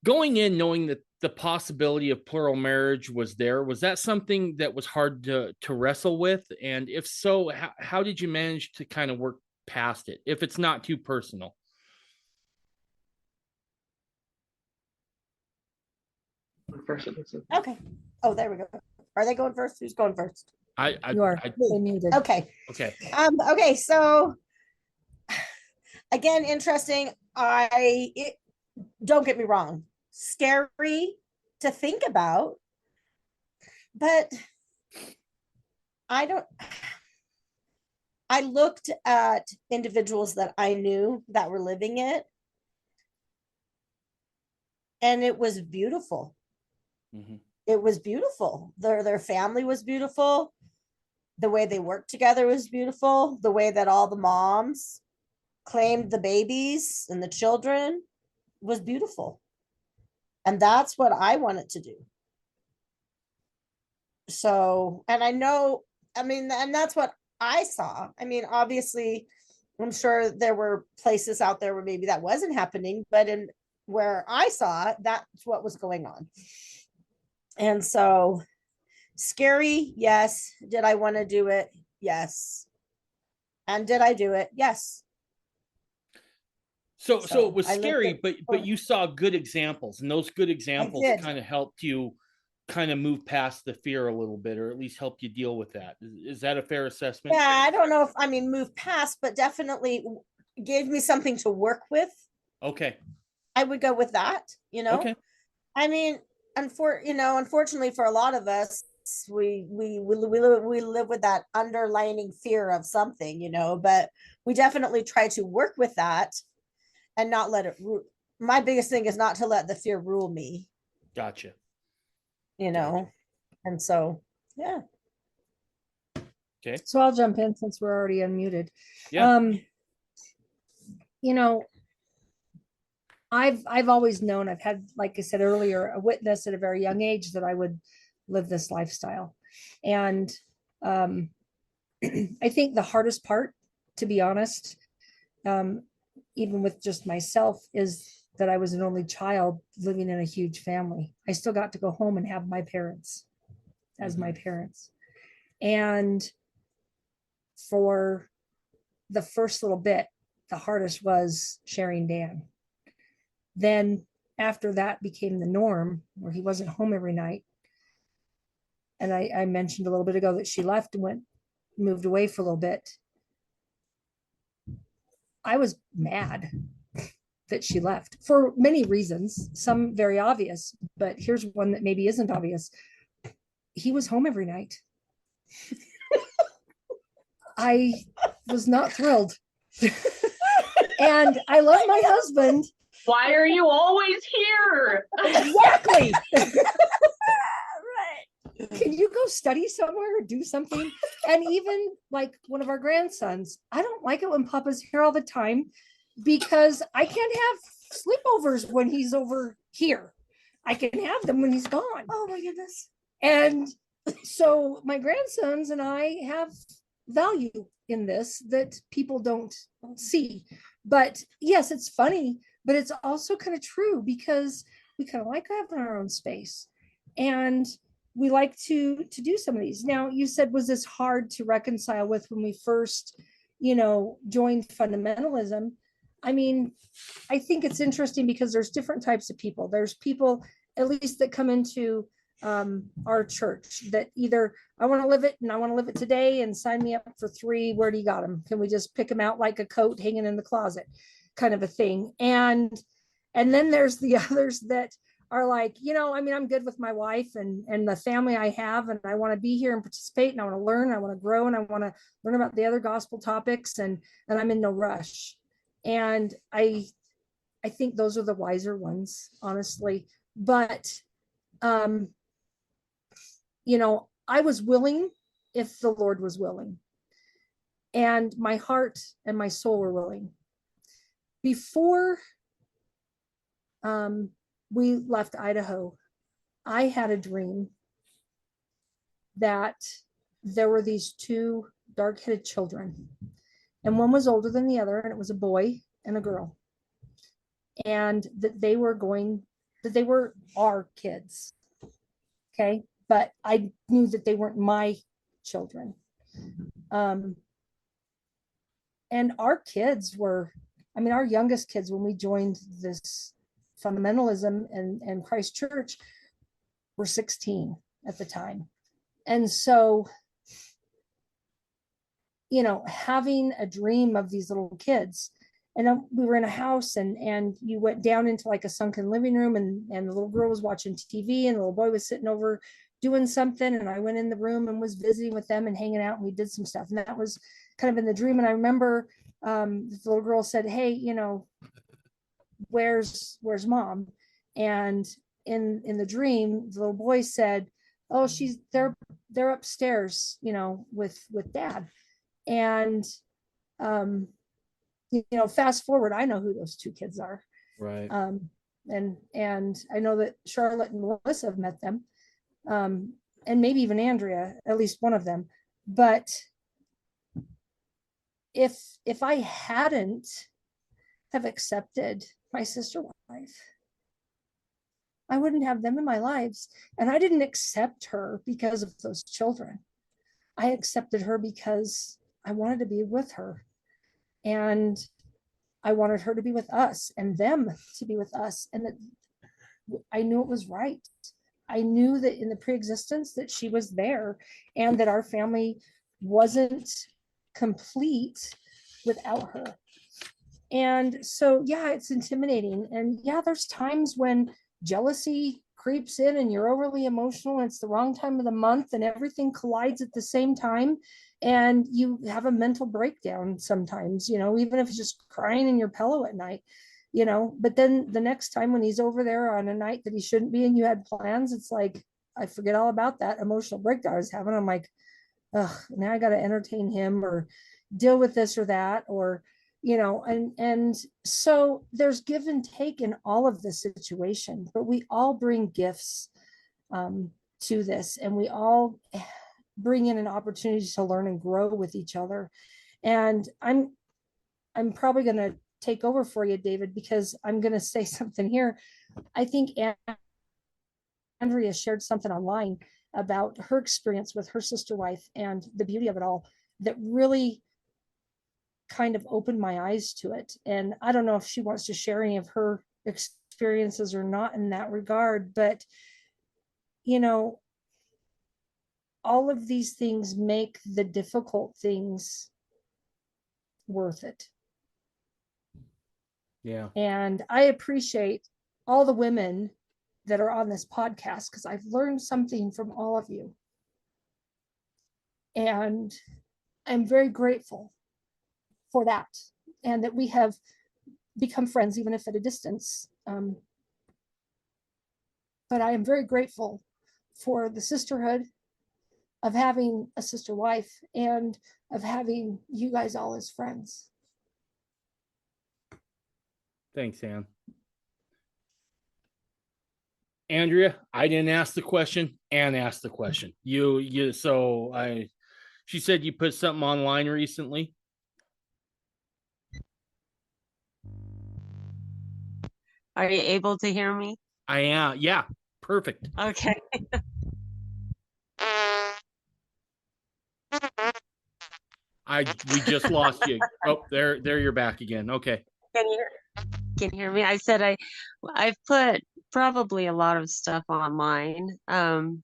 going in knowing that the possibility of plural marriage was there, was that something that was hard to wrestle with? And if so, how did you manage to kind of work past it, if it's not too personal? Okay. Oh, there we go. Are they going first? Who's going first? You are muted. Okay. Okay. Okay. So again, interesting. Don't get me wrong, scary to think about, but I looked at individuals that I knew that were living it, and it was beautiful. Mm-hmm. It was beautiful. Their family was beautiful. The way they worked together was beautiful. The way that all the moms claimed the babies and the children was beautiful. And that's what I wanted to do. So, and I know, and that's what I saw. Obviously, I'm sure there were places out there where maybe that wasn't happening, but in where I saw it, that's what was going on. And so scary, yes. Did I want to do it? Yes. And did I do it? Yes. So it was scary, but you saw good examples, and those good examples kind of helped you kind of move past the fear a little bit, or at least help you deal with that. Is that a fair assessment? Yeah, I don't know if move past, but definitely gave me something to work with. Okay. I would go with that, Okay. Unfortunately for a lot of us, we live with that underlying fear of something, but we definitely try to work with that and not let it my biggest thing is not to let the fear rule me, Gotcha. you know. And so, yeah. Okay. So I'll jump in since we're already unmuted. Yeah. You know, I've always known, I've had, like I said earlier, a witness at a very young age that I would live this lifestyle. And I think the hardest part, to be honest, even with just myself, is that I was an only child living in a huge family. I still got to go home and have my parents as my parents. And for the first little bit, the hardest was sharing Dan. Then after that became the norm, where he wasn't home every night. And I mentioned a little bit ago that she left and moved away for a little bit. I was mad that she left for many reasons, some very obvious, but here's one that maybe isn't obvious. He was home every night. I was not thrilled. And I love my husband. Why are you always here? Exactly. Right. Can you go study somewhere or do something? And even like one of our grandsons, I don't like it when Papa's here all the time because I can't have sleepovers when he's over here. I can have them when he's gone. Oh my goodness. And so my grandsons and I have value in this that people don't see. But yes, it's funny, but it's also kind of true because we kind of like having our own space. And we like to do some of these. Now, you said, was this hard to reconcile with when we first, joined fundamentalism? I mean, I think it's interesting because there's different types of people. There's people, at least that come into our church, that either I want to live it and I want to live it today and sign me up for 3. Where do you got them? Can we just pick them out like a coat hanging in the closet, kind of a thing? And then there's the others that are like, I'm good with my wife and the family I have, and I want to be here and participate, and I want to learn, I want to grow, and I want to learn about the other gospel topics, and I'm in no rush. And I think those are the wiser ones, honestly. But I was willing if the Lord was willing, and my heart and my soul were willing. Before we left Idaho, I had a dream that there were these 2 dark-headed children, and one was older than the other, and it was a boy and a girl, and that they were our kids. Okay. But I knew that they weren't my children. And our kids were, our youngest kids, when we joined this fundamentalism and Christ Church, were 16 at the time. And so, having a dream of these little kids, and we were in a house and you went down into like a sunken living room, and the little girl was watching TV and the little boy was sitting over doing something, and I went in the room and was visiting with them and hanging out, and we did some stuff, and that was kind of in the dream. And I remember the little girl said, "Hey, where's mom?" And in the dream, the little boy said, "Oh, they're upstairs, with dad." And fast forward, I know who those 2 kids are, Right. and I know that Charlotte and Melissa have met them. And maybe even Andrea, at least one of them. But if I hadn't have accepted my sister wife, I wouldn't have them in my lives. And I didn't accept her because of those children. I accepted her because I wanted to be with her, and I wanted her to be with us and them to be with us. And that I knew it was right. I knew that in the pre-existence that she was there, and that our family wasn't complete without her. And so, yeah, it's intimidating. And yeah, there's times when jealousy creeps in and you're overly emotional and it's the wrong time of the month and everything collides at the same time. And you have a mental breakdown sometimes, even if it's just crying in your pillow at night. but then the next time when he's over there on a night that he shouldn't be and you had plans, it's like, I forget all about that emotional breakdown I was having. I'm like, ugh, now I got to entertain him or deal with this or that, or, and so there's give and take in all of this situation, but we all bring gifts to this, and we all bring in an opportunity to learn and grow with each other. And I'm probably going to take over for you, David, because I'm going to say something here. I think Andrea shared something online about her experience with her sister wife and the beauty of it all that really kind of opened my eyes to it. And I don't know if she wants to share any of her experiences or not in that regard, but all of these things make the difficult things worth it. Yeah. And I appreciate all the women that are on this podcast, because I've learned something from all of you. And I'm very grateful for that, and that we have become friends, even if at a distance. But I am very grateful for the sisterhood of having a sister wife and of having you guys all as friends. Thanks, Ann. Andrea, I didn't ask the question. Ann asked the question. She said you put something online recently. Are you able to hear me? I am. Yeah, perfect. Okay. We just lost you. Oh, there you're back again. Okay. Can you hear me? I said I've put probably a lot of stuff online. And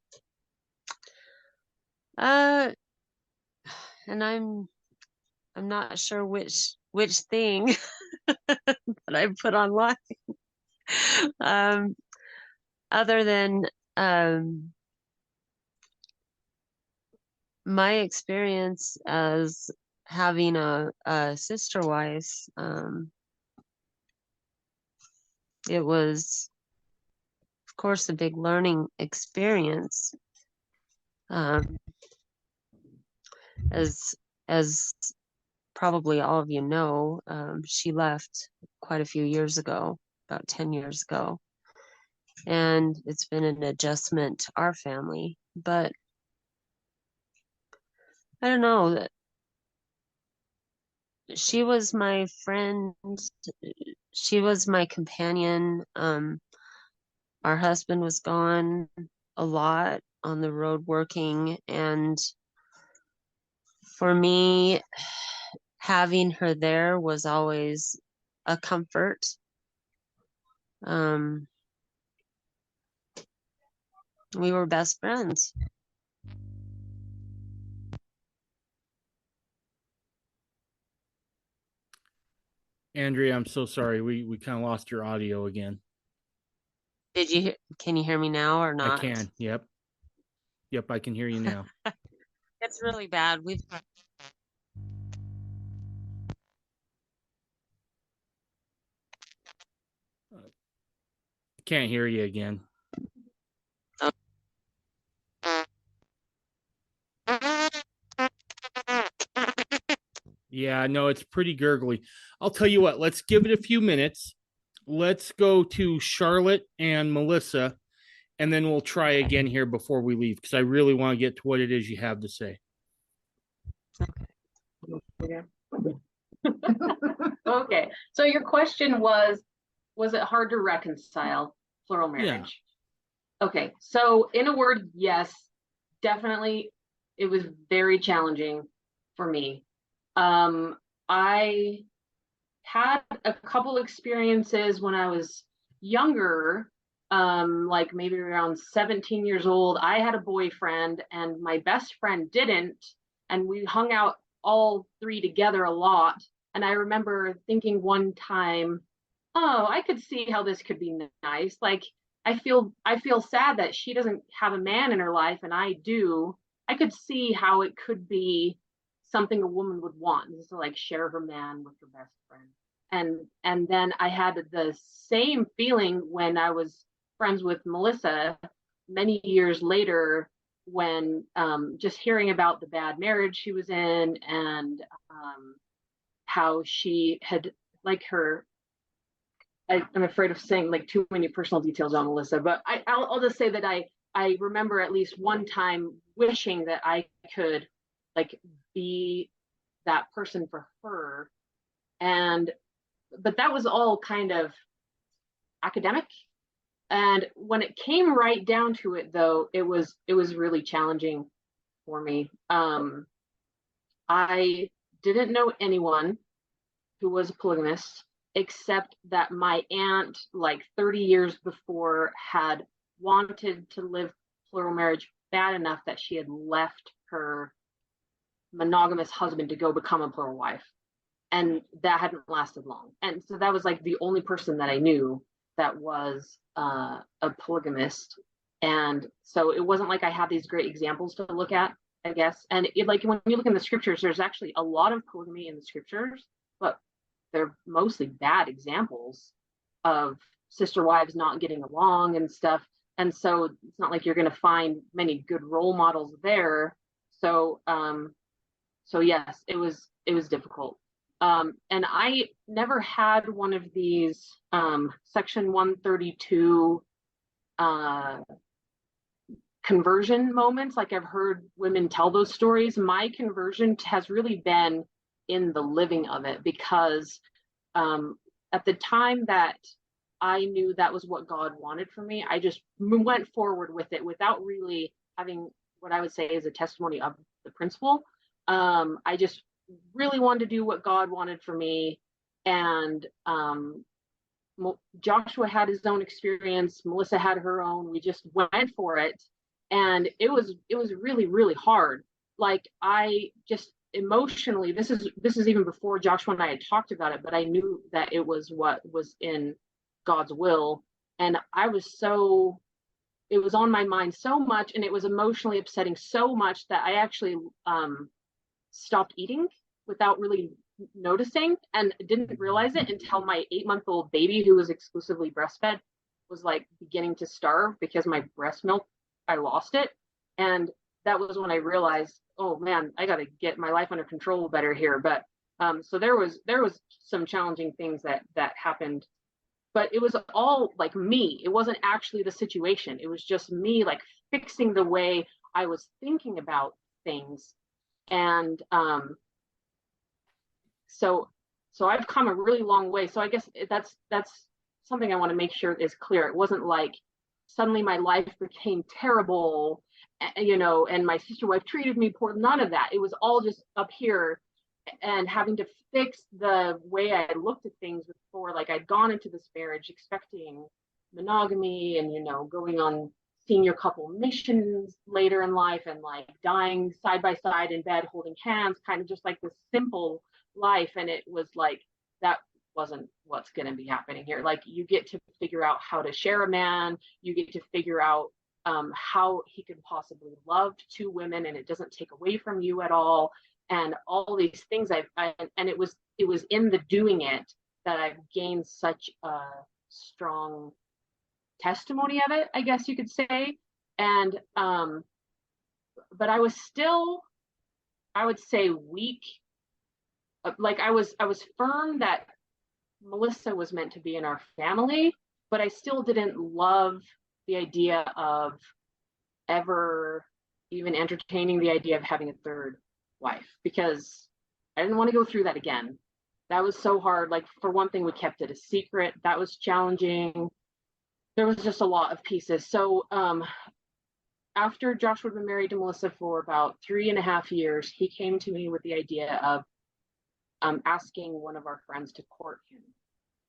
I'm not sure which thing that I put online. Other than my experience as having a sister wife, it was, of course, a big learning experience. As probably all of you know, she left quite a few years ago, about 10 years ago. And it's been an adjustment to our family. But I don't know, that she was my friend. She was my companion. Our husband was gone a lot on the road working, and for me, having her there was always a comfort. We were best friends. Andrea, I'm so sorry. We kind of lost your audio again. Can you hear me now or not? I can. Yep, I can hear you now. It's really bad. Can't hear you again. Yeah, no, it's pretty gurgly. I'll tell you what, let's give it a few minutes. Let's go to Charlotte and Melissa, and then we'll try again here before we leave, because I really want to get to what it is you have to say. Okay. So your question was it hard to reconcile plural marriage? Yeah. Okay. So in a word, yes, definitely. It was very challenging for me. I had a couple experiences when I was younger, like maybe around 17 years old. I had a boyfriend and my best friend didn't, and we hung out all three together a lot. And I remember thinking one time, oh, I could see how this could be nice. Like, I feel sad that she doesn't have a man in her life and I do. I could see how it could be something a woman would want, is to like share her man with her best friend. And then I had the same feeling when I was friends with Melissa many years later, when just hearing about the bad marriage she was in, and how she had, like, I'm afraid of saying like too many personal details on Melissa, but I'll just say that I remember at least one time wishing that I could like be that person for her. But that was all kind of academic. And when it came right down to it, though, it was really challenging for me. I didn't know anyone who was a polygamist, except that my aunt, like 30 years before, had wanted to live plural marriage bad enough that she had left her monogamous husband to go become a plural wife. And that hadn't lasted long. And so that was like the only person that I knew that was a polygamist. And so it wasn't like I had these great examples to look at, I guess. And like when you look in the scriptures, there's actually a lot of polygamy in the scriptures, but they're mostly bad examples of sister wives not getting along and stuff. And so it's not like you're going to find many good role models there. So yes, it was difficult. And I never had one of these Section 132 conversion moments. Like, I've heard women tell those stories. My conversion has really been in the living of it, because at the time that I knew that was what God wanted for me, I just went forward with it without really having what I would say is a testimony of the principle. I just really wanted to do what God wanted for me. And Joshua had his own experience, Melissa had her own. We just went for it. And it was really, really hard. Like, I just emotionally, this is even before Joshua and I had talked about it, but I knew that it was what was in God's will. And it was on my mind so much, and it was emotionally upsetting so much that I actually stopped eating without really noticing, and didn't realize it until my 8-month-old baby, who was exclusively breastfed, was like beginning to starve because my breast milk, I lost it. And that was when I realized, oh man, I got to get my life under control better here. But so there was some challenging things that happened, but it was all like me. It wasn't actually the situation. It was just me, like, fixing the way I was thinking about things. And so I've come a really long way. So I guess that's something I want to make sure is clear. It wasn't like suddenly my life became terrible, and my sister wife treated me poor. None of that. It was all just up here, and having to fix the way I looked at things before. Like, I'd gone into this marriage expecting monogamy, and going on senior couple missions later in life, and like dying side by side in bed holding hands, kind of just like this simple life. And it was like, that wasn't what's going to be happening here. Like, you get to figure out how to share a man, you get to figure out how he could possibly love 2 women, and it doesn't take away from you at all, and all these things. And it was in the doing it that I've gained such a strong testimony of it, I guess you could say. And but I was still, I would say, weak. Like, I was firm that Melissa was meant to be in our family, but I still didn't love the idea of ever even entertaining the idea of having a third wife, because I didn't want to go through that again. That was so hard. Like, for one thing, we kept it a secret. That was challenging. There was just a lot of pieces. So after Joshua had been married to Melissa for about 3.5 years, he came to me with the idea of asking one of our friends to court him.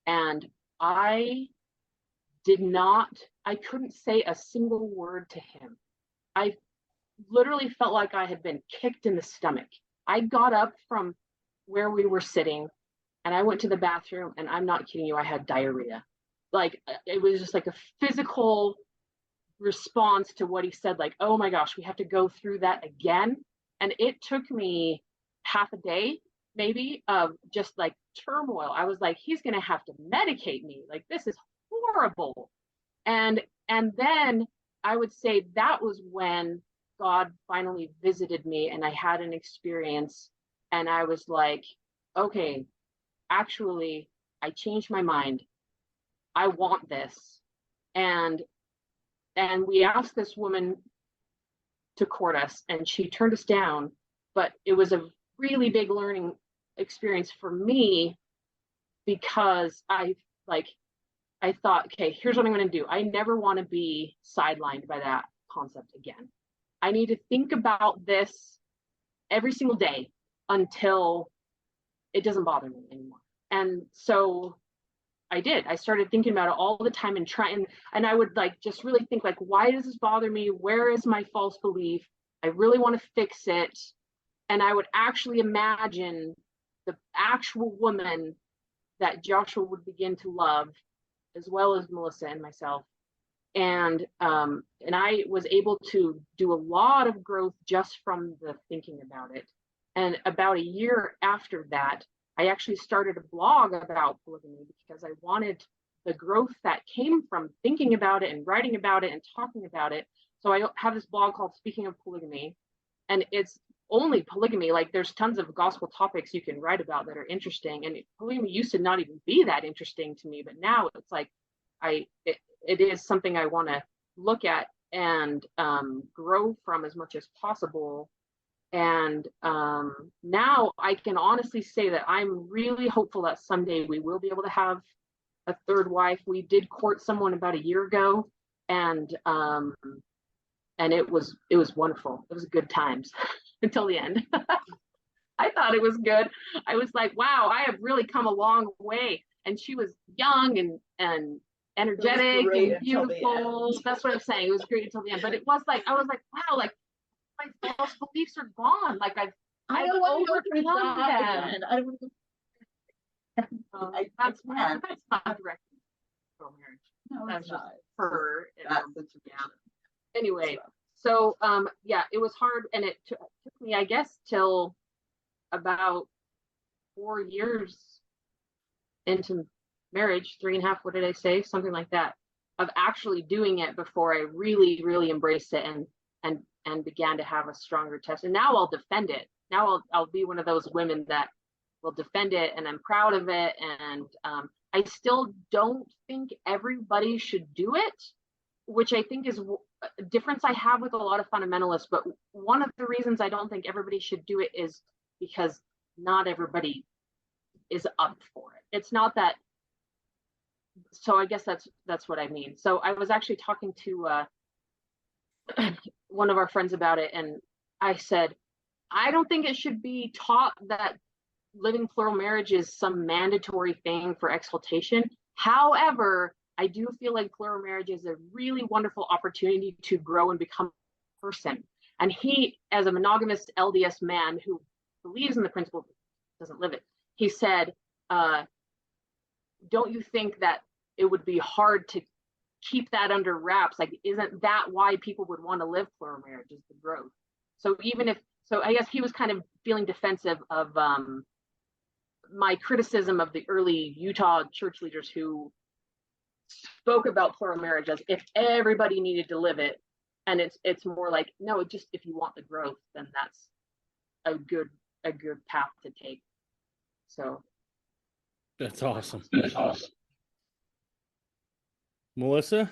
And I couldn't say a single word to him. I literally felt like I had been kicked in the stomach. I got up from where we were sitting, and I went to the bathroom, and I'm not kidding you, I had diarrhea. Like, it was just like a physical response to what he said, like, oh my gosh, we have to go through that again. And it took me half a day maybe, of just like turmoil. I was like, he's going to have to medicate me. Like, this is horrible. And then I would say that was when God finally visited me and I had an experience, and I was like, okay, actually, I changed my mind. I want this. And we asked this woman to court us, and she turned us down, but it was a really big learning experience for me, because I thought, okay, here's what I'm going to do. I never want to be sidelined by that concept again. I need to think about this every single day until it doesn't bother me anymore. And so I did. I started thinking about it all the time and trying, and I would like just really think like, why does this bother me? Where is my false belief? I really want to fix it. And I would actually imagine the actual woman that Joshua would begin to love, as well as Melissa and myself. And I was able to do a lot of growth just from the thinking about it. And about a year after that, I actually started a blog about polygamy, because I wanted the growth that came from thinking about it and writing about it and talking about it. So I have this blog called Speaking of Polygamy, and it's only polygamy. Like, there's tons of gospel topics you can write about that are interesting, and polygamy used to not even be that interesting to me, but now it's like it is something I want to look at and grow from as much as possible. And now I can honestly say that I'm really hopeful that someday we will be able to have a third wife. We did court someone about a year ago, and it was wonderful. It was good times until the end. I thought it was good. I was like, wow, I have really come a long way. And she was young and energetic and beautiful. That's what I'm saying. It was great until the end. But it was like, I was like, wow, like, my false beliefs are gone. Like, I've overcome them. I don't want to That's not direct marriage. No, That's it's just not. her. That's Anyway, so yeah, it was hard, and it took me, I guess, till about 4 years into marriage, 3.5, what did I say? Something like that, of actually doing it before I really, really embraced it and began to have a stronger test. And now I'll defend it. Now I'll be one of those women that will defend it, and I'm proud of it. And I still don't think everybody should do it, which I think is a difference I have with a lot of fundamentalists. But one of the reasons I don't think everybody should do it is because not everybody is up for it. It's not that. So I guess that's what I mean. So I was actually talking to one of our friends about it, and I said, I don't think it should be taught that living plural marriage is some mandatory thing for exaltation. However, I do feel like plural marriage is a really wonderful opportunity to grow and become a person. And he, as a monogamous LDS man who believes in the principle, doesn't live it, he said, don't you think that it would be hard to keep that under wraps? Like, isn't that why people would want to live plural marriage, is the growth? So I guess he was kind of feeling defensive of my criticism of the early Utah church leaders who spoke about plural marriage as if everybody needed to live it. And it's more like, no, just if you want the growth, then that's a good path to take. So That's awesome. Melissa?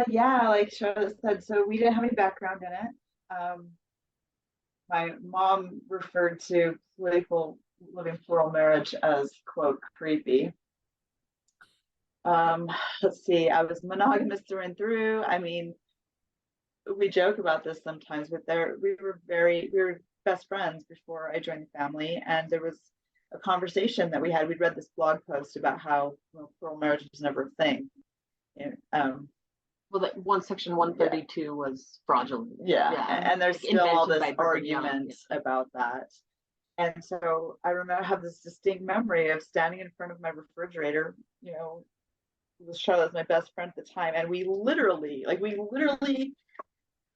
Yeah, like Charlotte said, so we didn't have any background in it. My mom referred to political living plural marriage as, quote, creepy. Let's see, I was monogamous through and through. I mean, we joke about this sometimes, but we were best friends before I joined the family, and there was a conversation that we had. We'd read this blog post about how plural marriage was never a thing. Well, that section 132 was fraudulent. Yeah. And there's still all this argument about that. And so I remember, I have this distinct memory of standing in front of my refrigerator, Charlotte's my best friend at the time, and we literally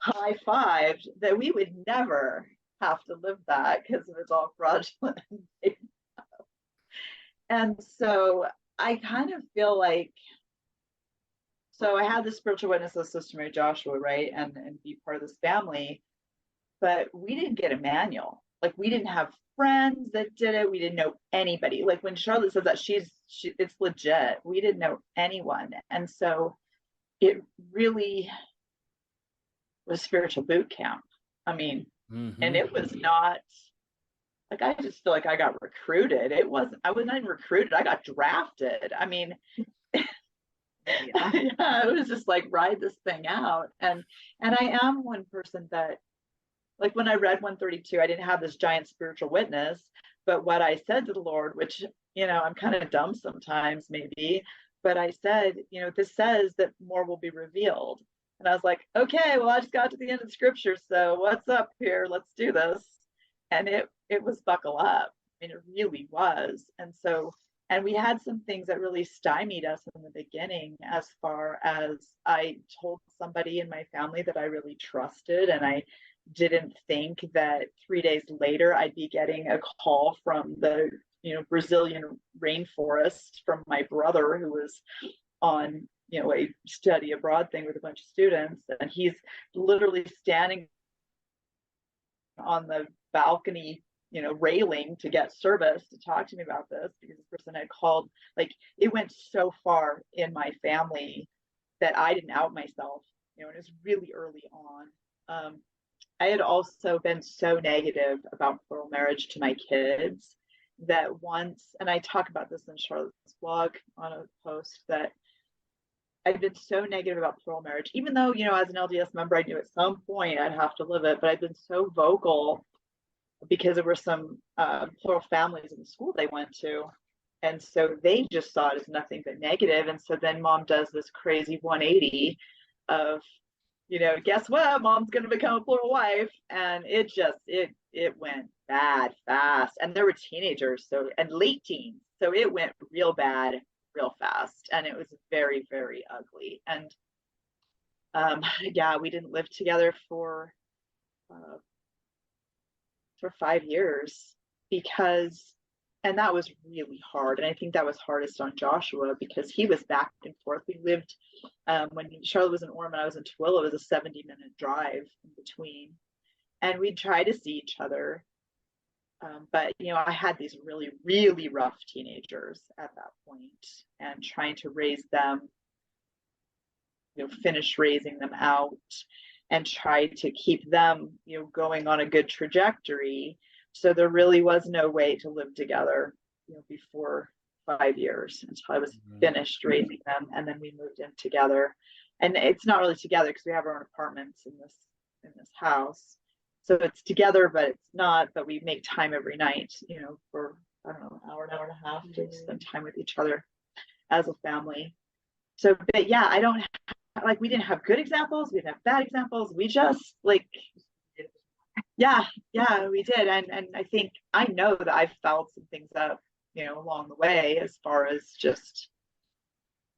high-fived that we would never have to live that because it was all fraudulent. And so I kind of feel like, so I had the spiritual witness that was supposed to marry Joshua, right? And be part of this family, but we didn't get a manual. Like, we didn't have friends that did it. We didn't know anybody. Like, when Charlotte says that it's legit. We didn't know anyone. And so it really was spiritual boot camp. I mean, and it was not like, I just feel like I got recruited. I was not even recruited. I got drafted. I mean, yeah, it was just like, ride this thing out. And I am one person that, like, when I read 132, I didn't have this giant spiritual witness, but what I said to the Lord, which, I'm kind of dumb sometimes maybe, but I said, this says that more will be revealed. And I was like, okay, well, I just got to the end of the scripture. So what's up here? Let's do this. And it was buckle up. I mean, it really was. And we had some things that really stymied us in the beginning, as far as I told somebody in my family that I really trusted, and I didn't think that 3 days later I'd be getting a call from the Brazilian rainforest from my brother, who was on a study abroad thing with a bunch of students, and he's literally standing on the balcony railing to get service to talk to me about this, because this person had called. Like, it went so far in my family that I didn't out myself, and it was really early on. I had also been so negative about plural marriage to my kids that once, and I talk about this in Charlotte's blog on a post, that I've been so negative about plural marriage, even though, as an LDS member, I knew at some point I'd have to live it, but I've been so vocal because there were some plural families in the school they went to. And so they just saw it as nothing but negative. And so then mom does this crazy 180 of, guess what? Mom's going to become a plural wife. And it went bad fast. And there were teenagers, and late teens. So it went real bad, real fast. And it was very, very ugly. And we didn't live together for 5 years, and that was really hard. And I think that was hardest on Joshua, because he was back and forth. We lived, when Charlotte was in Ormond, I was in Tooele. It was a 70-minute drive in between, and we'd try to see each other. But I had these really, really rough teenagers at that point, and trying to raise them, finish raising them out, and try to keep them, going on a good trajectory. So there really was no way to live together, before 5 years, until I was finished raising them, and then we moved in together. And it's not really together because we have our own apartments in this house. So it's together, but it's not. But we make time every night, for, I don't know, an hour and a half to spend time with each other as a family. So, but yeah, I don't. Like, we didn't have good examples, we didn't have bad examples, we just we did. And I think, I know that I've fouled some things up, along the way, as far as just,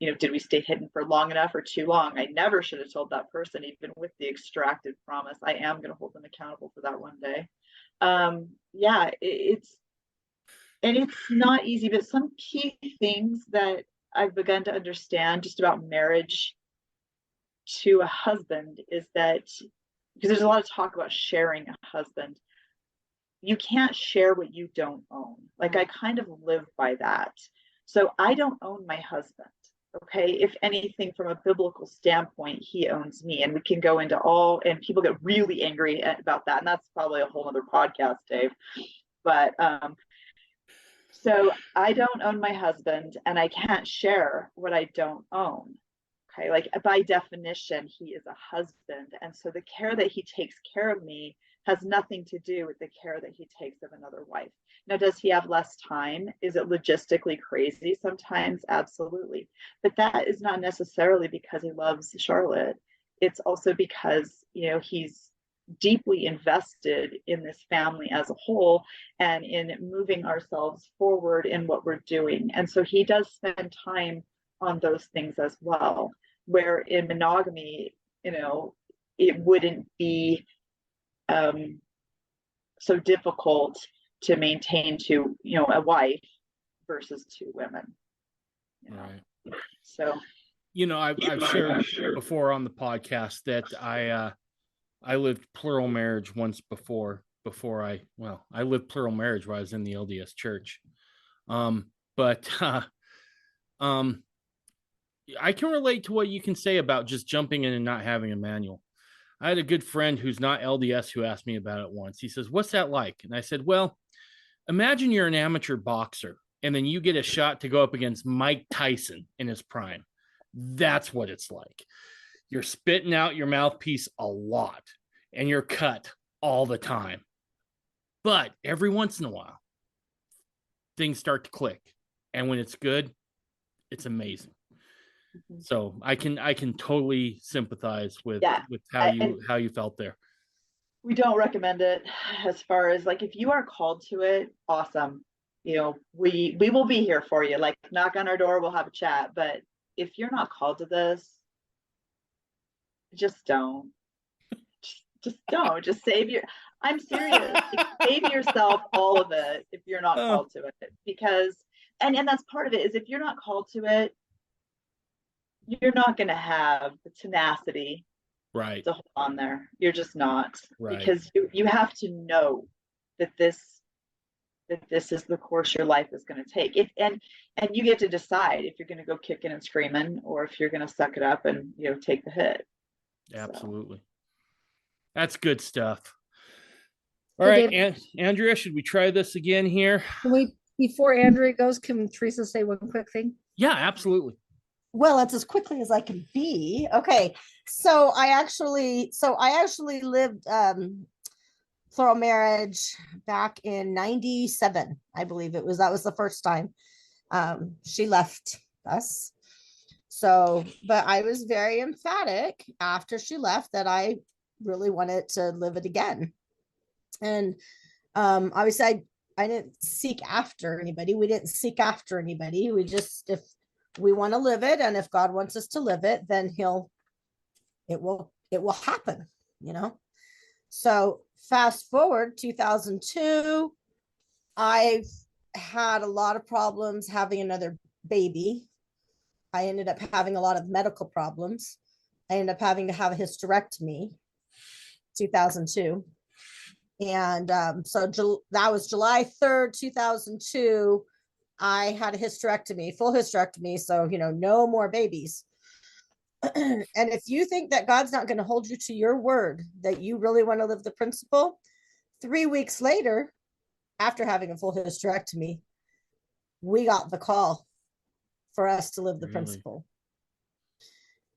did we stay hidden for long enough or too long? I never should have told that person, even with the extracted promise. I am going to hold them accountable for that one day. It's not easy, but some key things that I've begun to understand just about marriage to a husband is that, because there's a lot of talk about sharing a husband, you can't share what you don't own. Like, I kind of live by that. So I don't own my husband. Okay. If anything, from a biblical standpoint, he owns me. And we can go into and people get really angry about that. And that's probably a whole other podcast, Dave. But so I don't own my husband, and I can't share what I don't own. Okay, like, by definition, he is a husband. And so the care that he takes care of me has nothing to do with the care that he takes of another wife. Now, does he have less time? Is it logistically crazy sometimes? Absolutely. But that is not necessarily because he loves Charlotte. It's also because, he's deeply invested in this family as a whole, and in moving ourselves forward in what we're doing. And so he does spend time on those things as well, where in monogamy, it wouldn't be so difficult to maintain to, a wife versus two women. Right. So, I've shared before on the podcast that I lived plural marriage once before I lived plural marriage while I was in the LDS church. But I can relate to what you can say about just jumping in and not having a manual. I had a good friend who's not LDS who asked me about it once. He says, "What's that like?" And I said, "Well, imagine you're an amateur boxer and then you get a shot to go up against Mike Tyson in his prime. That's what it's like. You're spitting out your mouthpiece a lot and you're cut all the time. But every once in a while, things start to click. And when it's good, it's amazing." So I can totally sympathize with how you felt there. We don't recommend it as far as like, if you are called to it, awesome. We will be here for you. Like, knock on our door, we'll have a chat. But if you're not called to this, just don't. Just don't. Just I'm serious. Save yourself all of it if you're not called to it. Because, and that's part of it, is if you're not called to it, you're not going to have the tenacity to hold on there. You're just not. Because you have to know that this is the course your life is going to take. And you get to decide if you're going to go kicking and screaming or if you're going to suck it up and take the hit. Absolutely. So. That's good stuff. All right, Andrea, should we try this again here? Before Andrea goes, can Teresa say one quick thing? Yeah, absolutely. Well, that's as quickly as I can be. Okay. So I actually lived plural marriage back in 97, I believe it was. That was the first time she left us. So, but I was very emphatic after she left that I really wanted to live it again. And obviously I didn't seek after anybody. We didn't seek after anybody. We just, if we want to live it, and if God wants us to live it, then it will happen, So fast forward 2002, I've had a lot of problems having another baby. I ended up having a lot of medical problems. I ended up having to have a hysterectomy 2002. And so that was July 3rd, 2002. I had a hysterectomy, full hysterectomy. So, no more babies. And if you think that God's not going to hold you to your word, that you really want to live the principle, 3 weeks later, after having a full hysterectomy, we got the call for us to live the principle.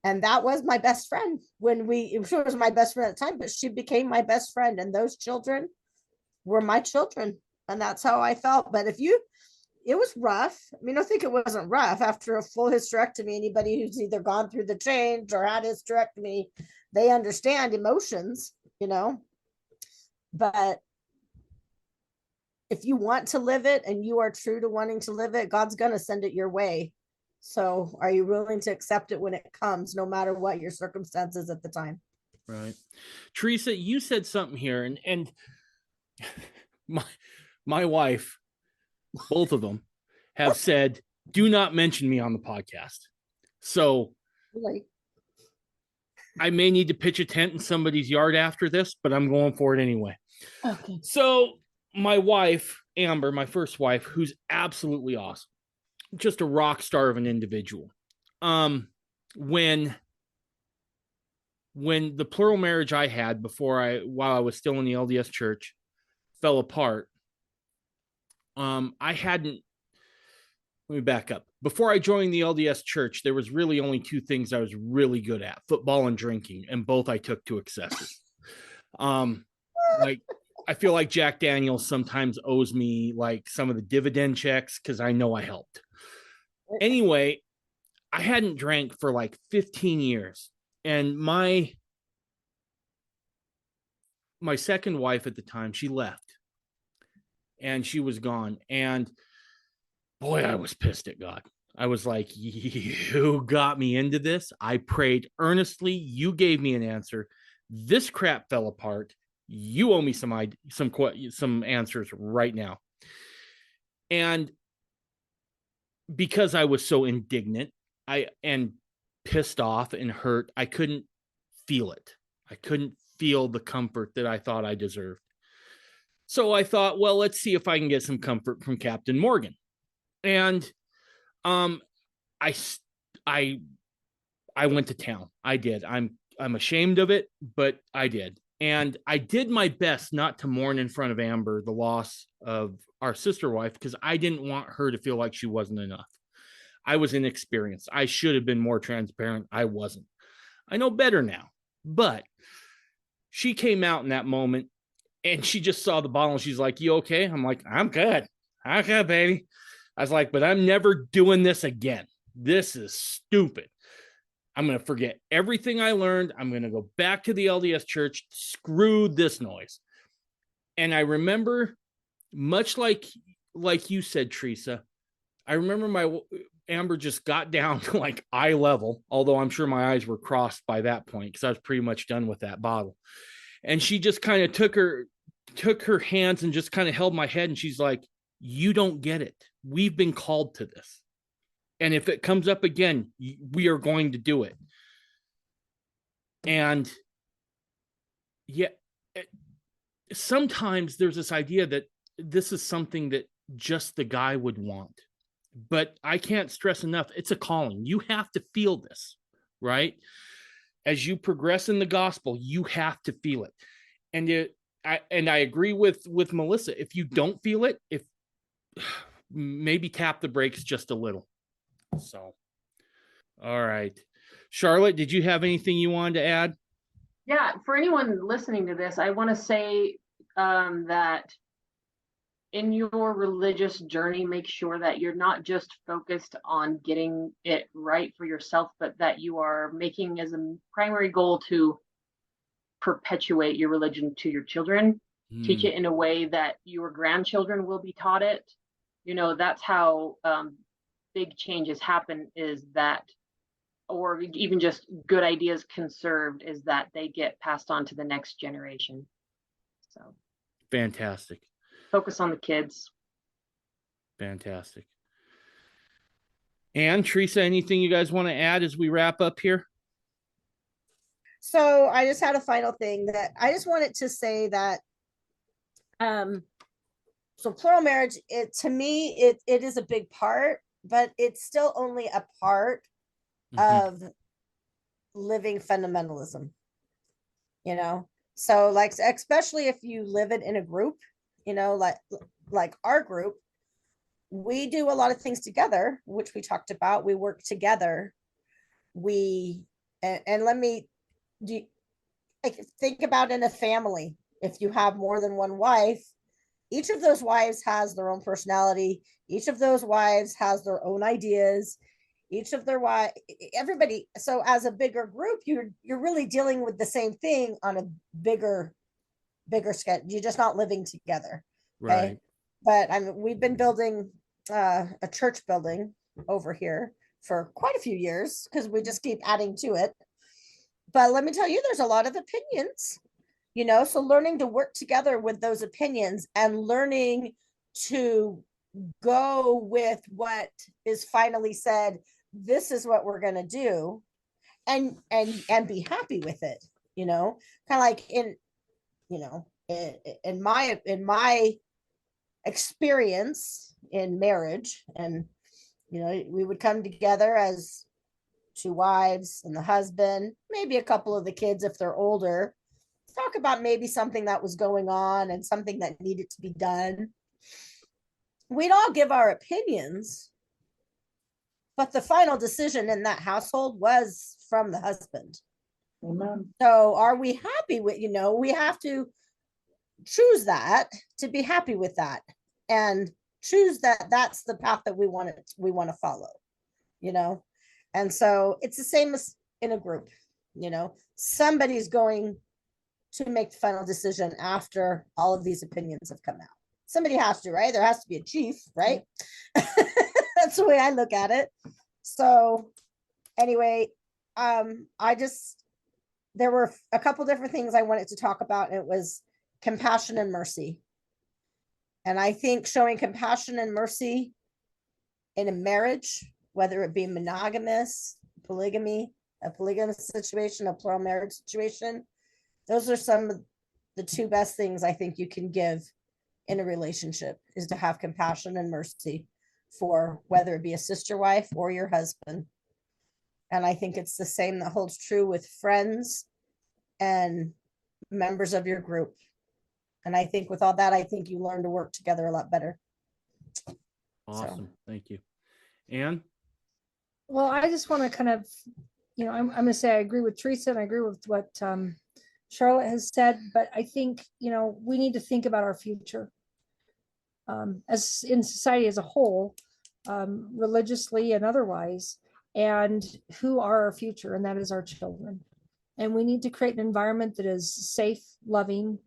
And that was my best friend she was my best friend at the time, but she became my best friend. And those children were my children. And that's how I felt. But it was rough. I mean, I think it wasn't rough after a full hysterectomy. Anybody who's either gone through the change or had hysterectomy, they understand emotions, but if you want to live it and you are true to wanting to live it, God's going to send it your way. So are you willing to accept it when it comes, no matter what your circumstances at the time? Right. Teresa, you said something here, and my wife, both of them, have said, do not mention me on the podcast. So I may need to pitch a tent in somebody's yard after this, but I'm going for it anyway. Okay. So my wife, Amber, my first wife, who's absolutely awesome, just a rock star of an individual. When the plural marriage I had while I was still in the LDS church fell apart, let me back up. Before I joined the LDS church, there was really only two things I was really good at: football and drinking, and both I took to excesses. I feel like Jack Daniels sometimes owes me like some of the dividend checks because I know I helped. Anyway, I hadn't drank for like 15 years. And my second wife at the time, she left. And she was gone. And boy, I was pissed at God. I was like, you got me into this. I prayed earnestly. You gave me an answer. This crap fell apart. You owe me some answers right now. And because I was so indignant, and pissed off and hurt, I couldn't feel it. I couldn't feel the comfort that I thought I deserved. So I thought, well, let's see if I can get some comfort from Captain Morgan. And I went to town. I did. I'm ashamed of it, but I did. And I did my best not to mourn in front of Amber the loss of our sister wife, because I didn't want her to feel like she wasn't enough. I was inexperienced. I should have been more transparent. I wasn't. I know better now. But she came out in that moment and she just saw the bottle and she's like, "You okay?" I'm like, "I'm good. I'm good, baby." I was like, "But I'm never doing this again. This is stupid. I'm going to forget everything I learned. I'm going to go back to the LDS church. Screw this noise." And I remember, much like you said, Teresa, I remember Amber just got down to like eye level, although I'm sure my eyes were crossed by that point because I was pretty much done with that bottle. And she just kind of took her hands and just kind of held my head. And she's like, "You don't get it. We've been called to this. And if it comes up again, we are going to do it." And yeah, sometimes there's this idea that this is something that just the guy would want. But I can't stress enough, it's a calling. You have to feel this, right? As you progress in the gospel, you have to feel it. And I agree with Melissa. If you don't feel it, maybe tap the brakes just a little. So, all right. Charlotte, did you have anything you wanted to add? Yeah, for anyone listening to this, I want to say that in your religious journey, make sure that you're not just focused on getting it right for yourself, but that you are making as a primary goal to perpetuate your religion to your children. Teach it in a way that your grandchildren will be taught it. You know, that's how big changes happen, is that, or even just good ideas conserved, is that they get passed on to the next generation. So fantastic. Focus on the kids. Fantastic. And Teresa, anything you guys want to add as we wrap up here? So I just had a final thing that I just wanted to say that so plural marriage, to me, it is a big part, but it's still only a part of living fundamentalism, you know? So like, especially if you live it in a group, you know, like our group, we do a lot of things together, which we talked about. We work together. And let me think about in a family. If you have more than one wife, each of those wives has their own personality. Each of those wives has their own ideas. Each of their wives, everybody. So as a bigger group, you're really dealing with the same thing on a bigger scale. You're just not living together. Okay? Right. But we've been building a church building over here for quite a few years because we just keep adding to it. But let me tell you, there's a lot of opinions, you know, so learning to work together with those opinions and learning to go with what is finally said, this is what we're going to do, and be happy with it, you know, kind of like in my experience in marriage. And, you know, we would come together as two wives and the husband, maybe a couple of the kids if they're older, talk about maybe something that was going on and something that needed to be done. We'd all give our opinions, but the final decision in that household was from the husband. Amen. So are we happy with, you know, we have to choose that, to be happy with that, and choose that that's the path that we want to follow, you know. And so it's the same as in a group, you know, somebody's going to make the final decision after all of these opinions have come out. Somebody has to, right? There has to be a chief, right? That's the way I look at it. So anyway, there were a couple different things I wanted to talk about. And it was compassion and mercy. And I think showing compassion and mercy in a marriage, whether it be monogamous, polygamy, a polygamous situation, a plural marriage situation, those are some of the two best things I think you can give in a relationship, is to have compassion and mercy for whether it be a sister wife or your husband. And I think it's the same that holds true with friends and members of your group. And I think with all that, I think you learn to work together a lot better. Awesome. Thank you. Anne? Well, I just want to kind of, I'm going to say I agree with Teresa and I agree with what Charlotte has said, but I think, we need to think about our future as in society as a whole, religiously and otherwise, and who are our future, and that is our children. And we need to create an environment that is safe, loving,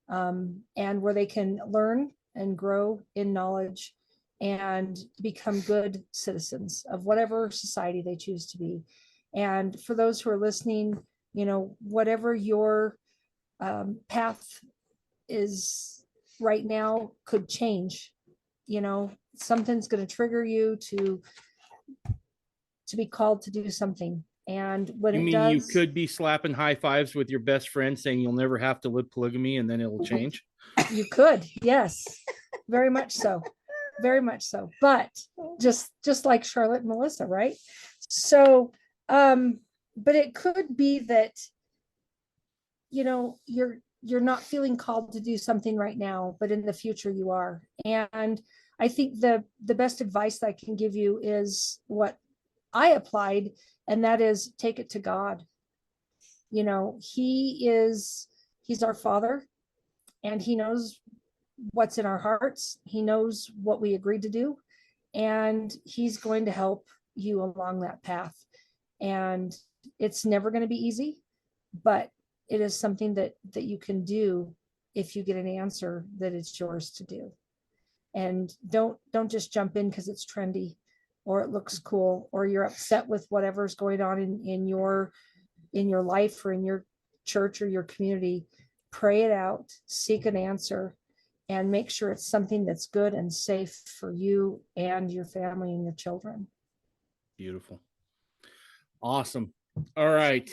and where they can learn and grow in knowledge and become good citizens of whatever society they choose to be. And for those who are listening, whatever your path is right now could change. Something's going to trigger you to be called to do something. And when You it mean does, you could be slapping high fives with your best friend saying you'll never have to live polygamy and then it'll change? you could, yes, very much so. Very much so. But just like Charlotte and Melissa, right? So, but it could be that, you're not feeling called to do something right now, but in the future you are. And I think the best advice that I can give you is what I applied, and that is take it to God. He's our Father, and he knows what's in our hearts. He knows what we agreed to do, and he's going to help you along that path. And it's never going to be easy, but it is something that you can do if you get an answer that it's yours to do. And don't just jump in because it's trendy or it looks cool or you're upset with whatever's going on in your life or in your church or your community. Pray it out, seek an answer, and make sure it's something that's good and safe for you and your family and your children. Beautiful. Awesome. All right.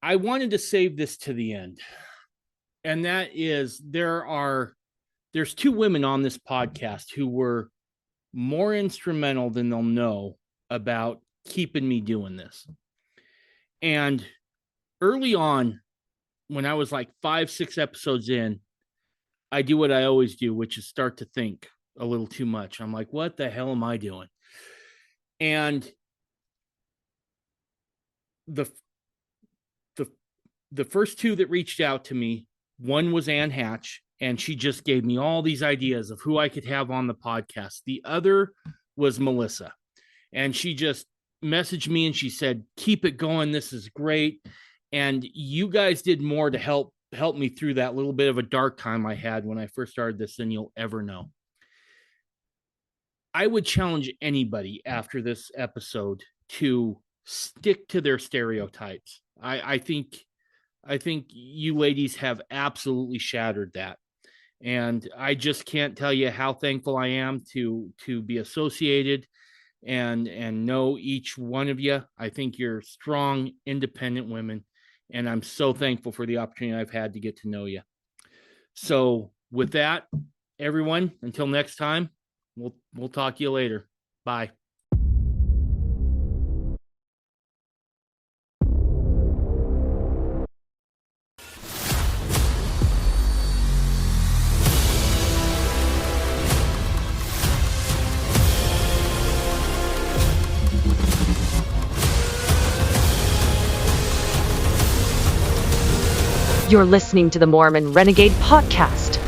I wanted to save this to the end. And that is there's two women on this podcast who were more instrumental than they'll know about keeping me doing this. And early on, when I was like 5-6 episodes in, I do what I always do, which is start to think a little too much. I'm like, what the hell am I doing? And the first two that reached out to me, one was Ann Hatch, and she just gave me all these ideas of who I could have on the podcast. The other was Melissa, and she just messaged me and she said, keep it going. This is great. And you guys did more to help me through that little bit of a dark time I had when I first started this than you'll ever know. I would challenge anybody after this episode to stick to their stereotypes. I think you ladies have absolutely shattered that. And I just can't tell you how thankful I am to be associated and know each one of you. I think you're strong, independent women. And I'm so thankful for the opportunity I've had to get to know you. So with that, everyone, until next time, we'll talk to you later. Bye. You're listening to the Mormon Renegade Podcast.